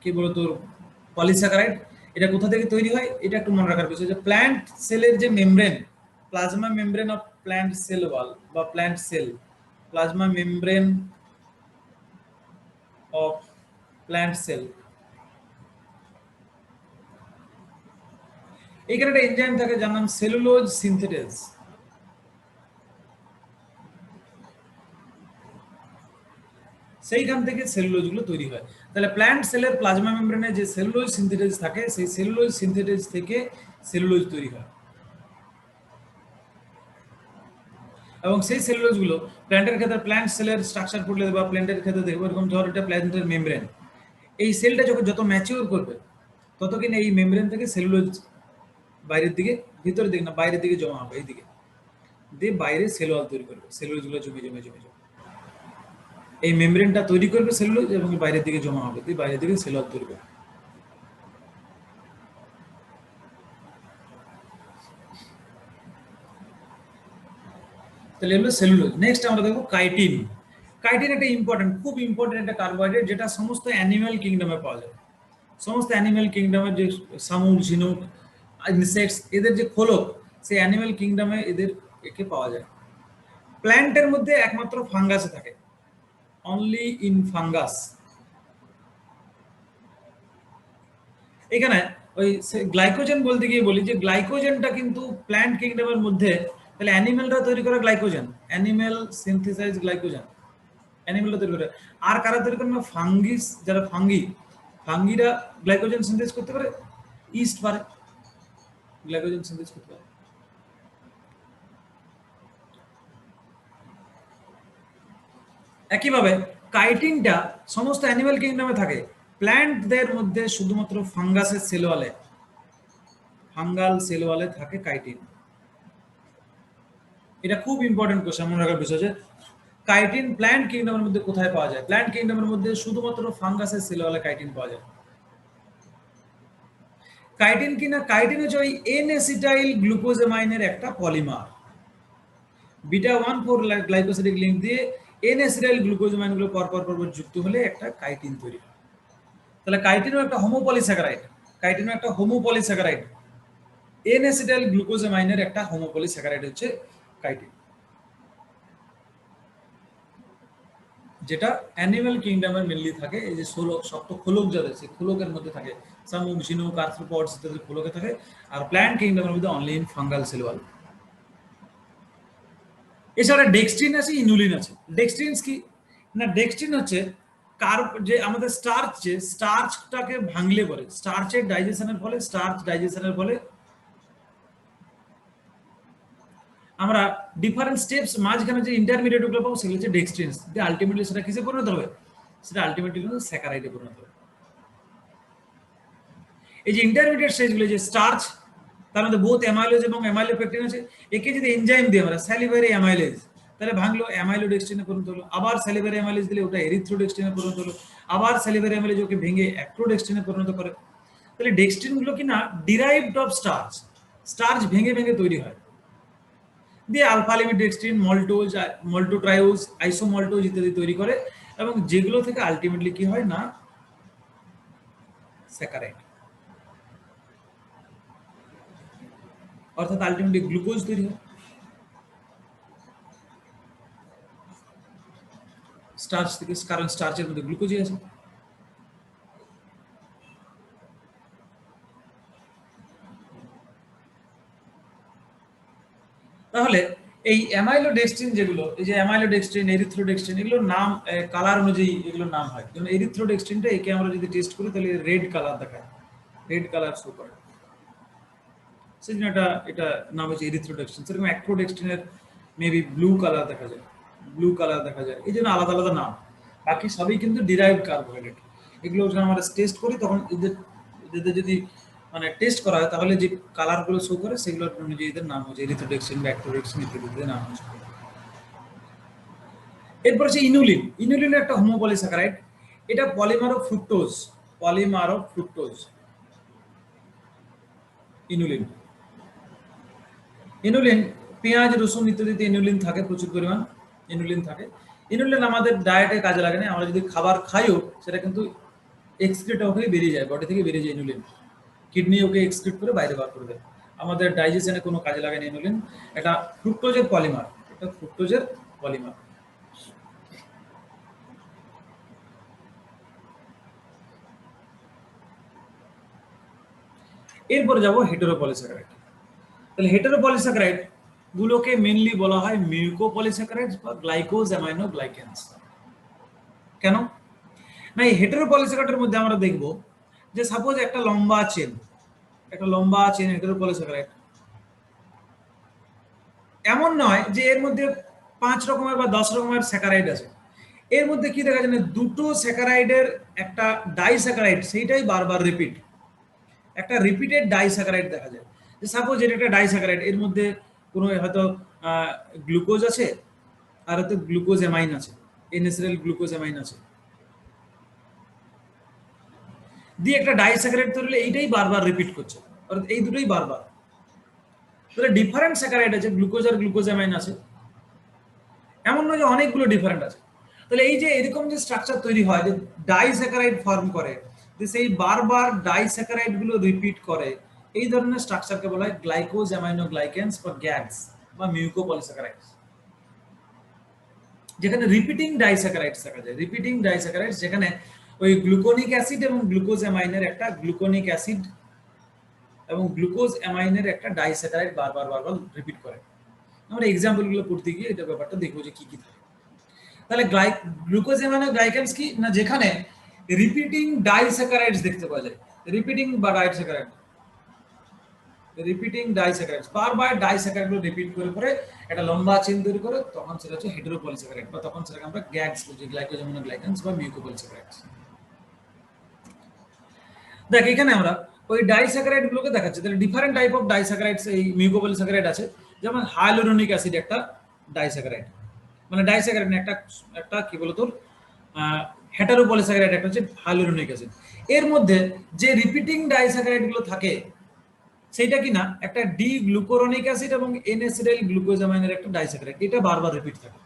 কি বলতো পলিস্যাকারাইড। এটা কোথা থেকে তৈরি হয় এটা একটু মনে রাখার বিষয়, যে প্ল্যান্ট সেলের যে membrane, plasma membrane of plant cell wall বা plant cell, plasma membrane of plant cell, এখানে একটা এনজাইম থাকে যার নাম সেলুলোজ সিনথেটেজ। সেইখান থেকে সেলুলোজ গুলো তৈরি হয়। তাহলে প্ল্যান্ট সেলের প্লাজমা মেমব্রেনে যে সেলুলোজ সিনথেটেজ থাকে, সেই সেলুলোজ সিনথেটেজ থেকে সেলুলোজ তৈরি হয়, এবং সেই সেলুলোজ গুলো প্ল্যান্টের ক্ষেত্রে, প্ল্যান্ট সেলের স্ট্রাকচার পড়লে বা প্ল্যান্টের ক্ষেত্রে দেখবো এরকম, ধর এটা প্ল্যান্টের মেমব্রেন, এই সেলটা যত ম্যাচিওর করবে তত কিনা এই মেমব্রেন থেকে সেলুলোজ বাইরের দিকে, ভিতরের দিকে না বাইরের দিকে জমা হবে, এইদিকে দিয়ে বাইরে সেল ওয়াল তৈরি করবে, সেলুলোজ গুলো জমে জমে জমে জমে এই মেমব্রেনটা তৈরি করবে সেলুলোজ, এবং বাইরের দিকে জমা হবে, দিয়ে বাইরের দিকে সেল ওয়াল তৈরি করবে। তাহলে এগুলো সেলুলোজ। নেক্সট আমরা দেখবো কাইটিন। কাইটিন একটা খুব ইম্পর্টেন্ট একটা কার্বোহাইড্রেট, যেটা সমস্ত অ্যানিমাল কিংডমে পাওয়া যায়। সমস্ত অ্যানিমাল কিংডমের যে শামুক, ঝিনুক, ইনসেক্টস, এদের যে খোলক, সেই অ্যানিমাল কিংডমে একে পাওয়া যায়। প্ল্যান্টের মধ্যে একমাত্র ফাঙ্গাসে থাকে, অনলি ইন ফাঙ্গাস। এখানে ওই গ্লাইকোজেন বলতে গিয়ে বলি যে গ্লাইকোজেনটা কিন্তু প্ল্যান্ট কিংডমের মধ্যে, তাহলে অ্যানিমেলরা তৈরি করে গ্লাইকোজেন, অ্যানিমেল সিনথেসাইজ গ্লাইকোজেন, অ্যানিমেলরা তৈরি করে। আর কারা তৈরি করে না, যারা ফাঙ্গিরা গ্লাইকোজেন সিনথেস করতে পারে, ইস্ট পারে গ্লাইকোজেন সিনথেস করতে পারে। একইভাবে কাইটিনটা সমস্ত অ্যানিমাল কিংডমে থাকে, প্ল্যান্টদের মধ্যে শুধুমাত্র ফাঙ্গাল সেল ওয়ালে থাকে কাইটিন। এটা খুব ইম্পর্টেন্ট কোশ্চেন, মনে রাখার বিষয়, যে কাইটিন প্ল্যান্ট কিংডমের মধ্যে কোথায় পাওয়া যায়? প্ল্যান্ট কিংডমের মধ্যে শুধুমাত্র ফাঙ্গাসের সেল ওয়ালে কাইটিন পাওয়া যায়। কাইটিন কিনা, কাইটিন হচ্ছে ওই এন অ্যাসিটাইল গ্লুকোজামাইনের একটা পলিমার, বিটা 1,4 গ্লাইকোসিডিক লিংক দিয়ে এন অ্যাসিটাইল গ্লুকোজামাইন গুলো পরপর যুক্ত হলে একটা কাইটিন তৈরি হয়। তাহলে কাইটিনও একটা হোমোপলিস্যাকারাইড, এন অ্যাসিটাইল গ্লুকোজামাইনের একটা হোমোপলিস্যাকারাইড হচ্ছে কাইটিন, যেটা অ্যানিমাল কিংডমের মেনলি থাকে। এই যে শক্ত খোলক যাদের, সেই খোলকের মধ্যে থাকে, শামুক, ঝিনুক, আর্থ্রোপডস ইত্যাদি খোলকে থাকে। আর প্ল্যান্ট কিংডমের মধ্যে only in fungal cell wall. এছাড়া ডেক্সট্রিন আছে, ইনুলিন আছে। ডেক্সট্রিনস কি না, ডেক্সট্রিন হচ্ছে যে আমাদের স্টার্চটাকে ভাঙলে পরে, স্টার্চ ডাইজেশনের ফলে আমরা ডিফারেন্ট স্টেপস, মাঝখানে যে ইন্টারমিডিয়েট গুলো পাবো সেগুলো হচ্ছে ডেক্সট্রিনস, দিয়ে আলটিমেটলি সেটা কিসে পরিণত হবে? সেটা আলটিমেটলি স্যাকারাইডে পরিণত হবে। এই যে ইন্টারমিডিয়েট স্টেজগুলো, যে স্টার্চ, তার মধ্যে বোথ অ্যামাইলোজ এবং অ্যামাইলোপেকটিন আছে, একে যদি এনজাইম দিই আমরা, স্যালিভারি অ্যামাইলেজ, তাহলে ভাঙলো অ্যামাইলোডেক্সট্রিনে পরিণত হলো, আবার স্যালিভারি অ্যামাইলেজ দিলে ওটা এরিথ্রোডেক্সট্রিনে পরিণত হলো, আবার স্যালিভারি অ্যামাইলেজ ওকে ভেঙে অ্যাক্রোডেক্সট্রিনে পরিণত করে। তাহলে ডেক্সট্রিন গুলো কি না ডিরাইভড অফ স্টার্চ ভেঙে তৈরি হয়, দিয়ে আলফা লিমিট ডেক্সট্রিন, মল্টোট্রাইওজ, আইসোমল্টোজ ইত্যাদি তৈরি করে, এবং যেগুলো থেকে আলটিমেটলি কি হয় না, স্যাকারাইড, অর্থাৎ আলটিমেটলি গ্লুকোজ তৈরি হয় স্টার্চ থেকে, কারণ স্টার্চের মধ্যে গ্লুকোজই আছে। তাহলে এই অ্যামাইলোডেক্সট্রিন যেগুলো, এই যে অ্যামাইলোডেক্সট্রিন, এরিথ্রোডেক্সট্রিন, এগুলোর নাম কালার অনুযায়ী এগুলোর নাম হয়। যেমন এরিথ্রোডেক্সট্রিনটা একে আমরা যদি টেস্ট করি তাহলে রেড কালার দেখায়, রেড কালার শো করে, সেই জন্য এটা নাম হচ্ছে এরিথ্রোডেক্সট্রিন। সেরকম অ্যাক্রোডেক্সট্রিনের মেবি ব্লু কালার দেখা যায়, ব্লু কালার দেখা যায়, এই জন্য আলাদা আলাদা নাম। বাকি সবই কিন্তু ডিরাইভড কার্বোহাইড্রেট। এগুলো যখন আমরা টেস্ট করি তখন এদের যদি মানে টেস্ট করা হয় তাহলে যে কালারগুলো শো করে সেগুলোর অনুযায়ী এদের নাম হচ্ছে এরিথ্রোডেক্সট্রিন বা অ্যাক্রোডেক্সট্রিন ইত্যাদিদের নাম হচ্ছে। এরপর হচ্ছে ইনুলিন। ইনুলিন একটা হোমোপলিস্যাকারাইড, এটা polymer of fructose, polymer of fructose inulin. Inulin পেঁয়াজ, রসুন ইত্যাদিতে ইনুলিন থাকে, প্রচুর পরিমাণ ইনুলিন থাকে। ইনুলিন আমাদের ডায়েটে কাজে লাগে না, আমরা যদি খাবার খাইও সেটা কিন্তু এক্সক্রিট হয়ে বেরিয়ে যায়, বডি থেকে বেরিয়ে যায় ইনুলিন, কিডনি ওকে এক্সক্রিট করে বাইরে বার করে দেয়। আমাদের ডাইজেশনে কোনো কাজে লাগে না ইনুলিন। এটা ফ্রুক্টোজের পলিমার, এটা ফ্রুক্টোজের পলিমার। এরপরে যাব হেটেরোপলিস্যাকারাইড। তাহলে হেটেরোপলিস্যাকারাইড গুলোকে মেইনলি বলা হয় মিউকোপলিস্যাকারাইডস বা গ্লাইকোজ অ্যামাইনো গ্লাইকেন্স। কেন না, এই হেটেরোপলিস্যাকারাইডের মধ্যে আমরা দেখব যে সাপোজ একটা লম্বা চেন, একটা লম্বা চেন হেটেরোপলিস্যাকারাইড, এমন নয় যে এর মধ্যে 5 রকমের বা 10 রকমের স্যাকারাইড আছে। এর মধ্যে কি দেখা যায় না, দুটো স্যাকারাইডের একটা ডাইস্যাকারাইড সেইটাই বারবার রিপিট, একটা রিপিটেড ডাইস্যাকারাইড দেখা যায়। যে সাপোজ এটা একটা ডাইস্যাকারাইড, এর মধ্যে কোনো হয়তো গ্লুকোজ আছে আর হয়তো গ্লুকোজ অ্যামাইন আছে, এনএসএল গ্লুকোজ অ্যামাইন আছে, দিয়ে একটা ডাইস্যাকারাইড তৈরি হলে এইটাই বারবার রিপিট করছে, অর্থাৎ এই দুটোই বারবার। তাহলে ডিফারেন্ট স্যাকারাইড আছে, গ্লুকোজ আর গ্লুকোজ অ্যামাইন আছে, এমন নয় যে অনেকগুলো ডিফারেন্ট আছে। তাহলে এই যে এরকম যে স্ট্রাকচার তৈরি হয় যে ডাইস্যাকারাইড ফর্ম করে, যে সেই বারবার ডাইস্যাকারাইড গুলো রিপিট করে, এই ধরনের স্ট্রাকচারকে বলা হয় গ্লাইকোজ অ্যামাইনো গ্লাইকেন্স বা গ্যাগস বা মিউকোপলিস্যাকারাইডস, যেখানে রিপিটিং ডাইস্যাকারাইডস দেখা যায়। রিপিটিং ডাইস্যাকারাইডস যেখানে ওই গ্লুকোনিক অ্যাসিড এবং গ্লুকোজ অ্যামাইনের একটা গ্লুকোনিক অ্যাসিড এবং গ্লুকোজ অ্যামাইনের একটা ডাইস্যাকারাইড বারবার বারবার রিপিট করে। আমরা এক্সাম্পল গুলো পড়তে গিয়ে এটা ব্যাপারটা দেখবো যে কি কি থাকে। তাহলে গ্লুকোজ অ্যামাইনো গ্লাইকেন্স কি না, যেখানে রিপিটিং ডাইস্যাকারাইডস দেখতে পাওয়া যায়, রিপিটিং বা ডাইস্যাকারাইড, রিপিটিং ডাইস্যাকারাইডস বারবার ডাইস্যাকারাইড গুলো রিপিট করে করে একটা লম্বা চেইন তৈরি করে, তখন সেটা হচ্ছে হেটেরোপলিস্যাকারাইড বা তখন সেটাকে আমরা গ্যাগস বলছি, গ্লাইকোজ অ্যামাইনো গ্লাইকেন্স বা মিউকোপলিস্যাকারাইডস। দেখ এখানে আমরা ওই ডাইস্যাকারাইড গুলোকে দেখাচ্ছি। তাহলে ডিফারেন্ট টাইপ অফ ডাইস্যাকারাইডস এই মিউকোপলিস্যাকারাইড আছে, যেমন হায়ালুরোনিক অ্যাসিড একটা ডাইস্যাকারাইড, মানে ডাইস্যাকারাইড না, একটা একটা কি বলতো হেটেরোপলিস্যাকারাইড একটা হচ্ছে হায়ালুরোনিক অ্যাসিড। এর মধ্যে যে রিপিটিং ডাইস্যাকারাইড গুলো থাকে সেইটা কি না একটা ডি গ্লুকুরোনিক অ্যাসিড এবং এনএসিডাইল গ্লুকোজামাইনের একটা ডাইস্যাকারাইড, এটা বারবার রিপিট থাকে।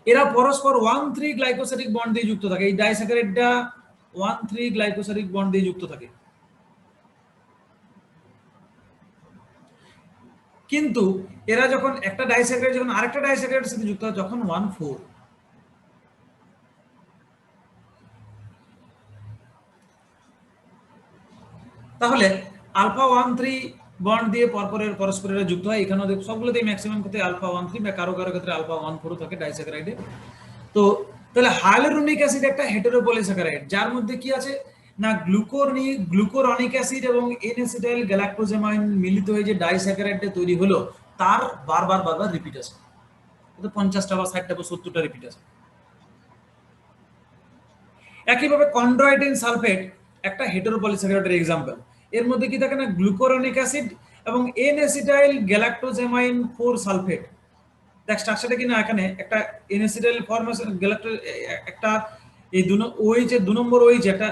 এরা পরস্পর 1,3 গ্লাইকোসাইডিক বন্ড দিয়ে যুক্ত থাকে। এই ডাইস্যাকারাইডটা 1,3 গ্লাইকোসাইডিক বন্ড দিয়ে যুক্ত থাকে, কিন্তু এরা যখন একটা ডাইস্যাকারাইড যখন আরেকটা ডাইস্যাকারাইডের সাথে যুক্ত হয় তখন 1,4। তাহলে আলফা 1,3 বন্ড দিয়ে পরস্পরের যুক্ত হয়। এখানেও সবগুলোতেই ম্যাক্সিমাম ক্ষেত্রে আলফা 1,3 বা কারো কারো ক্ষেত্রে আলফা 1,4 থাকে ডাইস্যাকারাইডে। তো তাহলে হায়ালুরোনিক অ্যাসিড একটা হেটেরোপলিস্যাকারাইড, যার মধ্যে কি আছে না গ্লুকুরোনিক অ্যাসিড এবং এনএসিটাইল গ্যালাক্টোজামাইন মিলিত হয়ে যে ডাইস্যাকারাইডটা তৈরি হলো তার বারবার বারবার রিপিট আছে, 50টা বা 60টা বা 70টা রিপিট আছে। একইভাবে কন্ড্রয়েটিন সালফেট একটা হেটেরোপলিস্যাকারাইডের এক্সাম্পল। এর মধ্যে কি থাকে না গ্লুকুরোনিক অ্যাসিড এবং এনএসিটাইল গ্যালাক্টোজামাইন 4 সালফেট। দেখ স্ট্রাকচারটা কি না, এখানে একটা এনএসিটাইল ফরমেশন গ্যালাক্টো একটা এই ওইচ এর 2 নম্বর ওইচ একটা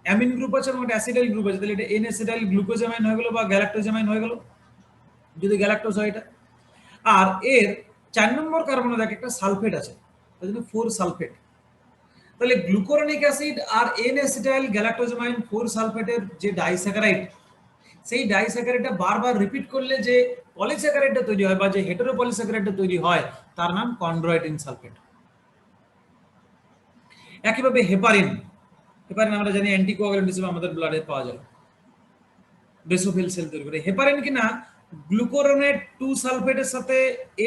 অ্যামিন গ্রুপ আছে এবং একটা অ্যাসিটাইল গ্রুপ আছে, তাহলে এটা এনএসিটাইল গ্লুকোজামাইন হয়ে গেল বা গ্যালাক্টোজামাইন হয়ে গেল যদি গ্যালাক্টোজ হয় এটা। আর এর 4 নম্বর কার্বনে দেখ একটা সালফেট আছে, তার জন্য 4 সালফেট। তাহলে গ্লুকুরোনিক অ্যাসিড আর এন অ্যাসিটাইল গ্যালাক্টোজামাইন 4 সালফেটের যে ডাইস্যাকারাইড, সেই ডাইস্যাকারাইডটা বারবার রিপিট করলে যে পলিস্যাকারাইডটা তৈরি হয় বা যে হেটেরোপলিস্যাকারাইডটা তৈরি হয় তার নাম কন্ড্রোইটিন সালফেট। একইভাবে হেপারিন, হেপারিন আমরা জানি অ্যান্টিকোয়াগুলেন্ট হিসেবে আমাদের ব্লাডে পাওয়া যায়, বেসোফিল সেল তৈরি করে। হেপারিন কিনা গ্লুকুরোনেট 2 সালফেটের সাথে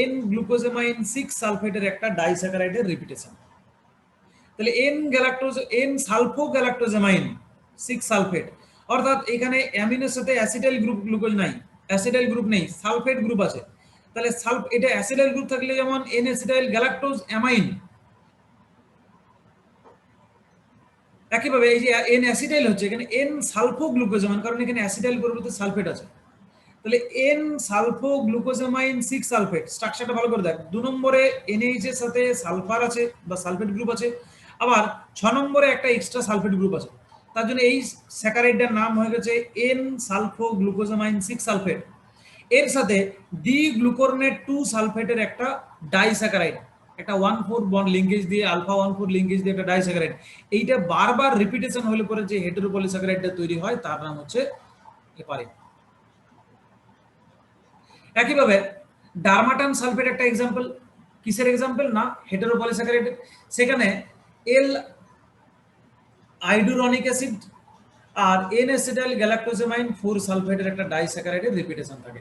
এন গ্লুকোজামাইন 6 সালফেটের একটা ডাইস্যাকারাইডের রিপিটেশন। তাহলে এন সালফো গ্যালাক্টোজামাইন 6 সালফেট, অর্থাৎ এখানে অ্যামিনের সাথে অ্যাসিটাইল গ্রুপ গ্লুকোজ নাই, অ্যাসিটাইল গ্রুপ নেই, সালফেট গ্রুপ আছে। তাহলে এটা অ্যাসিটাইল গ্রুপ থাকলে যেমন এন অ্যাসিটাইল গ্যালাক্টোজ অ্যামাইন, একইভাবে এই যে এন অ্যাসিটাইল হচ্ছে এখানে এন সালফো গ্লুকোজামাইন, কারণ এখানে অ্যাসিটাইল গ্রুপে সালফেট আছে। তাহলে এন সালফো গ্লুকোজামাইন 6 সালফেট, স্ট্রাকচারটা ভালো করে দেখ। 2 নম্বরে এনএইচ এর সাথে সালফার আছে বা সালফেট গ্রুপ আছে, আবার 6 নম্বরে একটা এক্সট্রা সালফেট গ্রুপ আছে। তার জন্য এই স্যাকারাইডটার নাম হয়ে গেছে এন সালফো গ্লুকোজামাইন 6 সালফেট। এর সাথে ডি গ্লুকোরোনেট 2 সালফেটের একটা ডাইস্যাকারাইড, একটা 1,4 বন্ড লিঙ্কেজ দিয়ে, আলফা 1,4 লিঙ্কেজ দিয়ে একটা ডাইস্যাকারাইড। এইটা বারবার রিপিটেশন হলে পরে যে হেটেরোপলিস্যাকারাইডটা তৈরি হয় তার নাম হচ্ছে হেপারিন। একইভাবে ডারমাটান সালফেট একটা এক্সাম্পল, কিসের এক্সাম্পল না হেটেরোপলিস্যাকারাইড। সেখানে এল আইডুরনিক অ্যাসিড আর এন অ্যাসিটাইল গ্যালাক্টোজামাইন 4 সালফেটের একটা ডাইস্যাকারাইডের রিপিটেশন থাকে।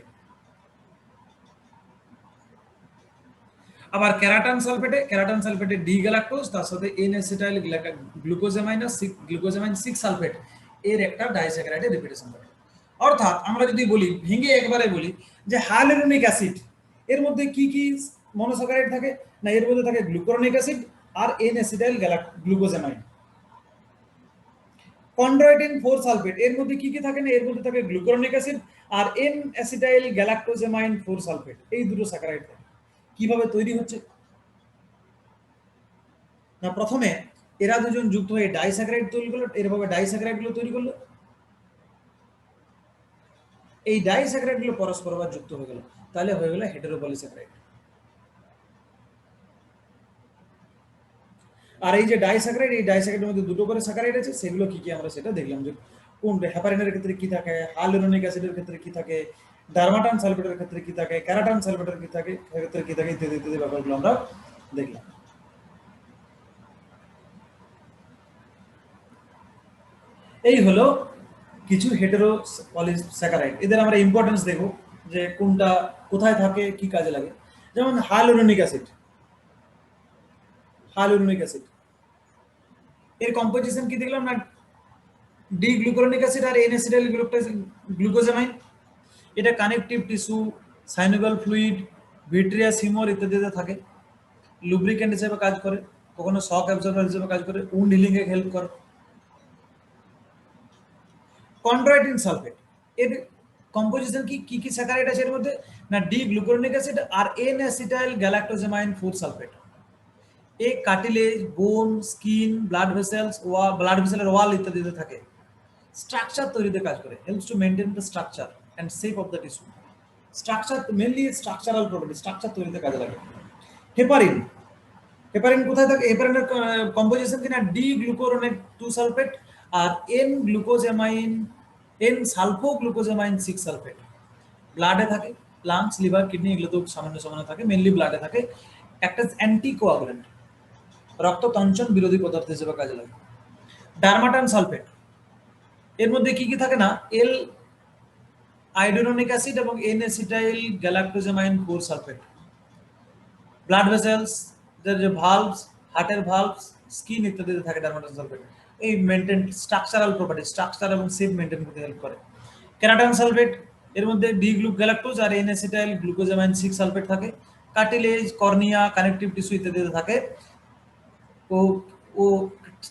আবার ক্যারাটান সালফেটে ডি গ্যালাক্টোজ তার সাথে এন অ্যাসিটাইল গ্লুকোজামাইন 6 সালফেট এর একটা ডাইস্যাকারাইডের রিপিটেশন থাকে। অর্থাৎ আমরা যদি বলি, ভেঙে একবারে বলি যে হাইলুরোনিক অ্যাসিড এর মধ্যে কি কি মনোস্যাকারাইড থাকে না, এর মধ্যে থাকে গ্লুকুরোনিক অ্যাসিড আর এন অ্যাসিটাইল গ্লুকোজামাইন। কন্ড্রোইটিন 4 সালফেট এর মধ্যে কি কি থাকে না, এর মধ্যে থাকে গ্লুকুরোনিক অ্যাসিড আর এন অ্যাসিটাইল গ্যালাক্টোজামাইন 4 সালফেট, এই দুটো স্যাকারাইড থাকে। কিভাবে তৈরি হচ্ছে না, প্রথমে এরা দুজন যুক্ত হয়ে ডাইস্যাকারাইড তৈরি করলো, এরভাবে ডাইস্যাকারাইড গুলো তৈরি করলো, এই ডাইস্যাকারাইড গুলো পরস্পর আবার যুক্ত হয়ে গেল, তাহলে হয়ে গেল হেটেরোপলিস্যাকারাইড। আর এই যে ডাইস্যাকারাইড, এই ডাইস্যাকারাইডের মধ্যে দুটো করে স্যাকারাইড আছে, সেগুলো কি কি আমরা সেটা দেখলাম যে কোন হেপারিনের ক্ষেত্রে কি থাকে, হাইলুরোনিক অ্যাসিডের ক্ষেত্রে কি থাকে, ডারমাটান সালফেটের ক্ষেত্রে কি থাকে, ক্যারাটান সালফেটের ক্ষেত্রে কি থাকে, ইত্যাদি ইত্যাদি ব্যাপারগুলো আমরা দেখলাম। এই হলো কিছু হেটেরোপলিস্যাকারাইড, এদের আমরা ইম্পর্টেন্স দেখব যে কোনটা কোথায় থাকে, কি কাজে লাগে। যেমন হাইলুরোনিক অ্যাসিড, এর কম্পোজিশন কি দেখলাম না, ডি গ্লুকুরোনিক অ্যাসিড আর এন অ্যাসিটাইল গ্লুকোজামাইন। এটা connective tissue, synovial fluid, vitreous humour ইত্যাদিতে থাকে, লুব্রিকেন্ট হিসেবে কাজ করে, কখনো শক অ্যাবজর্বার হিসেবে কাজ করে, উন্ড হিলিং এ হেল্প করে। কন্ড্রোইটিন সালফেট এর কম্পোজিশন কি কি স্যাকারাইড আছে এর মধ্যে না, ডি গ্লুকুরোনিক অ্যাসিড আর এন অ্যাসিটাইল গ্যালাক্টোজামাইন 4 সালফেট। এই কার্টিলেজ, বোন, স্কিন, ব্লাড ভেসেলের ওয়াল ইত্যাদিতে থাকে, স্ট্রাকচার তৈরিতে কাজ করে, helps to maintain the structure and shape of the tissue. Structure mainly structural property, structure তৈরিতে কাজে লাগে। হেপারিন কোথায় থাকে, হেপারিনের কম্পোজিশন কিনা ডি গ্লুকুরোনেট 2 সালফেট আর এন সালফো গ্লুকোজামাইন 6 সালফেট। ব্লাডে থাকে, লাংস, লিভার, কিডনি এগুলো তো সামান্য সামান্য থাকে, মেইনলি ব্লাডে থাকে, একটা অ্যান্টিকোয়াগুলেন্ট, রক্ততঞ্চন বিরোধী পদার্থ হিসেবে কাজে লাগে। ডারমাটান সালফেট এর মধ্যে কি কি থাকে না, এল আইডুরনিক অ্যাসিড এবং N acetyl galactosamine 4 sulphate. Blood vessels, যে ভালভস, হার্টের ভালভস, স্কিন ইত্যাদিতে থাকে ডারমাটান সালফেট। এই মেইনটেইন স্ট্রাকচারাল প্রপার্টি, স্ট্রাকচার এবং শেপ মেইনটেইন করতে হেল্প করে। ক্যারাটান সালফেট এর মধ্যে ডি গ্যালাক্টোজ আর এন অ্যাসিটাইল গ্লুকোজামাইন 6 সালফেট থাকে। কার্টিলেজ, কর্নিয়া, কানেকটিভ টিস্যু ইত্যাদিতে থাকে। ও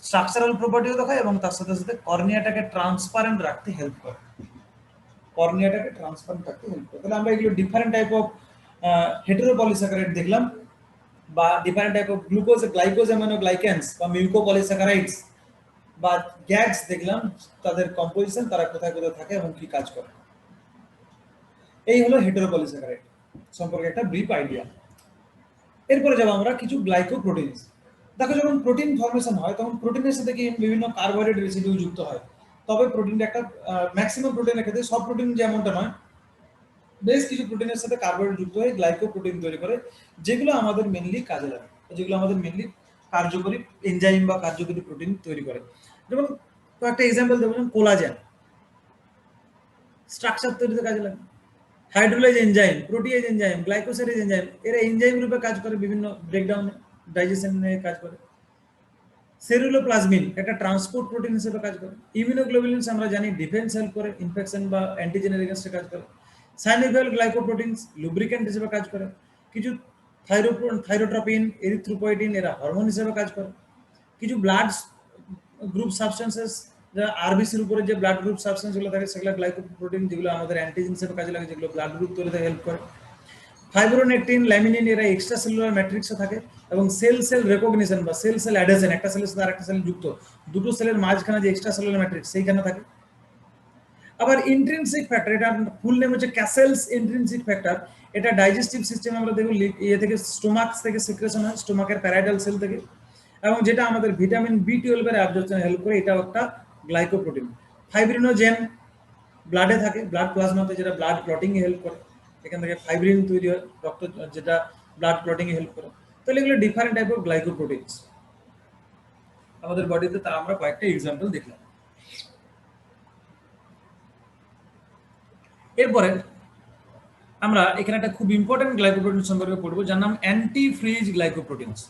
স্ট্রাকচারাল প্রপার্টিও দেখায় এবং তার সাথে সাথে কর্নিয়াটাকে ট্রান্সপারেন্ট রাখতে হেল্প করে, তাহলে আমরা এগুলো ডিফারেন্ট টাইপ অফ হেটেরোপলিস্যাকারাইড দেখলাম, বা ডিফারেন্ট টাইপ অফ গ্লাইকোজেমাইনোগ্লাইকেন্স বা মিউকোপলিস্যাকারাইডস বা গ্যাগস দেখলাম, তাদের কম্পোজিশন, তারা কোথায় কোথায় থাকে এবং কি কাজ করে। এই হলো হেটেরোপলিস্যাকারাইড সম্পর্কে একটা ব্রিফ আইডিয়া। এরপরে যাব আমরা কিছু গ্লাইকোপ্রোটিনস। দেখো যখন প্রোটিন ফর্মেশন হয় তখন প্রোটিনের সাথে কি বিভিন্ন কার্বোহাইড্রেট রেসিডিউ যুক্ত হয়, তবে প্রোটিনটা একটা ম্যাক্সিমাম প্রোটিনের ক্ষেত্রে সব প্রোটিন যেমনটা নয়, বেশ কিছু প্রোটিনের সাথে কার্বোহাইড্রেট যুক্ত হয়ে গ্লাইকোপ্রোটিন তৈরি করে, যেগুলো আমাদের মেনলি কাজে লাগে, যেগুলো আমাদের মেনলি কার্যকরী এনজাইম বা কার্যকরী প্রোটিন তৈরি করে। যেমন কয়েকটা এক্সাম্পল দেবো, যেমন কোলাজেন স্ট্রাকচার তৈরিতে কাজে লাগে, hydrolyse enzyme, protease enzyme, glycosidase enzyme, এরা এনজাইম রূপে কাজ করে, বিভিন্ন ব্রেকডাউন ডাইজেশনে কাজ করে। সেরুলোপ্লাজমিন একটা ট্রান্সপোর্ট প্রোটিন হিসেবে কাজ করে। ইমিউনোগ্লোবুলিনস আমরা জানি ডিফেন্স হেল্প করে, ইনফেকশন বা অ্যান্টিজেনের এগেনস্টে কাজ করে। সাইনোভিয়াল গ্লাইকোপ্রোটিনস লুব্রিকেন্ট হিসেবে কাজ করে। কিছু থাইরোট্রপিন, এরিথ্রোপয়েটিন এরা হরমোন হিসেবে কাজ করে। কিছু ব্লাড গ্রুপ সাবস্টেন্সেস, যা আরবিসির উপরে যে ব্লাড গ্রুপ সাবস্টেন্সগুলো থাকে সেগুলো গ্লাইকোপ্রোটিন, যেগুলো আমাদের অ্যান্টিজেন হিসেবে কাজে লাগে, যেগুলো ব্লাড গ্রুপ তৈরিতে হেল্প করে। ফাইব্রোনেকটিন, ল্যামিনিন এরা এক্সট্রা সেলুলার ম্যাট্রিক্সে থাকে এবং সেল সেল রেকগনিশন বা সেল সেল অ্যাডহেশন, একটা সেলের সাথে আরেকটা সেল যুক্ত, দুটো সেলের মাঝখানে যে এক্সট্রা সেলুলার ম্যাট্রিক্স সেইখানে থাকে। আবার ইন্ট্রিনসিক ফ্যাক্টর, এটা ফুল নেম হচ্ছে ক্যাসেলস ইন্ট্রিনসিক ফ্যাক্টর, এটা ডাইজেস্টিভ সিস্টেম আমরা দেখব ইয়ে থেকে স্টোমাক থেকে সিক্রেশন হয়, স্টোমাকের প্যারাইটাল সেল থেকে, এবং যেটা আমাদের ভিটামিন B12 এর অ্যাবজর্পশনে হেল্প করে, এটাও একটা গ্লাইকোপ্রোটিন। ফাইব্রিনোজেন ব্লাডে থাকে, ব্লাড প্লাজমাতে, যেটা ব্লাড ক্লটিং এ হেল্প করে, এখান থেকে ফাইব্রিন তৈরি হয়, রক্ত যেটা ব্লাড ক্লটিং এ হেল্প করে। তাহলে এগুলো ডিফারেন্ট টাইপ অফ গ্লাইকোপ্রোটিনস আমাদের বডিতে, তার আমরা কয়েকটা এক্সাম্পল দেখলাম। এরপরে আমরা এখানে একটা খুব ইম্পর্টেন্ট গ্লাইকোপ্রোটিন সম্পর্কে পড়বো, যার নাম অ্যান্টি ফ্রিজ গ্লাইকোপ্রোটিনস।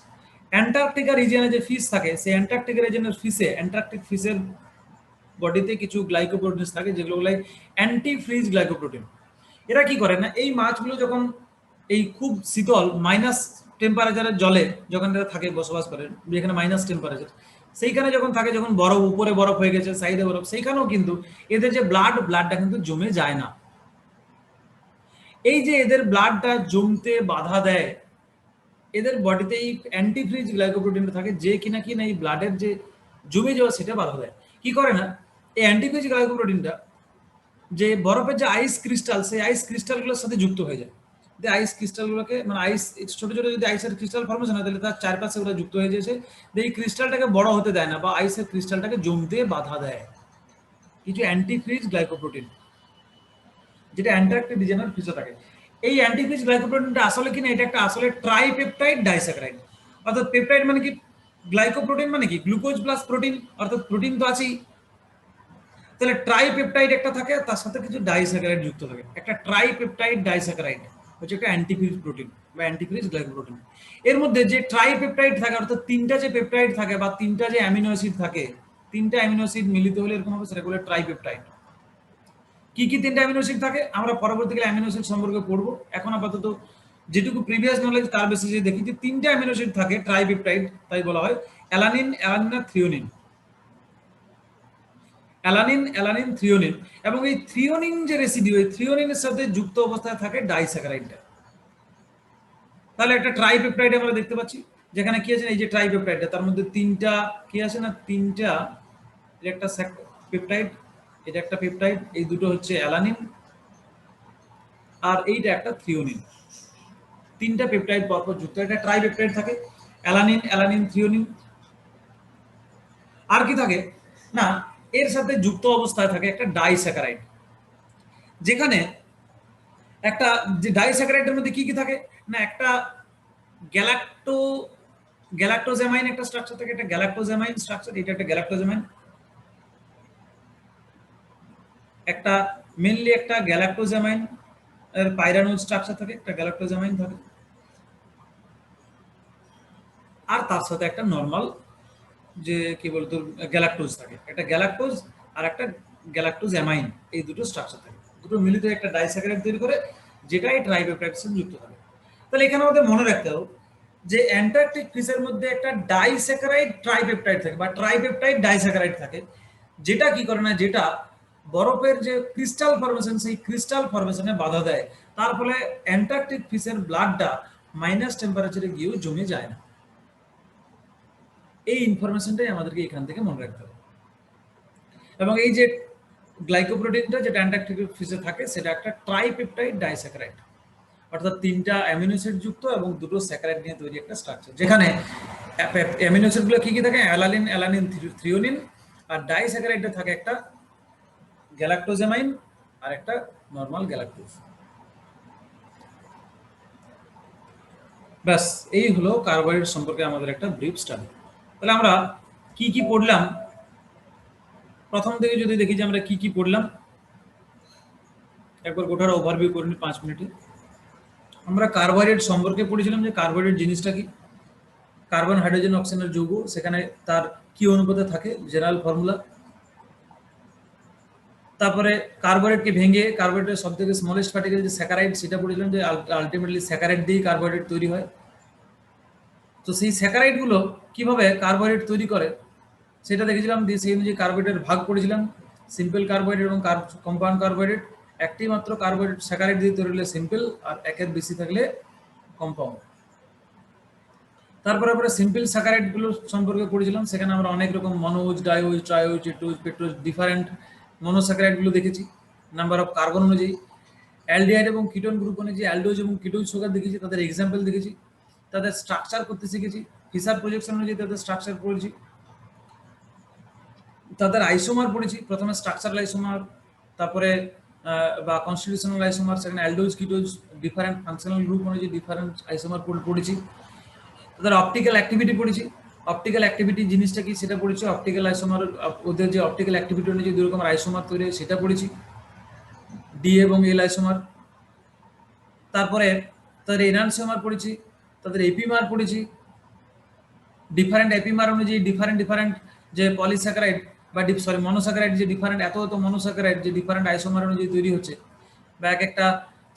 অ্যান্টার্কটিকা রিজিয়নে যে ফিশ থাকে, সেই অ্যান্টার্কটিকা রিজিয়নের ফিশে, অ্যান্টার্কটিক ফিশের বডিতে কিছু গ্লাইকোপ্রোটিনস থাকে, যেগুলো বলে অ্যান্টি ফ্রিজ গ্লাইকোপ্রোটিন। এরা কি করে না, এই মাছগুলো যখন এই খুব শীতল মাইনাস টেম্পারেচারের জলে যখন এরা থাকে, বসবাস করে, যেখানে মাইনাস টেম্পারেচার, সেইখানে যখন থাকে, যখন বরফ উপরে বরফ হয়ে গেছে, সাইডে বরফ, সেইখানেও কিন্তু এদের যে ব্লাডটা কিন্তু জমে যায় না। এই যে এদের ব্লাডটা জমতে বাধা দেয়, এদের বডিতে এই অ্যান্টিফ্রিজ গ্লাইকোপ্রোটিনটা থাকে, যে কিনা এই ব্লাডের যে জমে যাওয়া সেটা বাধা দেয়। কি করে না, এই অ্যান্টিফ্রিজ গ্লাইকোপ্রোটিনটা যে বরফের যে আইস ক্রিস্টাল, সেই আইস ক্রিস্টালগুলোর সাথে যুক্ত হয়ে যায়। যে আইস ক্রিস্টালগুলোকে, মানে আইস ছোট ছোট যদি আইসের ক্রিস্টাল ফর্মেশন হয়, তাহলে তার চারপাশে ওরা যুক্ত হয়ে যাচ্ছে, এই ক্রিস্টালটাকে বড় হতে দেয় না, বা আইসের ক্রিস্টালটাকে জমতে বাধা দেয় কিছু অ্যান্টিফ্রিজ গ্লাইকোপ্রোটিন, যেটা অ্যান্টার্কটিক রিজিয়নের ফিশে থাকে। এই অ্যান্টিফ্রিজ গ্লাইকোপ্রোটিনটা আসলে কিনা, এটা একটা আসলে ট্রাইপেপটাইড ডাইস্যাকারাইড। অর্থাৎ পেপটাইড মানে কি, গ্লাইকোপ্রোটিন মানে কি, গ্লুকোজ প্লাস প্রোটিন, অর্থাৎ প্রোটিন তো আছেই, তাহলে ট্রাইপেপটাইড একটা থাকে, তার সাথে কিছু ডাইস্যাকারাইড যুক্ত থাকে। একটা ট্রাইপেপটাইড ডাইস্যাকারাইড হচ্ছে একটা অ্যান্টিফ্রিজ প্রোটিন বা অ্যান্টিফ্রিজ গ্লাইকোপ্রোটিন। এর মধ্যে যে ট্রাইপেপটাইড থাকে, অর্থাৎ তিনটা যে পেপটাইড থাকে বা তিনটা যে অ্যামিনো অ্যাসিড থাকে, তিনটা অ্যামিনো অ্যাসিড মিলিত হলে এরকম হবে, সেটা বলে ট্রাইপেপটাইড। কি কি তিনটা অ্যামিনো অ্যাসিড থাকে আমরা পরবর্তীকালে অ্যামিনো অ্যাসিড সম্পর্কে পড়বো। এখন আপাতত যেটুকু প্রিভিয়াস নলেজ তার বেসিসে দেখি যে তিনটা অ্যামিনো অ্যাসিড থাকে ট্রাইপেপটাইড, তাই বলা হয় অ্যালানিন, অ্যালানিন আর থ্রিওনিন। অ্যালানিন, অ্যালানিন, থ্রিওনিন, এবং এই থ্রিওনিন যে রেসিডিউ, এই থ্রিওনিনের সাথে যুক্ত অবস্থায় থাকে ডাইস্যাকারাইডটা। তাহলে একটা ট্রাইপেপটাইড আমরা দেখতে পাচ্ছি, যেখানে কি আছে, এই যে ট্রাইপেপটাইডটা, তার মধ্যে তিনটা কি আছে না, তিনটা, একটা পেপটাইড, এটা একটা পেপটাইড, এই দুটো হচ্ছে অ্যালানিন, আর এইটা একটা থ্রিওনিন। তিনটা পেপটাইড পরপর যুক্ত, একটা ট্রাইপেপটাইড থাকে, অ্যালানিন, অ্যালানিন, থ্রিওনিন। আর কি থাকে না, এর সাথে যুক্ত অবস্থায় থাকে একটা ডাইস্যাকারাইড, যেখানে একটা যে ডাইস্যাকারাইডের মধ্যে কি কি থাকে না, একটা গ্যালাক্টোজামাইন একটা স্ট্রাকচার থাকে, একটা গ্যালাক্টোজামাইন স্ট্রাকচার, এটা একটা গ্যালাক্টোজামাইন, একটা মেনলি একটা গ্যালাক্টোজামাইন এর পাইরানোজ স্ট্রাকচার থাকে, একটা গ্যালাক্টোজামাইন থাকে, আর তার সাথে একটা নরমাল যে কি বলতো গ্যালাক্টোজ থাকে, একটা গ্যালাক্টোজ আর একটা গ্যালাক্টোজামাইন, এই দুটো স্ট্রাকচার থাকে, দুটো মিলিত একটা ডাইস্যাকারাইড তৈরি করে, যেটা এই ট্রাইপেপটাইডের সাথে যুক্ত থাকে। তাহলে এখানে আমাদের মনে রাখতে হবে যে অ্যান্টার্কটিক ফিশের মধ্যে একটা ডাইস্যাকারাইড ট্রাইপেপটাইড থাকে বা ট্রাইপেপটাইড ডাইস্যাকারাইড থাকে, যেটা কি করে না, যেটা বরফের যে ক্রিস্টাল ফর্মেশন, সেই ক্রিস্টাল ফর্মেশনে বাধা দেয়, তার ফলে অ্যান্টার্কটিক ফিশের ব্লাডটা মাইনাস টেম্পারেচারে গিয়েও জমে যায় না। এই ইনফরমেশনটাই আমাদেরকে এখান থেকে মনে রাখতে হবে। এবং এই যে গ্লাইকোপ্রোটিনটা যেটা অ্যান্টার্কটিক ফিশে থাকে, সেটা একটা ট্রাইপেপটাইড ডাইস্যাকারাইড, অর্থাৎ তিনটা অ্যামিনো অ্যাসিড যুক্ত এবং দুটো স্যাকারাইড নিয়ে তৈরি একটা স্ট্রাকচার, যেখানে অ্যামিনো অ্যাসিডগুলো কি কি থাকে? অ্যালানিন, অ্যালানিন, থ্রিওনিন, আর ডাইস্যাকারাইডে থাকে একটা গ্যালাক্টোজামাইন আর একটা নর্মাল গ্যালাক্টোজ। ব্যাস, এই হলো কার্বোহাইড্রেট সম্পর্কে আমাদের একটা ব্রিফ স্টাডি। তাহলে আমরা কি কি পড়লাম, প্রথম থেকে যদি দেখি যে আমরা কি কি পড়লাম, একবার গোটার ওভারভিউ করে নিই 5 মিনিটে। আমরা কার্বোহাইড্রেট সম্পর্কে পড়েছিলাম যে কার্বোহাইড্রেট জিনিসটা কি, কার্বন, হাইড্রোজেন, অক্সিজেনের যৌগ, সেখানে তার কি অনুপাতে থাকে, জেনারেল ফর্মুলা। তারপরে কার্বোহাইড্রেটকে ভেঙে কার্বোহাইড্রেট সব থেকে স্মলেস্ট পার্টিকেল যে স্যাকারাইড, সেটা পড়েছিলাম যে আলটিমেটলি স্যাকারাইড দিয়েই কার্বোহাইড্রেট তৈরি হয়। তো সেই স্যাকারাইডগুলো কিভাবে কার্বোহাইড্রেট তৈরি করে সেটা দেখেছিলাম, দিয়ে সেই অনুযায়ী কার্বোহাইড্রেট ভাগ করেছিলাম, সিম্পল কার্বোহাইড্রেট এবং কম্পাউন্ড কার্বোহাইড্রেট। একটি মাত্র কার্বোহাইড্রেট স্যাকারাইড দিয়ে তৈরি হলে সিম্পল, আর একের বেশি থাকলে কম্পাউন্ড। তারপরে আমরা সিম্পল স্যাকারাইডগুলো সম্পর্কে পড়েছিলাম, সেখানে আমরা অনেক রকম মনোজ, ডাইওজ, ট্রাইওজ, টেট্রোজ, পেট্রোজ, ডিফারেন্ট মনোস্যাকারাইডগুলো দেখেছি নাম্বার অফ কার্বন অনুযায়ী। অ্যালডিহাইড এবং কিটোন গ্রুপ অনুযায়ী অ্যালডোজ এবং কিটোজ সুগার দেখেছি, তাদের এক্সাম্পল দেখেছি, তাদের স্ট্রাকচার করতে শিখেছি। ফিশার প্রজেকশন অনুযায়ী তাদের স্ট্রাকচার পড়েছি, তাদের আইসোমার পড়েছি, প্রথমে স্ট্রাকচারাল আইসোমার, তারপরে বা কনস্টিটিউশনাল আইসোমার, সেখানে aldose, ketose, different functional group অনুযায়ী ডিফারেন্ট আইসোমার পড়েছি। তাদের অপটিক্যাল অ্যাক্টিভিটি পড়েছি, অপটিক্যাল অ্যাক্টিভিটি জিনিসটা কি সেটা পড়েছি, অপটিক্যাল আইসোমার, ওদের যে অপটিক্যাল অ্যাক্টিভিটি অনুযায়ী দুই রকমের আইসোমার তৈরি হয় সেটা পড়েছি, ডি এবং এল আইসোমার। তারপরে তাদের এনানসিওমার পড়েছি, তাদের এপিমার পড়েছি, ডিফারেন্ট এপিমার অনুযায়ী ডিফারেন্ট ডিফারেন্ট যে পলিস্যাকারাইড বা মনোস্যাকারাইড, যে ডিফারেন্ট এত এত মনোস্যাকারাইড যে ডিফারেন্ট আইসোমার অনুযায়ী তৈরি হচ্ছে, বা এক একটা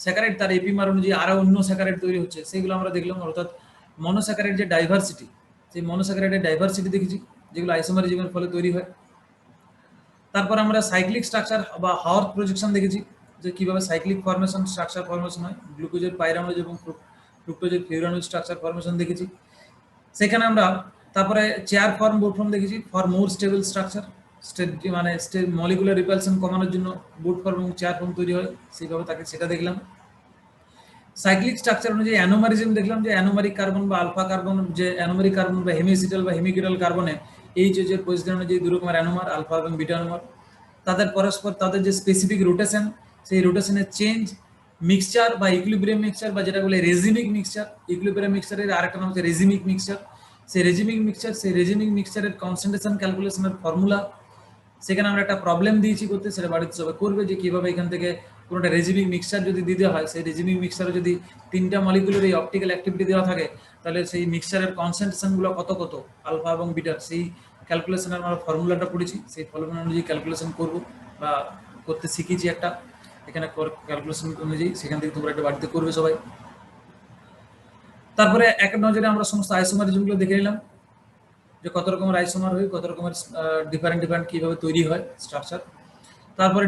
স্যাকারাইড তার এপিমার অনুযায়ী আরো অন্য স্যাকারাইড তৈরি হচ্ছে, সেগুলো আমরা দেখলাম। অর্থাৎ মনোস্যাকারাইড যে ডাইভার্সিটি, সেই মনোস্যাকারাইডের ডাইভার্সিটি দেখেছি, যেগুলো আইসোমারিজমের ফলে তৈরি হয়। তারপর আমরা সাইক্লিক স্ট্রাকচার বা হাওয়ার প্রজেকশন দেখেছি, যে কিভাবে সাইক্লিক ফরমেশন স্ট্রাকচার ফরমেশন হয়, গ্লুকোজের পাইরানোজ এবং ফ্রুক্টোজের ফিউরানোজ স্ট্রাকচার ফরমেশন দেখেছি। সেখানে আমরা তারপরে চেয়ার ফর্ম, বোর্ড ফর্ম দেখেছি, ফর মোর স্টেবল স্ট্রাকচার, মানে মলিকুলার রিপালশন কমানোর জন্য বোর্ড ফর্ম এবং চেয়ার ফর্ম তৈরি হয়, সেইভাবে তাকে সেটা দেখলাম। সাইক্লিক স্ট্রাকচার অনুযায়ী অ্যানোমারিজম দেখলাম, যে অ্যানোমারিক কার্বন বা আলফা কার্বন, যে অ্যানোমারিক কার্বন বা হেমিসিটাল বা হেমিকিউরাল কার্বনে এই যে পজিশন অনুযায়ী দুই রকমের অ্যানোমার, আলফা এবং বিটা অ্যানোমার। তাদের পরস্পর তাদের যে স্পেসিফিক রোটেশন, সেই রোটেশনের চেঞ্জ, মিক্সচার বা ইকুইলিব্রিয়াম মিক্সচার, বা যেটা বলে রেজিমিক মিক্সচার। ইকুইলিব্রিয়াম মিক্সচারের আরেকটা নাম হচ্ছে রেজিমিক মিক্সচার। সেই রেজিমিক মিক্সচারের কনসেন্ট্রেশন ক্যালকুলেশনের ফর্মুলা, সেখানে আমরা একটা প্রবলেম দিয়েছি করতে, সেটা বাড়িতে সবাই করবে, যে কিভাবে এখান থেকে কোনোটা রেজিমিক মিক্সচার যদি দিতে হয়, সেই রেজিমিক মিক্সচারে যদি 3টা মলিকুলের এই অপটিক্যাল অ্যাক্টিভিটি দেওয়া থাকে, তাহলে সেই মিক্সচারের কনসেন্ট্রেশনগুলো কত কত আলফা এবং বিটার, সেই ক্যালকুলেশনের আমরা ফর্মুলাটা পড়েছি। সেই ফর্মুলা অনুযায়ী ক্যালকুলেশন করব বা করতে শিখেছি একটা, এখানে ক্যালকুলেশন অনুযায়ী, সেখান থেকে তোমরা একটা বাড়িতে করবে সবাই। তারপরে এক নজরে আমরা সমস্ত আইসোমারিজমগুলো দেখে নিলাম, যে কত রকমের আইসোমার হয়, কত রকমের ডিফারেন্ট ডিফারেন্ট কীভাবে তৈরি হয় স্ট্রাকচার। তারপরে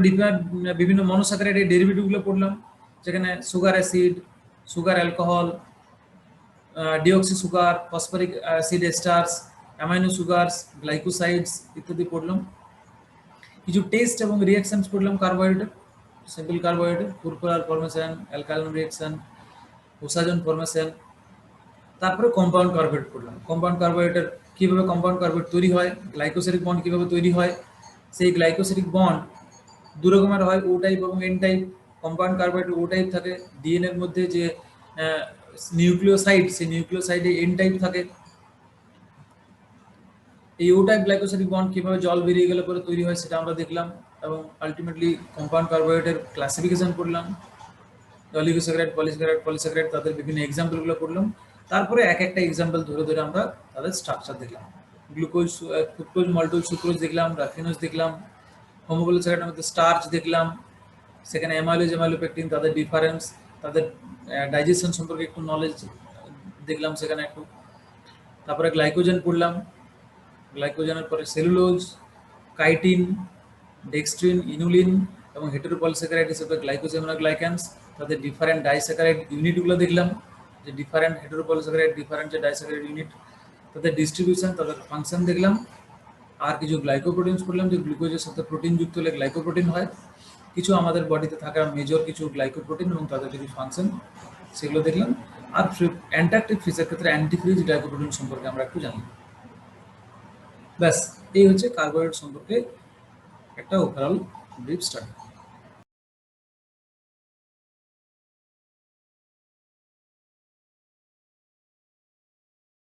বিভিন্ন মনোস্যাকারাইডের ডেরিভেটিভগুলো পড়লাম, যেখানে sugar acid, sugar alcohol, deoxy sugar, phosphoric acid esters, amino sugars, glycosides ইত্যাদি পড়লাম। কিছু টেস্ট এবং রিয়াকশনস পড়লাম carbohydrate, simple carbohydrate, furfural formation, অ্যালকাইন রিয়াকশন, ওসাজন ফরমেশন। তারপরে কম্পাউন্ড কার্বোহাইড্রেট পড়লাম, কম্পাউন্ড কার্বোহাইড্রেট কীভাবে কম্পাউন্ড কার্বোহাইড্রেট তৈরি হয়, গ্লাইকোসিডিক বন্ড কীভাবে তৈরি হয়, সেই গ্লাইকোসিডিক বন্ড দু রকমের হয়, ও টাইপ এবং এন টাইপ। কম্পাউন্ড কার্বোহাইড্রেট ও টাইপ থাকে, ডিএনএর মধ্যে যে নিউক্লিওসাইড, সেই নিউক্লিওসাইডে এন টাইপ থাকে। এই ও টাইপ গ্লাইকোসিডিক বন্ড কীভাবে জল বেরিয়ে গেলে পরে তৈরি হয় সেটা আমরা দেখলাম, এবং আলটিমেটলি কম্পাউন্ড কার্বোহাইড্রেটের ক্লাসিফিকেশন করলাম, অলিগোস্যাকারাইড, পলিস্যাকারাইড, তাদের বিভিন্ন এক্সাম্পলগুলো পড়লাম। তারপরে এক একটা এক্সাম্পল ধরে ধরে আমরা তাদের স্ট্রাকচার দেখলাম, গ্লুকোজ, ফ্রুক্টোজ, মাল্টোজ, সুক্রোজ দেখলাম, রাফিনোজ দেখলাম, হোমোপলিস্যাকারাইডের মধ্যে স্টার্চ দেখলাম, সেখানে অ্যামাইলোজ, অ্যামাইলোপেকটিন, তাদের ডিফারেন্স, তাদের ডাইজেশন সম্পর্কে একটু নলেজ দেখলাম সেখানে একটু। তারপরে গ্লাইকোজেন পড়লাম, গ্লাইকোজেনের পরে সেলুলোজ, কাইটিন, ডেক্সট্রিন, ইনুলিন এবং হেটেরোপলিস্যাকারাইড হিসেবে গ্লাইকোজেমিনোগ্লাইক্যানস, তাদের ডিফারেন্ট ডাইস্যাকারাইড ইউনিটগুলো দেখলাম, যে ডিফারেন্ট হেটেরোপলিস্যাকারাইড, ডিফারেন্ট যে ডাইস্যাকারাইড ইউনিট, তাদের ডিস্ট্রিবিউশন, তাদের ফাংশন দেখলাম। আর কিছু গ্লাইকোপ্রোটিনস পড়লাম, যে গ্লুকোজের সাথে প্রোটিন যুক্ত হলে গ্লাইকোপ্রোটিন হয়। কিছু আমাদের বডিতে থাকা মেজর কিছু গ্লাইকোপ্রোটিন এবং তাদের কিছু ফাংশন, সেগুলো দেখলাম। আর অ্যান্টার্কটিক ফিসের ক্ষেত্রে অ্যান্টিক্রিজ গ্লাইকোপ্রোটিন সম্পর্কে আমরা একটু জানি। ব্যাস, এই হচ্ছে কার্বোহাইড্রেট সম্পর্কে একটা ওভারঅল ব্রিফ স্টাডি।